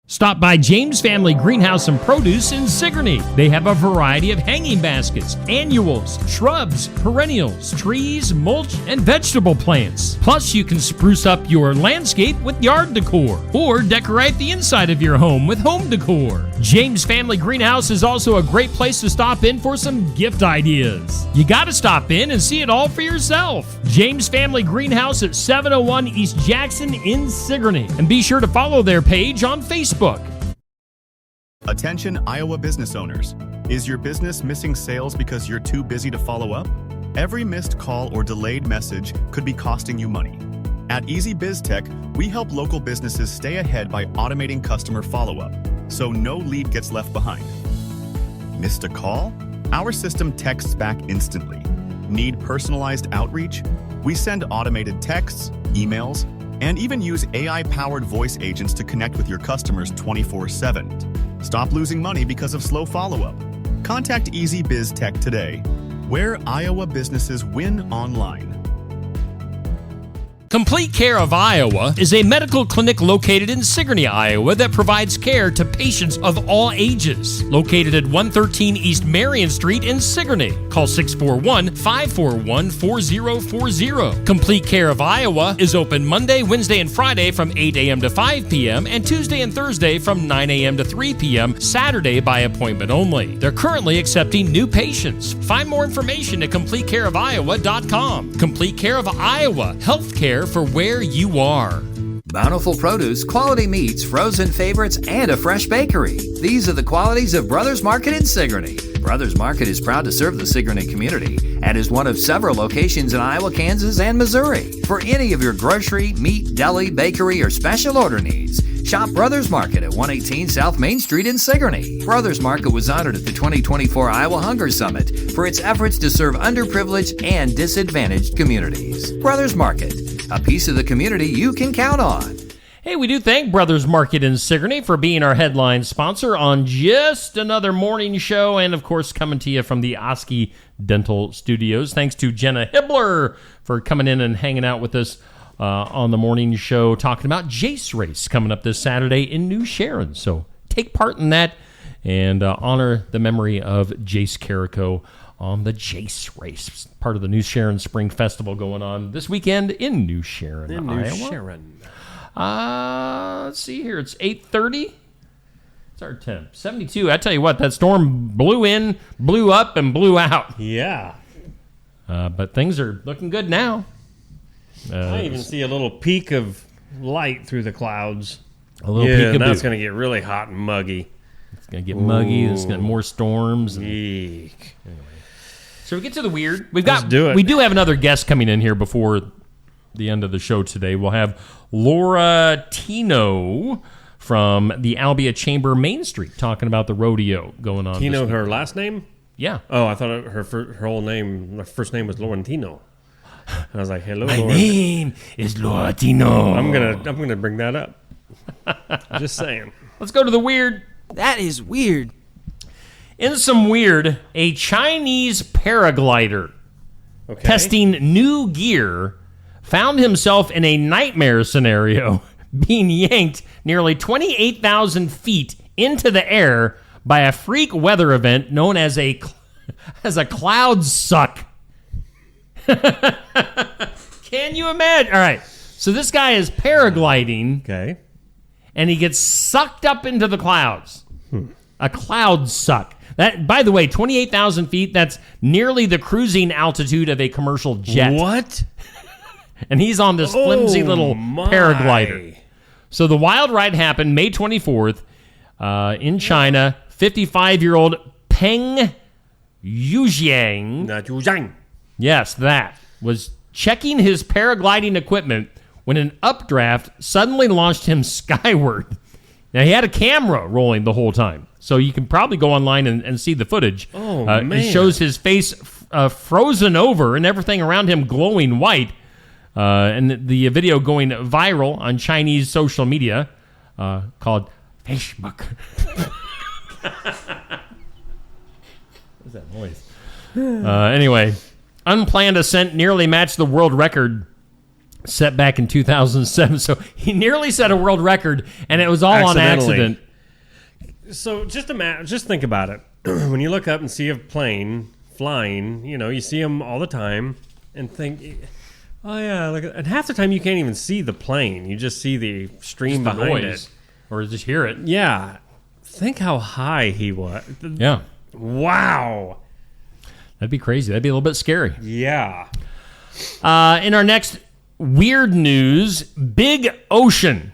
Stop by James Family Greenhouse and Produce in Sigourney. They have a variety of hanging baskets, annuals, shrubs, perennials, trees, mulch, and vegetable plants. Plus, you can spruce up your landscape with yard decor or decorate the inside of your home with home decor. James Family Greenhouse is also a great place to stop in for some gift ideas. You got to stop in and see it all for yourself. James Family Greenhouse at 701 East Jackson in Sigourney. And be sure to follow their page on Facebook. Attention Iowa business owners. Is your business missing sales because you're too busy to follow up? Every missed call or delayed message could be costing you money. At Easy Biz Tech, we help local businesses stay ahead by automating customer follow-up, so no lead gets left behind. Missed a call? Our system texts back instantly. Need personalized outreach? We send automated texts, emails, and even use AI-powered voice agents to connect with your customers 24/7. Stop losing money because of slow follow-up. Contact Easy Biz Tech today, where Iowa businesses win online. Complete Care of Iowa is a medical clinic located in Sigourney, Iowa that provides care to patients of all ages. Located at 113 East Marion Street in Sigourney. Call 641-541-4040. Complete Care of Iowa is open Monday, Wednesday, and Friday from 8 a.m. to 5 p.m. and Tuesday and Thursday from 9 a.m. to 3 p.m. Saturday by appointment only. They're currently accepting new patients. Find more information at CompleteCareOfIowa.com. Complete Care of Iowa. Healthcare for where you are. Bountiful produce, quality meats, frozen favorites, and a fresh bakery. These are the qualities of Brothers Market in Sigourney. Brothers Market is proud to serve the Sigourney community and is one of several locations in Iowa, Kansas, and Missouri. For any of your grocery, meat, deli, bakery, or special order needs, shop Brothers Market at 118 South Main Street in Sigourney. Brothers Market was honored at the 2024 Iowa Hunger Summit for its efforts to serve underprivileged and disadvantaged communities. Brothers Market, a piece of the community you can count on. Hey, we do thank Brothers Market in Sigourney for being our headline sponsor on just another morning show, and of course coming to you from the Oski Dental Studios. Thanks to Jenna Hibbler for coming in and hanging out with us on the morning show, talking about Jace Race coming up this Saturday in New Sharon. So take part in that and honor the memory of Jace Carrico on the Jace Race, part of the New Sharon Spring Festival going on this weekend in New Sharon, Iowa. Sharon. Let's see here. It's 8:30. It's our temp. 72. I tell you what, that storm blew in, blew up, and blew out. Yeah. But things are looking good now. I even see a little peak of light through the clouds. A little peek. Now it's going to get really hot and muggy. It's going to get muggy. There's going to be more storms. Eek. Anyway. So we get to the weird. Let's do it. We do have another guest coming in here before the end of the show today. We'll have Laura Tino from the Albia Chamber Main Street talking about the rodeo going on. Tino, her last name? Yeah. Oh, I thought her whole name, her first name was Laurentino. I was like, hello, My Laura. name is Laurentino. I'm gonna bring that up. Just saying. Let's go to the weird. That is weird. In some weird, a Chinese paraglider testing new gear found himself in a nightmare scenario, being yanked nearly 28,000 feet into the air by a freak weather event known as a cloud suck. Can you imagine? All right. So this guy is paragliding. Okay. And he gets sucked up into the clouds. A cloud suck. That, by the way, 28,000 feet, that's nearly the cruising altitude of a commercial jet. What? And he's on this flimsy little paraglider. So the wild ride happened May 24th in China. 55-year-old Peng Yujiang. Not Yujiang. Yes, that was checking his paragliding equipment when an updraft suddenly launched him skyward. Now, he had a camera rolling the whole time, so you can probably go online and see the footage. Oh, man. It shows his face frozen over and everything around him glowing white, and the video going viral on Chinese social media called Facebook. What's that noise? Anyway, unplanned ascent nearly matched the world record set back in 2007. So he nearly set a world record, and it was all on accident. So just think about it. When you look up and see a plane flying, you see them all the time, and think, oh yeah, look. And half the time you can't even see the plane; you just see the stream Just the behind noise. it, or just hear it. Yeah. Think how high he was. Yeah. Wow. That'd be crazy. That'd be a little bit scary. Yeah. In our next weird news, Big Ocean.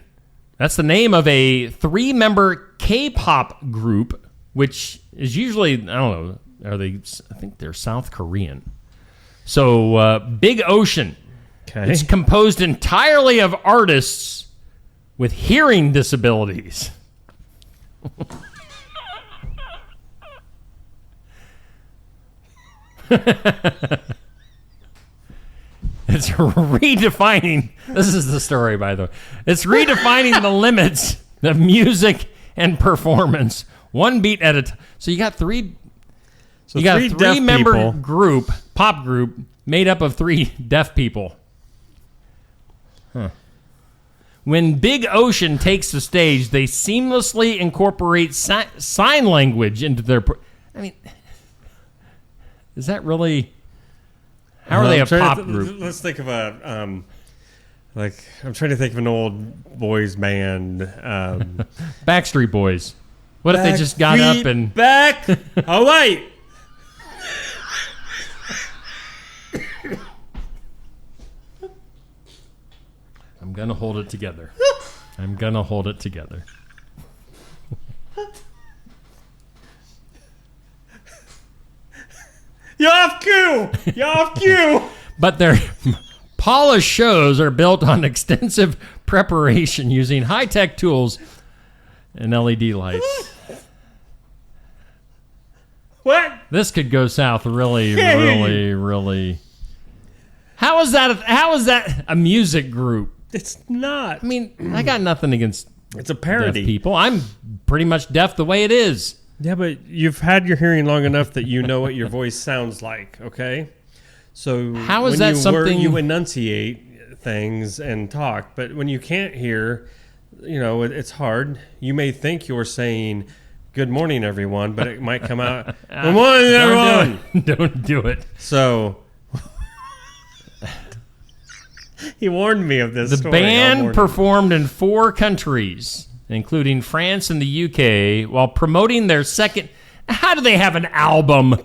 That's the name of a 3-member K-pop group, which is usually, I don't know, I think they're South Korean. So Big Ocean. Okay. It's composed entirely of artists with hearing disabilities. It's redefining. This is the story, by the way. It's redefining the limits of music and performance, one beat at a time. So you got three. So you got a three deaf three-member people. group, pop group, made up of three deaf people. Huh. When Big Ocean takes the stage, they seamlessly incorporate sign language into their. I mean, is that really? How are they a pop group? Let's think of a I'm trying to think of an old boys band. Backstreet Boys. What if they just got up and back? Oh wait. I'm gonna hold it together. I'm gonna hold it together. You're off cue. You're off cue. But their polished shows are built on extensive preparation using high-tech tools and LED lights. What? This could go south really. How is that a music group? It's not. I mean, I got nothing against it's a parody. deaf people. I'm pretty much deaf the way it is. Yeah, but you've had your hearing long enough that you know what your voice sounds like, okay? So how is that something you enunciate things and talk, but when you can't hear, it's hard. You may think you're saying good morning, everyone, but it might come out good morning, everyone. Don't do it. So he warned me of this The story band performed in 4 countries, including France and the UK, while promoting their second... How do they have an album?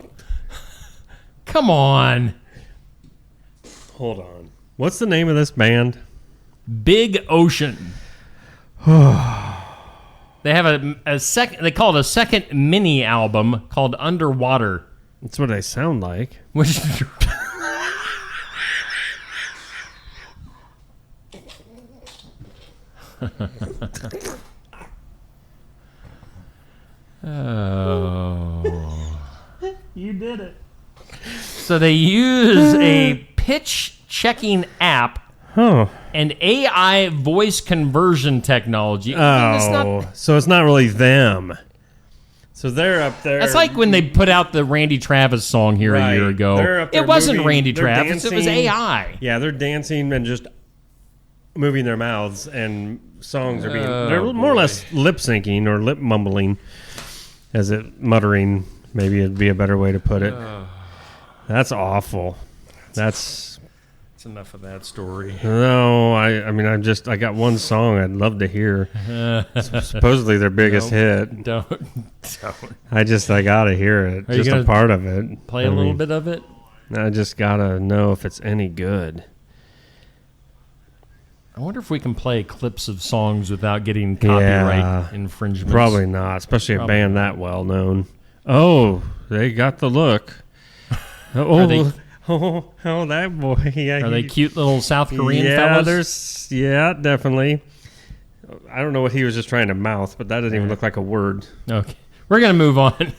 Come on. Hold on. What's the name of this band? Big Ocean. They have a second... They call it a second mini album called Underwater. That's what they sound like. Which... Oh. You did it. So they use a pitch checking app and AI voice conversion technology. So it's not really them. So they're up there. That's like when they put out the Randy Travis song here a year ago. They're up there It wasn't moving, Randy they're Travis, it was dancing. AI. Yeah, they're dancing and just moving their mouths, and songs are being they're more or less lip syncing or lip mumbling, as it muttering. Maybe it'd be a better way to put it. That's awful. That's enough of that story. No, I mean, I got one song I'd love to hear. Supposedly their biggest hit. Don't. I gotta hear it. Are you just a part of it. Play a little bit of it. I just gotta know if it's any good. I wonder if we can play clips of songs without getting copyright infringements. Probably not, especially a band that well known. Oh, they got the look. That boy. Yeah, Are they cute little South Korean fellas? Definitely. I don't know what he was just trying to mouth, but that doesn't even look like a word. Okay. We're going to move on.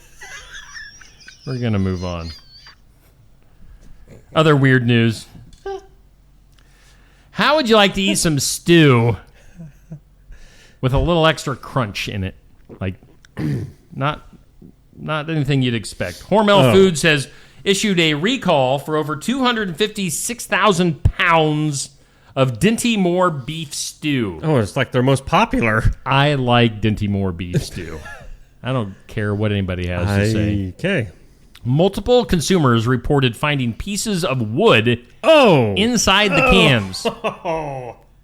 We're going to move on. Other weird news. How would you like to eat some stew with a little extra crunch in it? Like, not anything you'd expect. Hormel Foods has issued a recall for over 256,000 pounds of Dinty Moore beef stew. Oh, it's like their most popular. I like Dinty Moore beef stew. I don't care what anybody has to say. Okay. Multiple consumers reported finding pieces of wood inside the cans.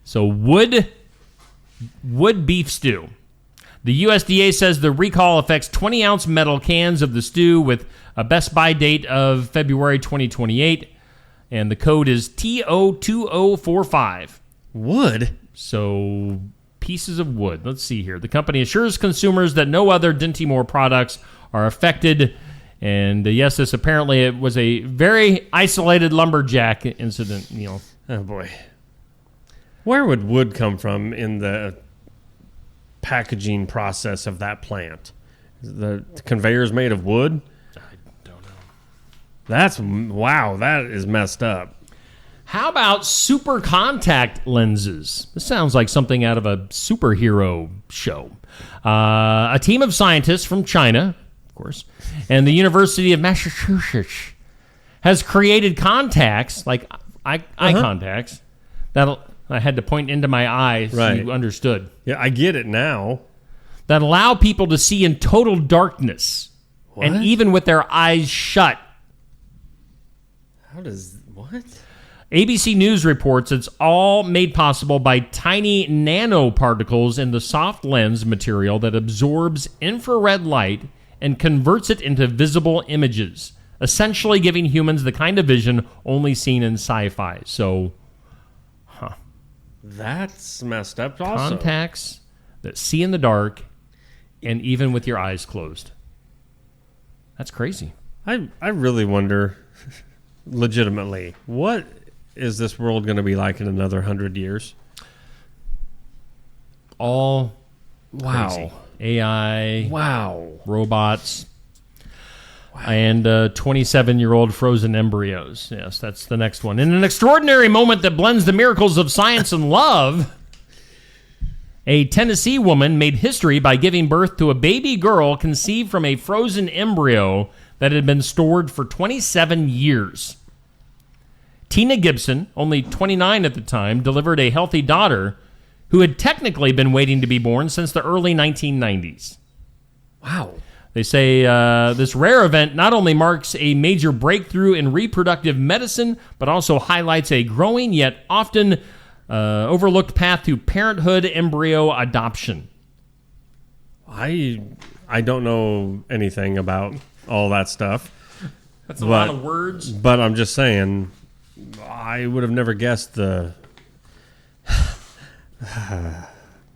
So wood beef stew. The USDA says the recall affects 20-ounce metal cans of the stew with a best buy date of February 2028, and the code is TO2045. Wood? So pieces of wood. Let's see here. The company assures consumers that no other Dinty Moore products are affected. And yes, this apparently it was a very isolated lumberjack incident. Oh, boy. Where would wood come from in the packaging process of that plant? The conveyor's made of wood? I don't know. Wow, that is messed up. How about super contact lenses? This sounds like something out of a superhero show. A team of scientists from China, of course, and the University of Massachusetts has created contacts, like eye contacts, that I had to point into my eyes so you understood. Yeah, I get it now. That allow people to see in total darkness, and even with their eyes shut. What? ABC News reports it's all made possible by tiny nanoparticles in the soft lens material that absorbs infrared light and converts it into visible images, essentially giving humans the kind of vision only seen in sci-fi. So, that's messed up also. Contacts that see in the dark and even with your eyes closed. That's crazy. I really wonder, legitimately, what is this world going to be like in another 100 years? All wow. Crazy. AI. Wow. Robots. Wow. And 27-year-old frozen embryos. Yes, that's the next one. In an extraordinary moment that blends the miracles of science and love, a Tennessee woman made history by giving birth to a baby girl conceived from a frozen embryo that had been stored for 27 years. Tina Gibson, only 29 at the time, delivered a healthy daughter who had technically been waiting to be born since the early 1990s. Wow. They say this rare event not only marks a major breakthrough in reproductive medicine, but also highlights a growing yet often overlooked path to parenthood embryo adoption. I don't know anything about all that stuff. That's a lot of words. But I'm just saying, I would have never guessed the...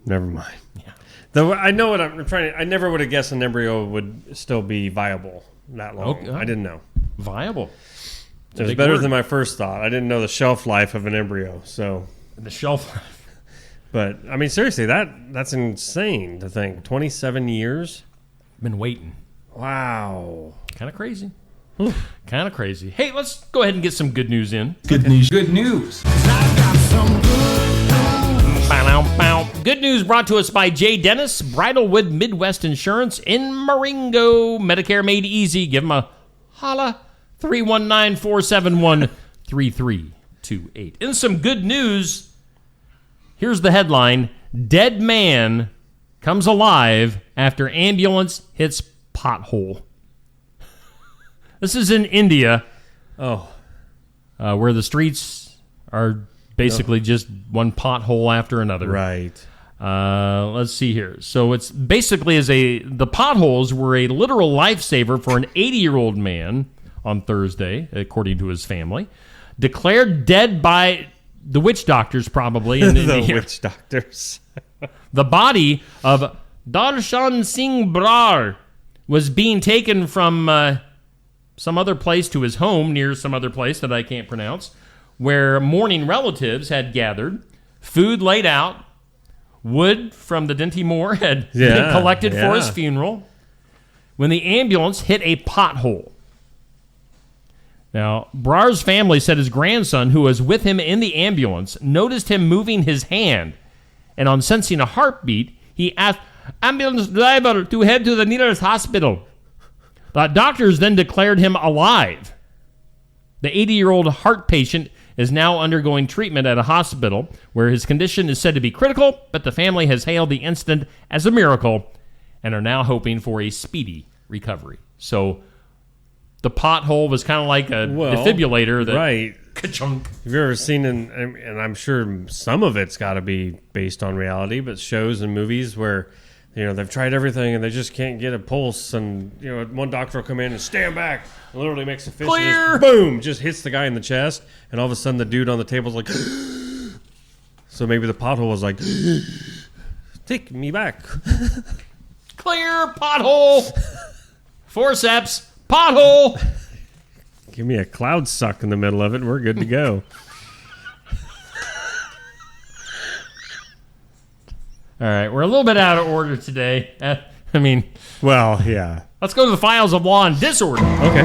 Never mind. Yeah. Though I know what I'm trying to... I never would have guessed an embryo would still be viable that long. Okay. I didn't know. Viable. It was better than my first thought. I didn't know the shelf life of an embryo, so... The shelf life. But, I mean, seriously, that's insane to think. 27 years? Been waiting. Wow. Kind of crazy. Kind of crazy. Hey, let's go ahead and get some good news in. Good news. Good news. Good news brought to us by Jay Dennis, Bridalwood Midwest Insurance in Marengo. Medicare made easy. Give them a holla. 319-471-3328. In some good news, here's the headline. Dead man comes alive after ambulance hits pothole. This is in India. Where the streets are basically just one pothole after another. Right. Let's see here. So it's basically the potholes were a literal lifesaver for an 80-year-old man on Thursday, according to his family. Declared dead by the witch doctors, probably. In the witch doctors. The body of Darshan Singh Brar was being taken from some other place to his home near some other place that I can't pronounce, where mourning relatives had gathered, food laid out, wood from the Dinty Moor had been collected for his funeral, when the ambulance hit a pothole. Now, Brar's family said his grandson, who was with him in the ambulance, noticed him moving his hand, and on sensing a heartbeat, he asked ambulance driver to head to the nearest hospital. The doctors then declared him alive. The 80-year-old heart patient is now undergoing treatment at a hospital where his condition is said to be critical, but the family has hailed the incident as a miracle and are now hoping for a speedy recovery. So the pothole was kind of like a defibrillator. Right. Ka-chunk. Have you ever seen, and I'm sure some of it's got to be based on reality, but shows and movies where, they've tried everything and they just can't get a pulse, and, one doctor will come in and stand back and literally makes a fist. Clear! And just, boom, just hits the guy in the chest, and all of a sudden the dude on the table's like, so maybe the pothole was like, take me back. Clear, pothole, forceps, pothole. Give me a cloud suck in the middle of it and we're good to go. All right, we're a little bit out of order today. Well, yeah. Let's go to the files of law and disorder. Okay.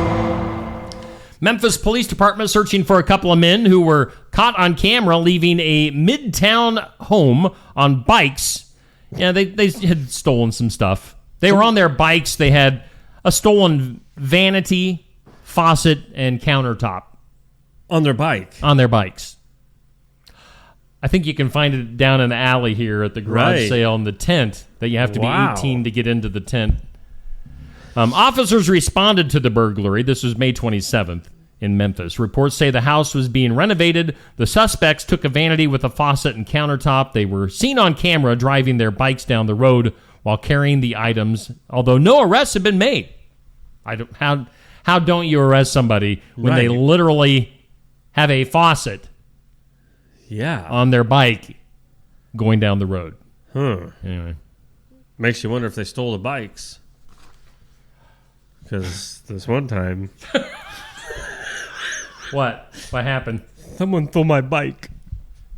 Memphis Police Department searching for a couple of men who were caught on camera leaving a midtown home on bikes. Yeah, they had stolen some stuff. They were on their bikes. They had a stolen vanity, faucet, and countertop. On their bike? On their bikes. I think you can find it down in the alley here at the garage sale in the tent that you have to be 18 to get into the tent. Officers responded to the burglary. This was May 27th in Memphis. Reports say the house was being renovated. The suspects took a vanity with a faucet and countertop. They were seen on camera driving their bikes down the road while carrying the items, although no arrests have been made. How don't you arrest somebody when they literally have a faucet on their bike going down the road? Anyway. Makes you wonder if they stole the bikes. Because this one time... What happened? Someone stole my bike.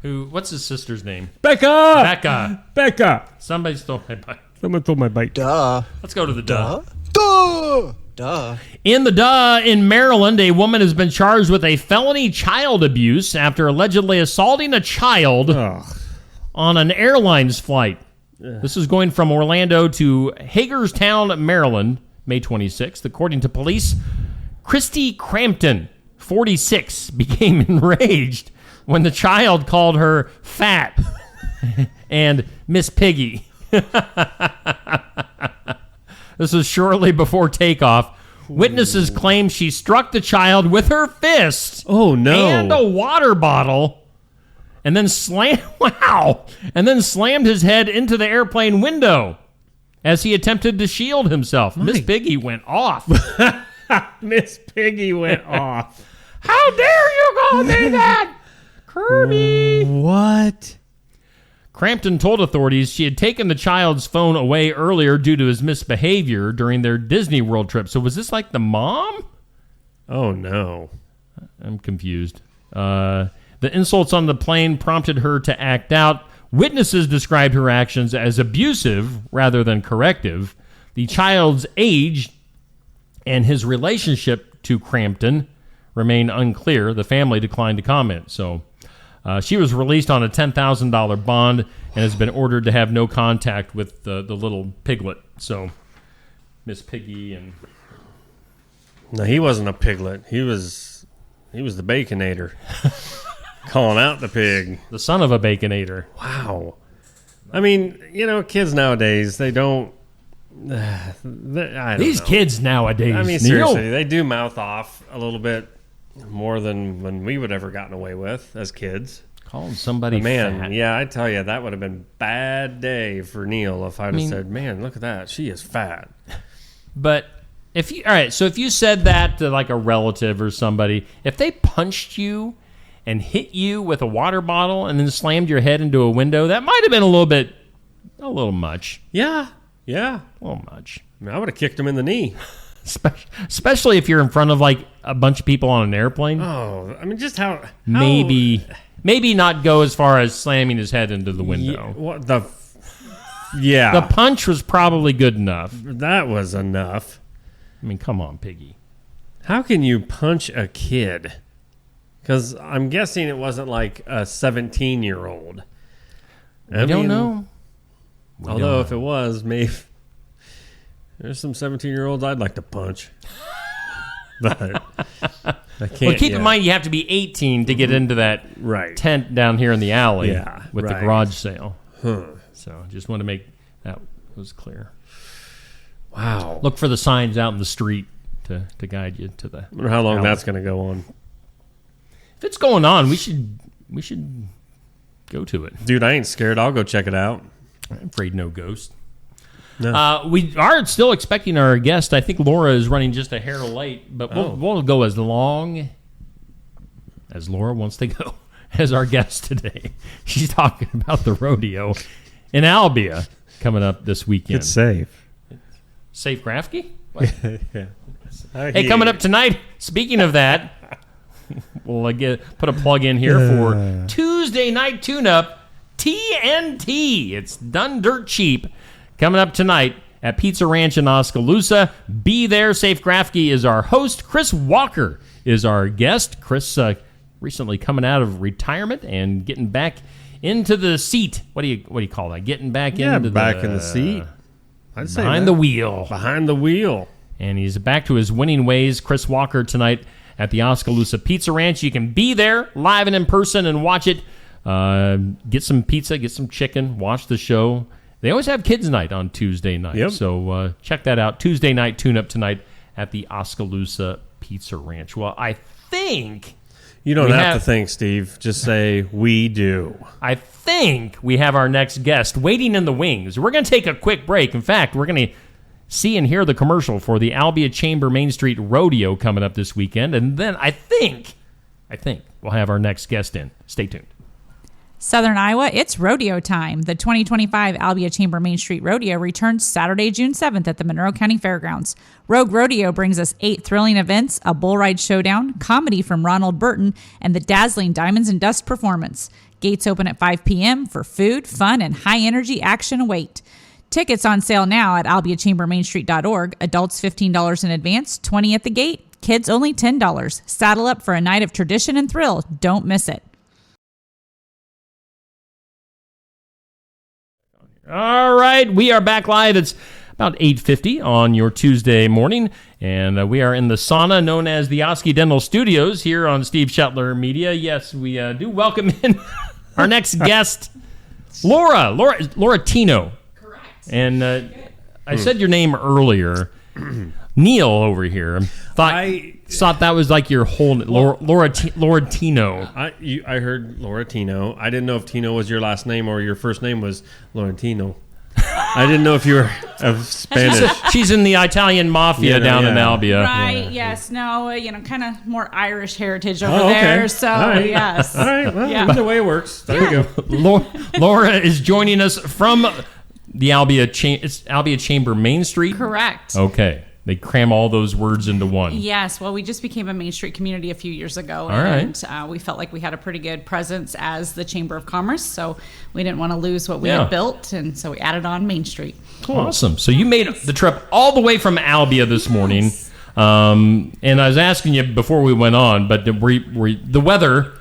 What's his sister's name? Becca! Somebody stole my bike. Someone stole my bike. Duh. Let's go to the duh. Duh. In the duh, in Maryland, a woman has been charged with a felony child abuse after allegedly assaulting a child on an airlines flight. This is going from Orlando to Hagerstown, Maryland, May 26th. According to police, Christy Crampton, 46, became enraged when the child called her fat and Miss Piggy. This was shortly before takeoff. Witnesses claim she struck the child with her fist. Oh, no. And a water bottle. And then slammed his head into the airplane window as he attempted to shield himself. Miss Piggy went off. Miss Piggy went off. How dare you call me that? Kirby. What? Crampton told authorities she had taken the child's phone away earlier due to his misbehavior during their Disney World trip. So was this like the mom? Oh, no. I'm confused. The insults on the plane prompted her to act out. Witnesses described her actions as abusive rather than corrective. The child's age and his relationship to Crampton remain unclear. The family declined to comment. So she was released on a $10,000 bond and has been ordered to have no contact with the little piglet. So Miss Piggy and... No, he wasn't a piglet. He was the Baconator. Calling out the pig. The son of a Baconator. Wow. I mean, kids nowadays, they don't... These kids nowadays, I mean, seriously, they do mouth off a little bit more than when we would ever gotten away with as kids. Calling somebody fat. Yeah, I tell you, that would have been a bad day for Neil if I'd have said, man, look at that. She is fat. But if you said that to like a relative or somebody, if they punched you and hit you with a water bottle and then slammed your head into a window, that might have been a little much. Yeah. A little much. I mean, I would have kicked him in the knee. Especially if you're in front of like a bunch of people on an airplane. Oh, I mean, just how maybe not go as far as slamming his head into the window. The punch was probably good enough. That was enough. I mean, come on, Piggy. How can you punch a kid? Because I'm guessing it wasn't like a 17-year-old. I don't know. Although if it was, maybe there's some 17-year-olds I'd like to punch. But I can't. Well, keep in mind you have to be 18 to get into that tent down here in the alley with the garage sale. So just want to make that was clear. Wow. Look for the signs out in the street to guide you to the. I wonder how long alley. that's going to go on. If it's going on, we should go to it. Dude, I ain't scared. I'll go check it out. I'm afraid no ghost. No. We are still expecting our guest. I think Laura is running just a hair late, but we'll go as long as Laura wants to go as our guest today. She's talking about the rodeo in Albia coming up this weekend. It's safe. Safe Grafke? Yeah. Hey, coming up tonight, speaking of that, we'll put a plug in here for Tuesday Night Tune-Up TNT. It's done dirt cheap. Coming up tonight at Pizza Ranch in Oskaloosa. Be there. Safe Grafke is our host. Chris Walker is our guest. Chris recently coming out of retirement and getting back into the seat. What do you call that? Getting back into back in the seat. I'd say behind the wheel. Behind the wheel. And he's back to his winning ways. Chris Walker tonight at the Oskaloosa Pizza Ranch. You can be there live and in person and watch it. Get some pizza, get some chicken, watch the show. They always have kids' night on Tuesday night. Yep. So check that out. Tuesday night tune-up tonight at the Oskaloosa Pizza Ranch. Well, I think... You don't have to think, Steve. Just say, we do. I think we have our next guest waiting in the wings. We're going to take a quick break. In fact, we're going to see and hear the commercial for the Albia Chamber Main Street Rodeo coming up this weekend. And then I think we'll have our next guest in. Stay tuned. Southern Iowa, it's rodeo time. The 2025 Albia Chamber Main Street Rodeo returns Saturday, June 7th at the Monroe County Fairgrounds. Rogue Rodeo brings us 8 thrilling events, a bull ride showdown, comedy from Ronald Burton, and the dazzling Diamonds and Dust performance. Gates open at 5 p.m. for food, fun, and high-energy action await. Tickets on sale now at albiachambermainstreet.org. Adults $15 in advance, $20 at the gate. Kids only $10. Saddle up for a night of tradition and thrill. Don't miss it. All right, we are back live. It's about 8:50 on your Tuesday morning, and we are in the sauna known as the Oski Dental Studios here on Steve Shetler Media. Yes, we do welcome in our next guest, Laura Tino. Correct. And I said your name earlier. Neil over here thought that was like your whole Laura Tino. I heard Laura Tino. I didn't know if Tino was your last name or your first name was Laurentino. I didn't know if you were of Spanish. She's in the Italian mafia down in Albia. Right, yes. No, kind of more Irish heritage over there. So, yes. All right, well, that's the way it works. There you go. Laura is joining us from the Albia Chamber Main Street. Correct. Okay. They cram all those words into one. Yes. Well, we just became a Main Street community a few years ago. We felt like we had a pretty good presence as the Chamber of Commerce. So we didn't want to lose what we had built. And so we added on Main Street. Cool. Awesome. So you made the trip all the way from Albia this morning. And I was asking you before we went on, but the weather...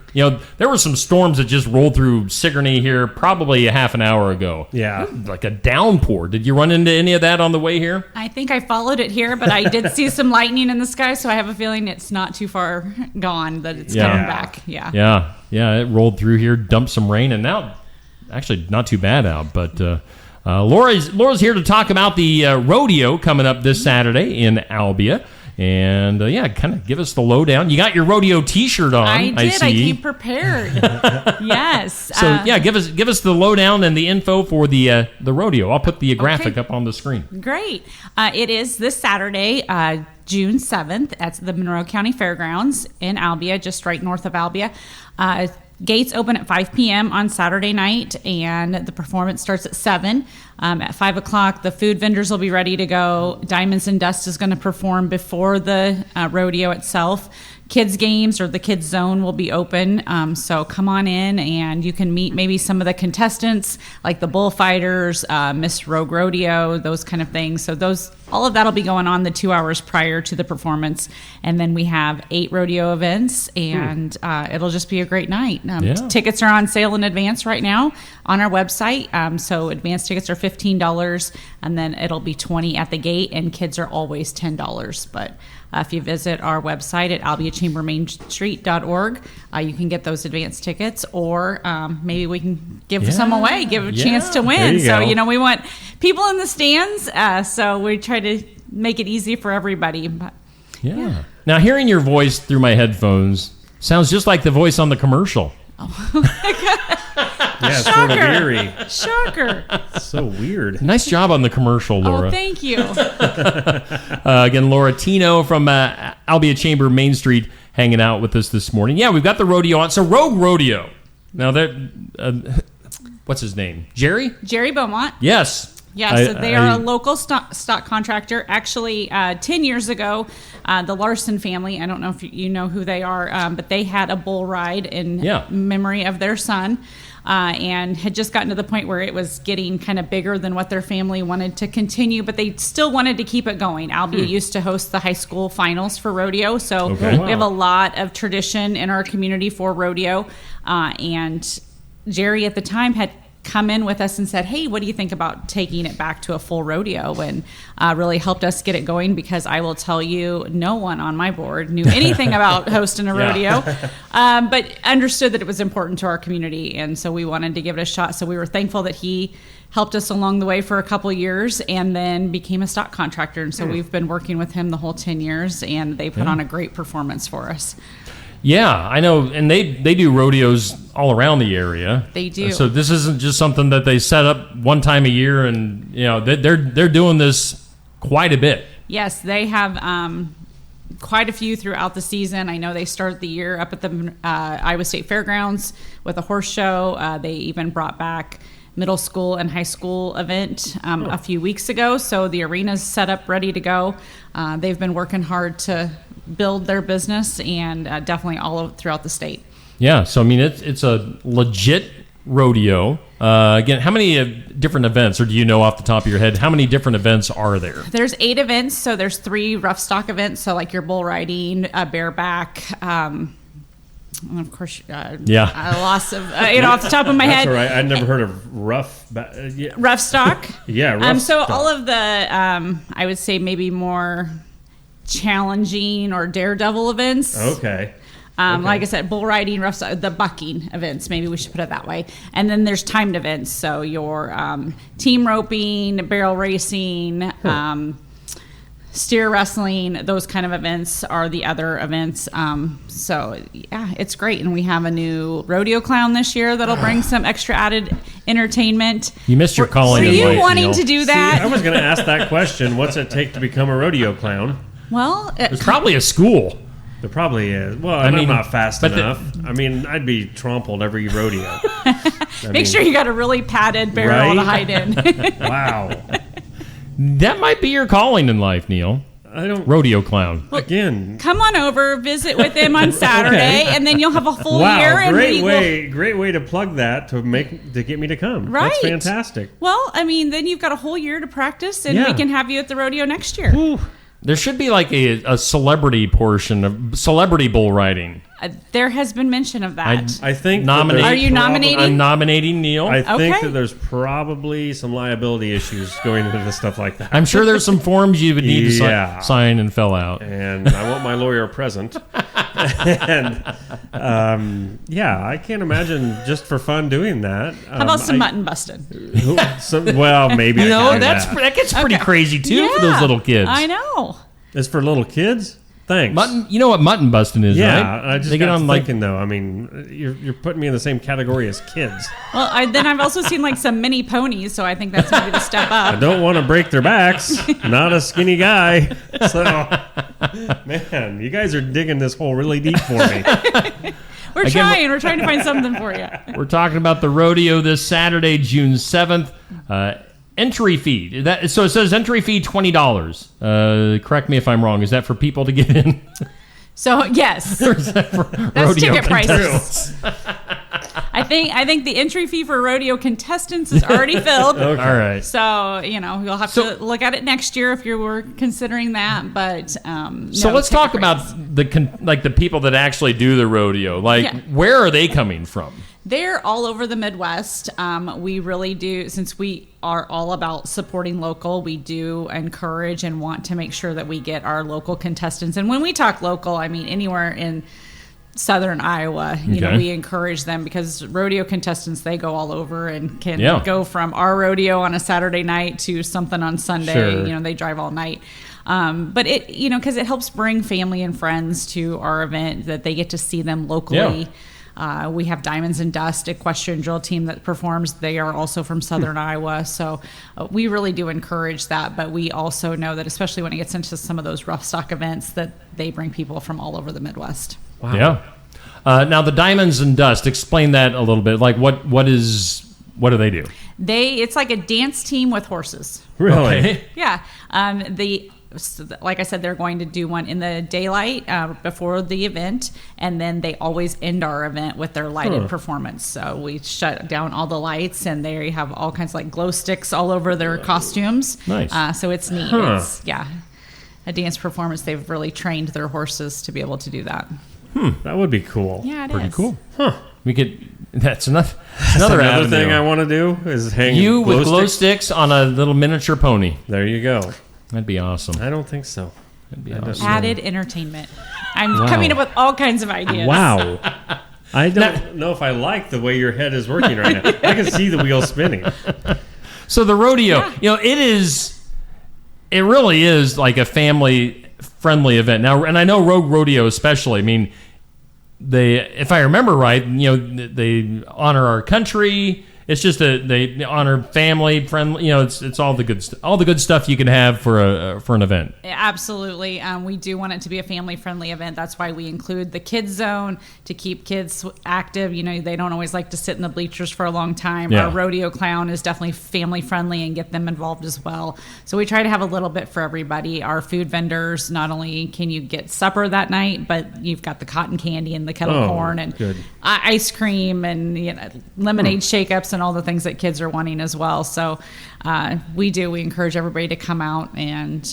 there were some storms that just rolled through Sigourney here probably a half an hour ago. Yeah. Like a downpour. Did you run into any of that on the way here? I think I followed it here, but I did see some lightning in the sky, so I have a feeling it's not too far gone, that it's coming back. Yeah. Yeah, it rolled through here, dumped some rain, and now, actually, not too bad out, but Laura's here to talk about the rodeo coming up this Saturday in Albia. And, kind of give us the lowdown. You got your rodeo T-shirt on, I did. I came prepared. Yes. So, give us the lowdown and the info for the rodeo. I'll put the graphic up on the screen. Great. It is this Saturday, June 7th, at the Monroe County Fairgrounds in Albia, just right north of Albia. Gates open at 5 p.m. on Saturday night, and the performance starts at 7. At 5 o'clock, the food vendors will be ready to go. Diamonds and Dust is going to perform before the rodeo itself. Kids games or the kids zone will be open. So come on in and you can meet maybe some of the contestants like the bullfighters, Miss Rogue Rodeo, those kind of things. So all of that will be going on the 2 hours prior to the performance. And then we have 8 rodeo events and it'll just be a great night. Tickets are on sale in advance right now on our website. So advance tickets are $15 and then it'll be $20 at the gate, and kids are always $10. But if you visit our website at albiachambermainstreet.org, you can get those advance tickets, or maybe we can give some away, give a chance to win. So, we want people in the stands, so we try to make it easy for everybody. But, yeah. Now, hearing your voice through my headphones sounds just like the voice on the commercial. Yeah, it's sort of eerie. Shocker. So weird. Nice job on the commercial, Laura. Oh, thank you. Again, Laura Tino from Albia Chamber Main Street hanging out with us this morning. Yeah, we've got the rodeo on. So Rogue Rodeo. Now, what's his name? Jerry? Jerry Beaumont. Yes. Yeah, so they are a local stock contractor. Actually, 10 years ago, the Larson family, I don't know if you know who they are, but they had a bull ride in memory of their son. and had just gotten to the point where it was getting kind of bigger than what their family wanted to continue, but they still wanted to keep it going. Albia used to host the high school finals for rodeo, so we have a lot of tradition in our community for rodeo. And Jerry at the time had come in with us and said, hey, what do you think about taking it back to a full rodeo? And really helped us get it going, because I will tell you, no one on my board knew anything about hosting a rodeo, but understood that it was important to our community. And so we wanted to give it a shot. So we were thankful that he helped us along the way for a couple of years and then became a stock contractor. And so we've been working with him the whole 10 years, and they put on a great performance for us. Yeah, I know, and they do rodeos all around the area. They do. So this isn't just something that they set up one time a year, and they're doing this quite a bit. Yes, they have quite a few throughout the season. I know they start the year up at the Iowa State Fairgrounds with a horse show. They even brought back middle school and high school event a few weeks ago. So the arena's set up, ready to go. They've been working hard to build their business, and definitely all throughout the state. Yeah, so I mean, it's a legit rodeo. Again, how many different events, or do you know off the top of your head, how many different events are there? There's 8 events, so there's 3 rough stock events, so like your bull riding, bareback, and of course, a loss of, off the top of my head. That's all right. I'd never heard of rough stock. Yeah, rough stock. All of the, I would say maybe more challenging or daredevil events. Okay. Like I said, bull riding, rough stock, the bucking events, maybe we should put it that way. And then there's timed events, so your team roping, barrel racing, steer wrestling, those kind of events are the other events. So yeah, it's great. And we have a new rodeo clown this year that'll bring some extra added entertainment. You missed your calling in life, Were you wanting Neil. to do that? See, I was going to ask that question. What's it take to become a rodeo clown? Well, there's probably a school. There probably is. Well, I'm not fast enough. I'd be trampled every rodeo. Make sure you got a really padded barrel to hide in. Wow. That might be your calling in life, Neil. Rodeo clown. Well, again, come on over, visit with him on Saturday, and then you'll have a full year. And great way to plug that to get me to come. Right, that's fantastic. Well, I mean, then you've got a whole year to practice, and we can have you at the rodeo next year. Ooh. There should be like a celebrity portion of celebrity bull riding. There has been mention of that. I think. Are you nominating? I'm nominating Neil. I think that there's probably some liability issues going into this stuff like that. I'm sure there's some forms you would need to sign and fill out. And I want my lawyer present. And I can't imagine just for fun doing that. How about some mutton busting? Well, maybe. That gets pretty crazy too for those little kids. I know. It's for little kids. Thanks. Mutton. You know what mutton busting is, right? Yeah, I just got thinking though. I mean, you're putting me in the same category as kids. Well, I've also seen like some mini ponies, so I think that's maybe the step up. I don't want to break their backs. Not a skinny guy. So, man, you guys are digging this hole really deep for me. We're trying to find something for you. We're talking about the rodeo this Saturday, June 7th. Entry fee. So it says entry fee $20. Correct me if I'm wrong. Is that for people to get in? So yes, that's ticket prices. I think the entry fee for rodeo contestants is already filled. Okay. All right. So you'll have to look at it next year if you were considering that. But so let's talk about the people that actually do the rodeo. Where are they coming from? They're all over the Midwest. We really do, since we are all about supporting local, we do encourage and want to make sure that we get our local contestants. And when we talk local, I mean anywhere in southern Iowa. You know, we encourage them because rodeo contestants, they go all over and can go from our rodeo on a Saturday night to something on Sunday. Sure. You know, they drive all night. But it, because it helps bring family and friends to our event, that they get to see them locally. Yeah. We have Diamonds and Dust, equestrian drill team that performs. They are also from southern Iowa. So we really do encourage that. But we also know that, especially when it gets into some of those rough stock events, that they bring people from all over the Midwest. Wow. Yeah. Now, the Diamonds and Dust, explain that a little bit. Like, what do they do? It's like a dance team with horses. Really? Okay. Yeah. The like I said, they're going to do one in the daylight before the event, and then they always end our event with their lighted performance. So we shut down all the lights, and they have all kinds of like glow sticks all over their costumes. Nice. So it's neat. It's, a dance performance. They've really trained their horses to be able to do that. That would be cool. Yeah, it Pretty is. cool. Huh. We could. That's another Another thing I want to do is hang you glow with glow sticks. sticks on a little miniature pony. There you go. That'd be awesome. I don't think so. That'd be awesome. Added entertainment. I'm coming up with all kinds of ideas. Wow. I don't know if I like the way your head is working right now. I can see the wheels spinning. So the rodeo, it really is like a family-friendly event. Now, and I know Rogue Rodeo especially, I mean, if I remember right, they honor our country. It's just they honor family, friendly. It's all the good stuff you can have for an event. Absolutely, we do want it to be a family-friendly event. That's why we include the kids zone to keep kids active. They don't always like to sit in the bleachers for a long time. Yeah. Our rodeo clown is definitely family-friendly and get them involved as well. So we try to have a little bit for everybody. Our food vendors, not only can you get supper that night, but you've got the cotton candy and the kettle corn and ice cream and lemonade shake-ups and all the things that kids are wanting as well. So we encourage everybody to come out and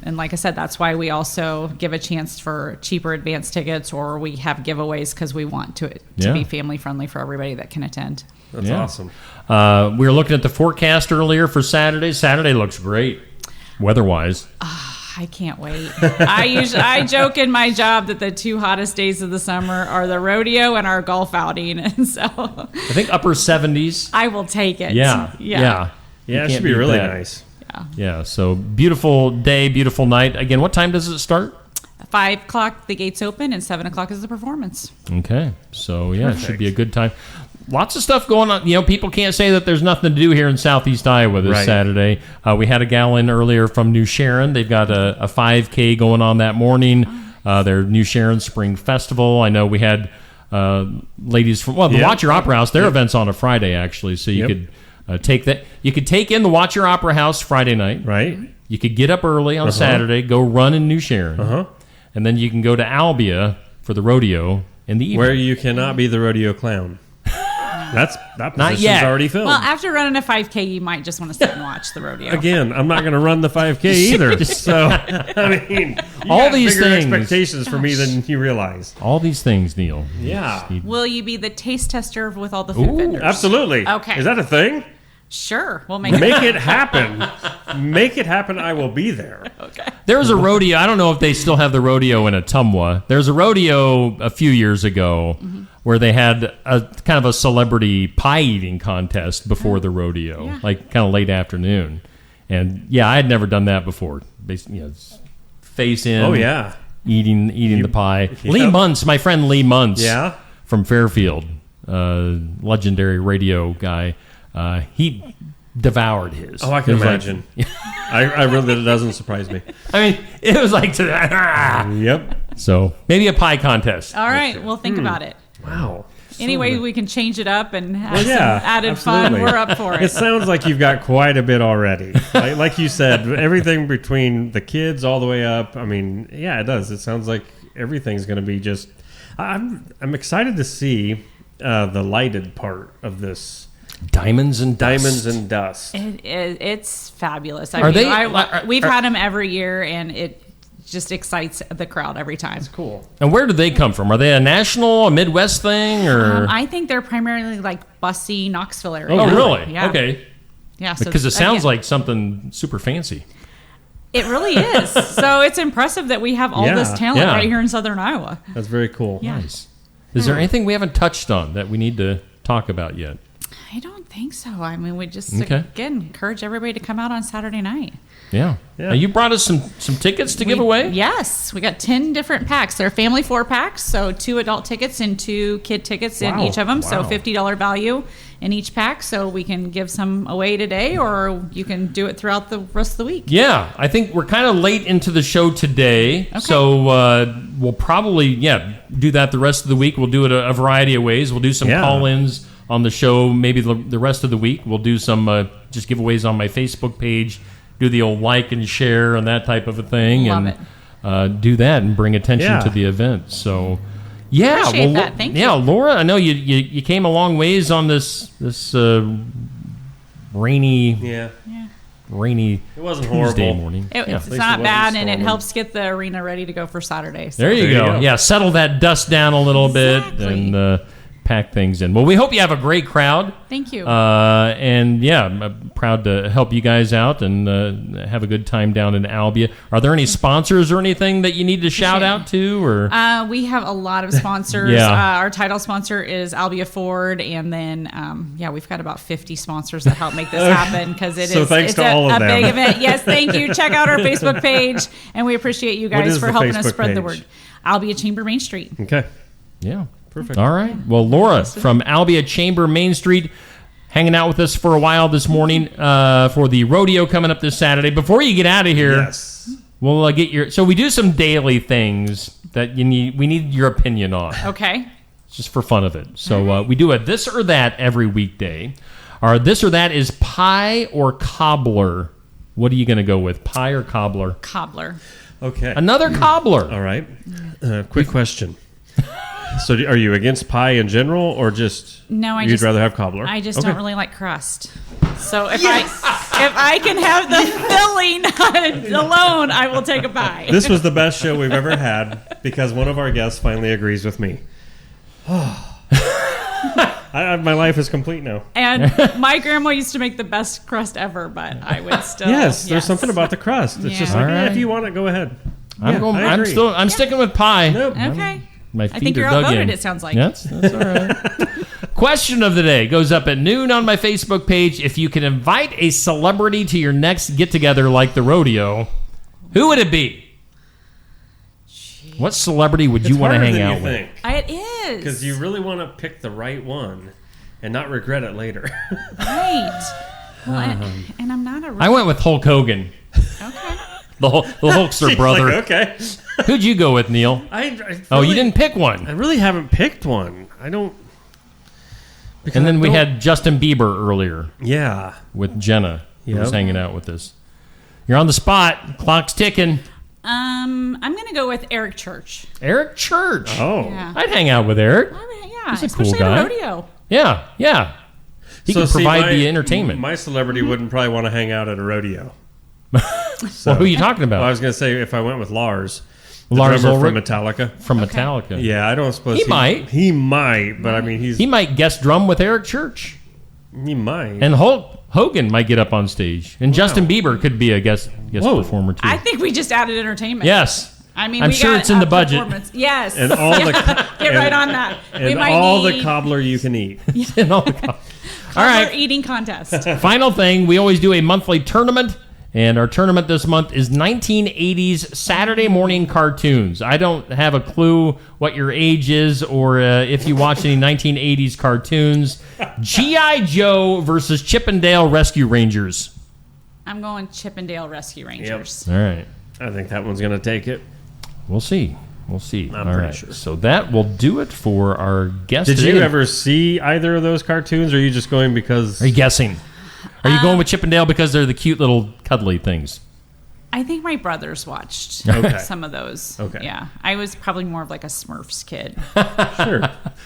like I said, that's why we also give a chance for cheaper advance tickets, or we have giveaways because we want to be family friendly for everybody that can attend. That's awesome. We were looking at the forecast earlier for Saturday. Saturday looks great weather-wise. I can't wait. I joke in my job that the two hottest days of the summer are the rodeo and our golf outing, and so I think upper 70s. I will take it. Yeah. It should be really nice. Yeah. So beautiful day, beautiful night. Again, what time does it start? 5 o'clock the gates open, and 7 o'clock is the performance. Okay. So it should be a good time. Lots of stuff going on. People can't say that there's nothing to do here in Southeast Iowa this Saturday. We had a gal in earlier from New Sharon. They've got a 5K going on that morning. Their New Sharon Spring Festival. I know we had ladies from the Watch Your Opera House. Their event's on a Friday actually, so you could take that. You could take in the Watch Your Opera House Friday night. Right. You could get up early on Saturday, go run in New Sharon, and then you can go to Albia for the rodeo in the evening. Where you cannot be the rodeo clown. That position's already filled. Well, after running a 5K, you might just want to sit and watch the rodeo. Again, I'm not going to run the 5K either. So, I mean, all these bigger things. expectations for me than you realize. All these things, Neil. Yeah. Will you be the taste tester with all the food vendors? Absolutely. Okay. Is that a thing? Sure. We'll make it happen. Make it happen. I will be there. Okay. There was a rodeo. I don't know if they still have the rodeo in Ottumwa. There's a rodeo a few years ago where they had a kind of a celebrity pie eating contest before the rodeo, like kind of late afternoon. And I had never done that before. Basically, face in. Oh yeah. Eating the pie. Lee Muntz, my friend Lee Muntz, from Fairfield, legendary radio guy. He devoured his. Oh, I can imagine. I really, that doesn't surprise me. I mean, it was like Yep. So maybe a pie contest. All right, we'll think about it. Wow. Anyway, we can change it up and have some added fun. We're up for it. It sounds like you've got quite a bit already. Like you said, everything between the kids all the way up. I mean, it does. It sounds like everything's going to be just. I'm excited to see the lighted part of this. Diamonds and dust. It's fabulous. We've had them every year, and it just excites the crowd every time. It's cool. And where do they come from? Are they a national, a Midwest thing, or? I think they're primarily like Bussy, Knoxville area. Oh, really? Yeah. Okay. Yeah. So because it sounds like something super fancy. It really is. So it's impressive that we have all this talent right here in Southern Iowa. That's very cool. Yeah. Nice. Is there anything we haven't touched on that we need to talk about yet? I don't think so. I mean, we just, again, encourage everybody to come out on Saturday night. Yeah. Now, you brought us some tickets to give away? Yes. We got 10 different packs. They're family 4-packs, so 2 adult tickets and 2 kid tickets in each of them. So $50 value in each pack. So we can give some away today, or you can do it throughout the rest of the week. Yeah. I think we're kind of late into the show today. Okay. So we'll probably, do that the rest of the week. We'll do it a variety of ways. We'll do some call-ins on the show. Maybe the rest of the week we'll do some just giveaways on my Facebook page do the old like and share and that type of a thing. Love and do that and bring attention to the event. So, yeah. Appreciate that. Thank you. Yeah, Laura, I know you came a long ways on this rainy... rainy it wasn't Tuesday horrible. morning. It's not bad, and it helps get the arena ready to go for Saturday. So. There you go. Yeah, settle that dust down a little bit and pack things in. Well, we hope you have a great crowd. Thank you. And yeah, I'm proud to help you guys out and have a good time down in Albia. Are there any sponsors or anything that you need to shout out to? Or we have a lot of sponsors. Our title sponsor is Albia Ford, and then we've got about 50 sponsors that help make this happen because it's a big event. Yes, thank you. Check out our Facebook page, and we appreciate you guys for helping us spread the word. Albia Chamber Main Street. Okay. Yeah. Perfect. All right. Well, Laura from Albia Chamber Main Street hanging out with us for a while this morning for the rodeo coming up this Saturday. Before you get out of here, we'll get your... So we do some daily things that we need your opinion on. Okay. Just for fun of it. So we do a this or that every weekday. Our this or that is pie or cobbler. What are you going to go with? Pie or cobbler? Cobbler. Okay. Another cobbler. All right. Quick question. So are you against pie in general, or just you'd rather have cobbler? I just don't really like crust. So if I can have the filling alone, I will take a pie. This was the best show we've ever had because one of our guests finally agrees with me. My life is complete now. And my grandma used to make the best crust ever, but I would still. Yes, there's something about the crust. It's just like, if you want it, go ahead. I'm sticking with pie. Nope. Okay. My feet I think you're dug outvoted, in. it sounds like. That's all right. Question of the day goes up at noon on my Facebook page. If you could invite a celebrity to your next get-together like the rodeo, who would it be? Jeez. What celebrity would you want to hang out with? It is. Because you really want to pick the right one and not regret it later. Right. Well, and I'm not a... I went with Hulk Hogan. Okay. The Hulkster brother. Like, okay. Who'd you go with, Neil? You didn't pick one. I really haven't picked one. I don't. And then we had Justin Bieber earlier. Yeah. With Jenna, who was hanging out with us. You're on the spot. Clock's ticking. I'm going to go with Eric Church. Eric Church. Oh. Yeah. I'd hang out with Eric. Yeah, He's a especially cool guy. at a rodeo. Yeah. He can provide the entertainment. My celebrity wouldn't probably want to hang out at a rodeo. Well, who are you talking about? Well, I was going to say if I went with Lars. Lars from Ulrich? Metallica. From Metallica. Yeah, I don't suppose he might. He might, but I mean, he might guest drum with Eric Church. He might. And Hulk Hogan might get up on stage. And Justin Bieber could be a guest performer too. I think we just added entertainment. Yes. I mean, I'm we sure got it's in the budget. Yes. And all the get right on that. And we might all need the cobbler you can eat. And all the cobbler all right. eating contest. Final thing, we always do a monthly tournament. And our tournament this month is 1980s Saturday morning cartoons. I don't have a clue what your age is or if you watch any 1980s cartoons. G.I. Joe versus Chippendale Rescue Rangers. I'm going Chippendale Rescue Rangers. All right. I think that one's going to take it. We'll see. I'm All pretty right. sure. So that will do it for our guest Did today. you ever see either of those cartoons, or are you just going because... Are you guessing? Are you going with Chippendale because they're the cute little cuddly things? I think my brothers watched some of those. Okay. Yeah. I was probably more of like a Smurfs kid. Sure.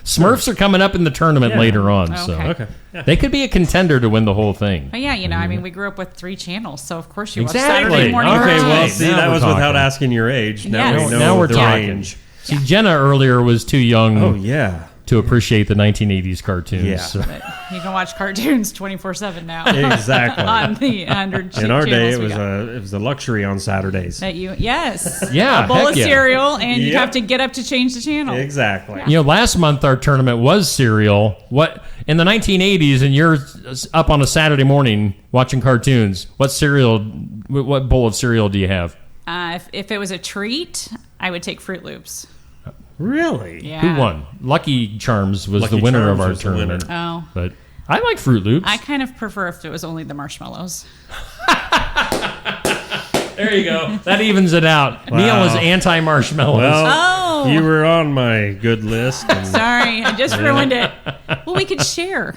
Smurfs are coming up in the tournament later on. Okay. So they could be a contender to win the whole thing. But yeah, I mean, we grew up with 3 channels, so of course you watch Exactly. Saturday morning. Okay, cartoons. Well, see, Now that we're was talking. without asking your age. Now Yes. we know Now we're the talking. range. See, Jenna earlier was too young. Oh, yeah. To appreciate the 1980s cartoons. Yeah. So. But you can watch cartoons 24/7 now. Exactly. On the 100 In our day, it channels was a luxury on Saturdays. Yes. Yeah, a bowl heck of yeah. cereal, and you have to get up to change the channel. Exactly. Last month our tournament was cereal. What in the 1980s, and you're up on a Saturday morning watching cartoons. What bowl of cereal do you have? If it was a treat, I would take Fruit Loops. Really? Yeah. Who won? Lucky Charms was Lucky the winner Charms of our was the tournament. winner. Oh. But I like Fruit Loops. I kind of prefer if it was only the marshmallows. There you go. That evens it out. Wow. Neil is anti-marshmallows. Well, you were on my good list. And Sorry, I just ruined it. Well, we could share.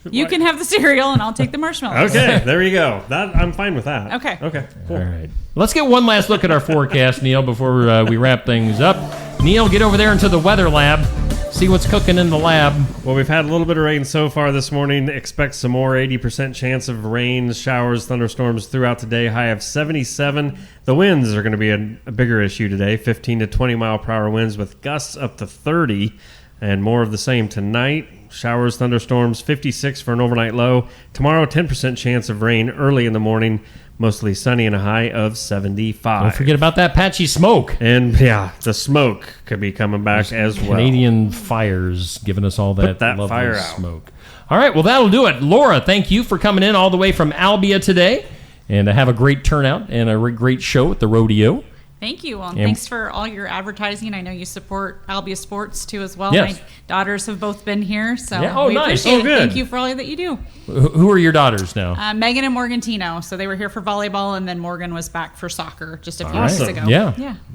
You can have the cereal, and I'll take the marshmallows. Okay, there you go. I'm fine with that. Okay. Okay, cool. All right. Let's get one last look at our forecast, Neil, before we wrap things up. Neil, get over there into the weather lab. See what's cooking in the lab. Well, we've had a little bit of rain so far this morning. Expect some more. 80% chance of rain, showers, thunderstorms throughout today. High of 77. The winds are going to be a bigger issue today. 15 to 20 mile per hour winds with gusts up to 30. And more of the same tonight. Showers, thunderstorms, 56 for an overnight low. Tomorrow, 10% chance of rain early in the morning. Mostly sunny and a high of 75. Don't forget about that patchy smoke. And yeah, the smoke could be coming back as well. Canadian fires giving us all that, Put that lovely fire out. smoke. All right, well, that'll do it. Laura, thank you for coming in all the way from Albia today. And have a great turnout and a great show at the rodeo. Thank you. Well, and thanks for all your advertising. I know you support Albia Sports, too, as well. Yes. My daughters have both been here, so Yeah. Oh, we nice. appreciate Oh, it. good. Thank you for all that you do. Who are your daughters now? Megan and Morgan Tino. So they were here for volleyball, and then Morgan was back for soccer just a few Awesome. weeks ago.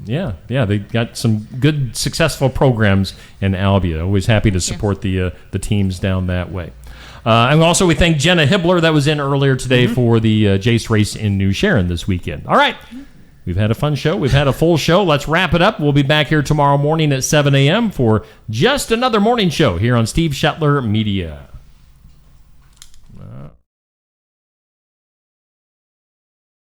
Yeah. They got some good, successful programs in Albia. Always happy to support the teams down that way. And also, we thank Jenna Hibbler that was in earlier today for the Jace Race in New Sharon this weekend. All right. We've had a fun show. We've had a full show. Let's wrap it up. We'll be back here tomorrow morning at 7 a.m. for just another morning show here on Steve Shetler Media.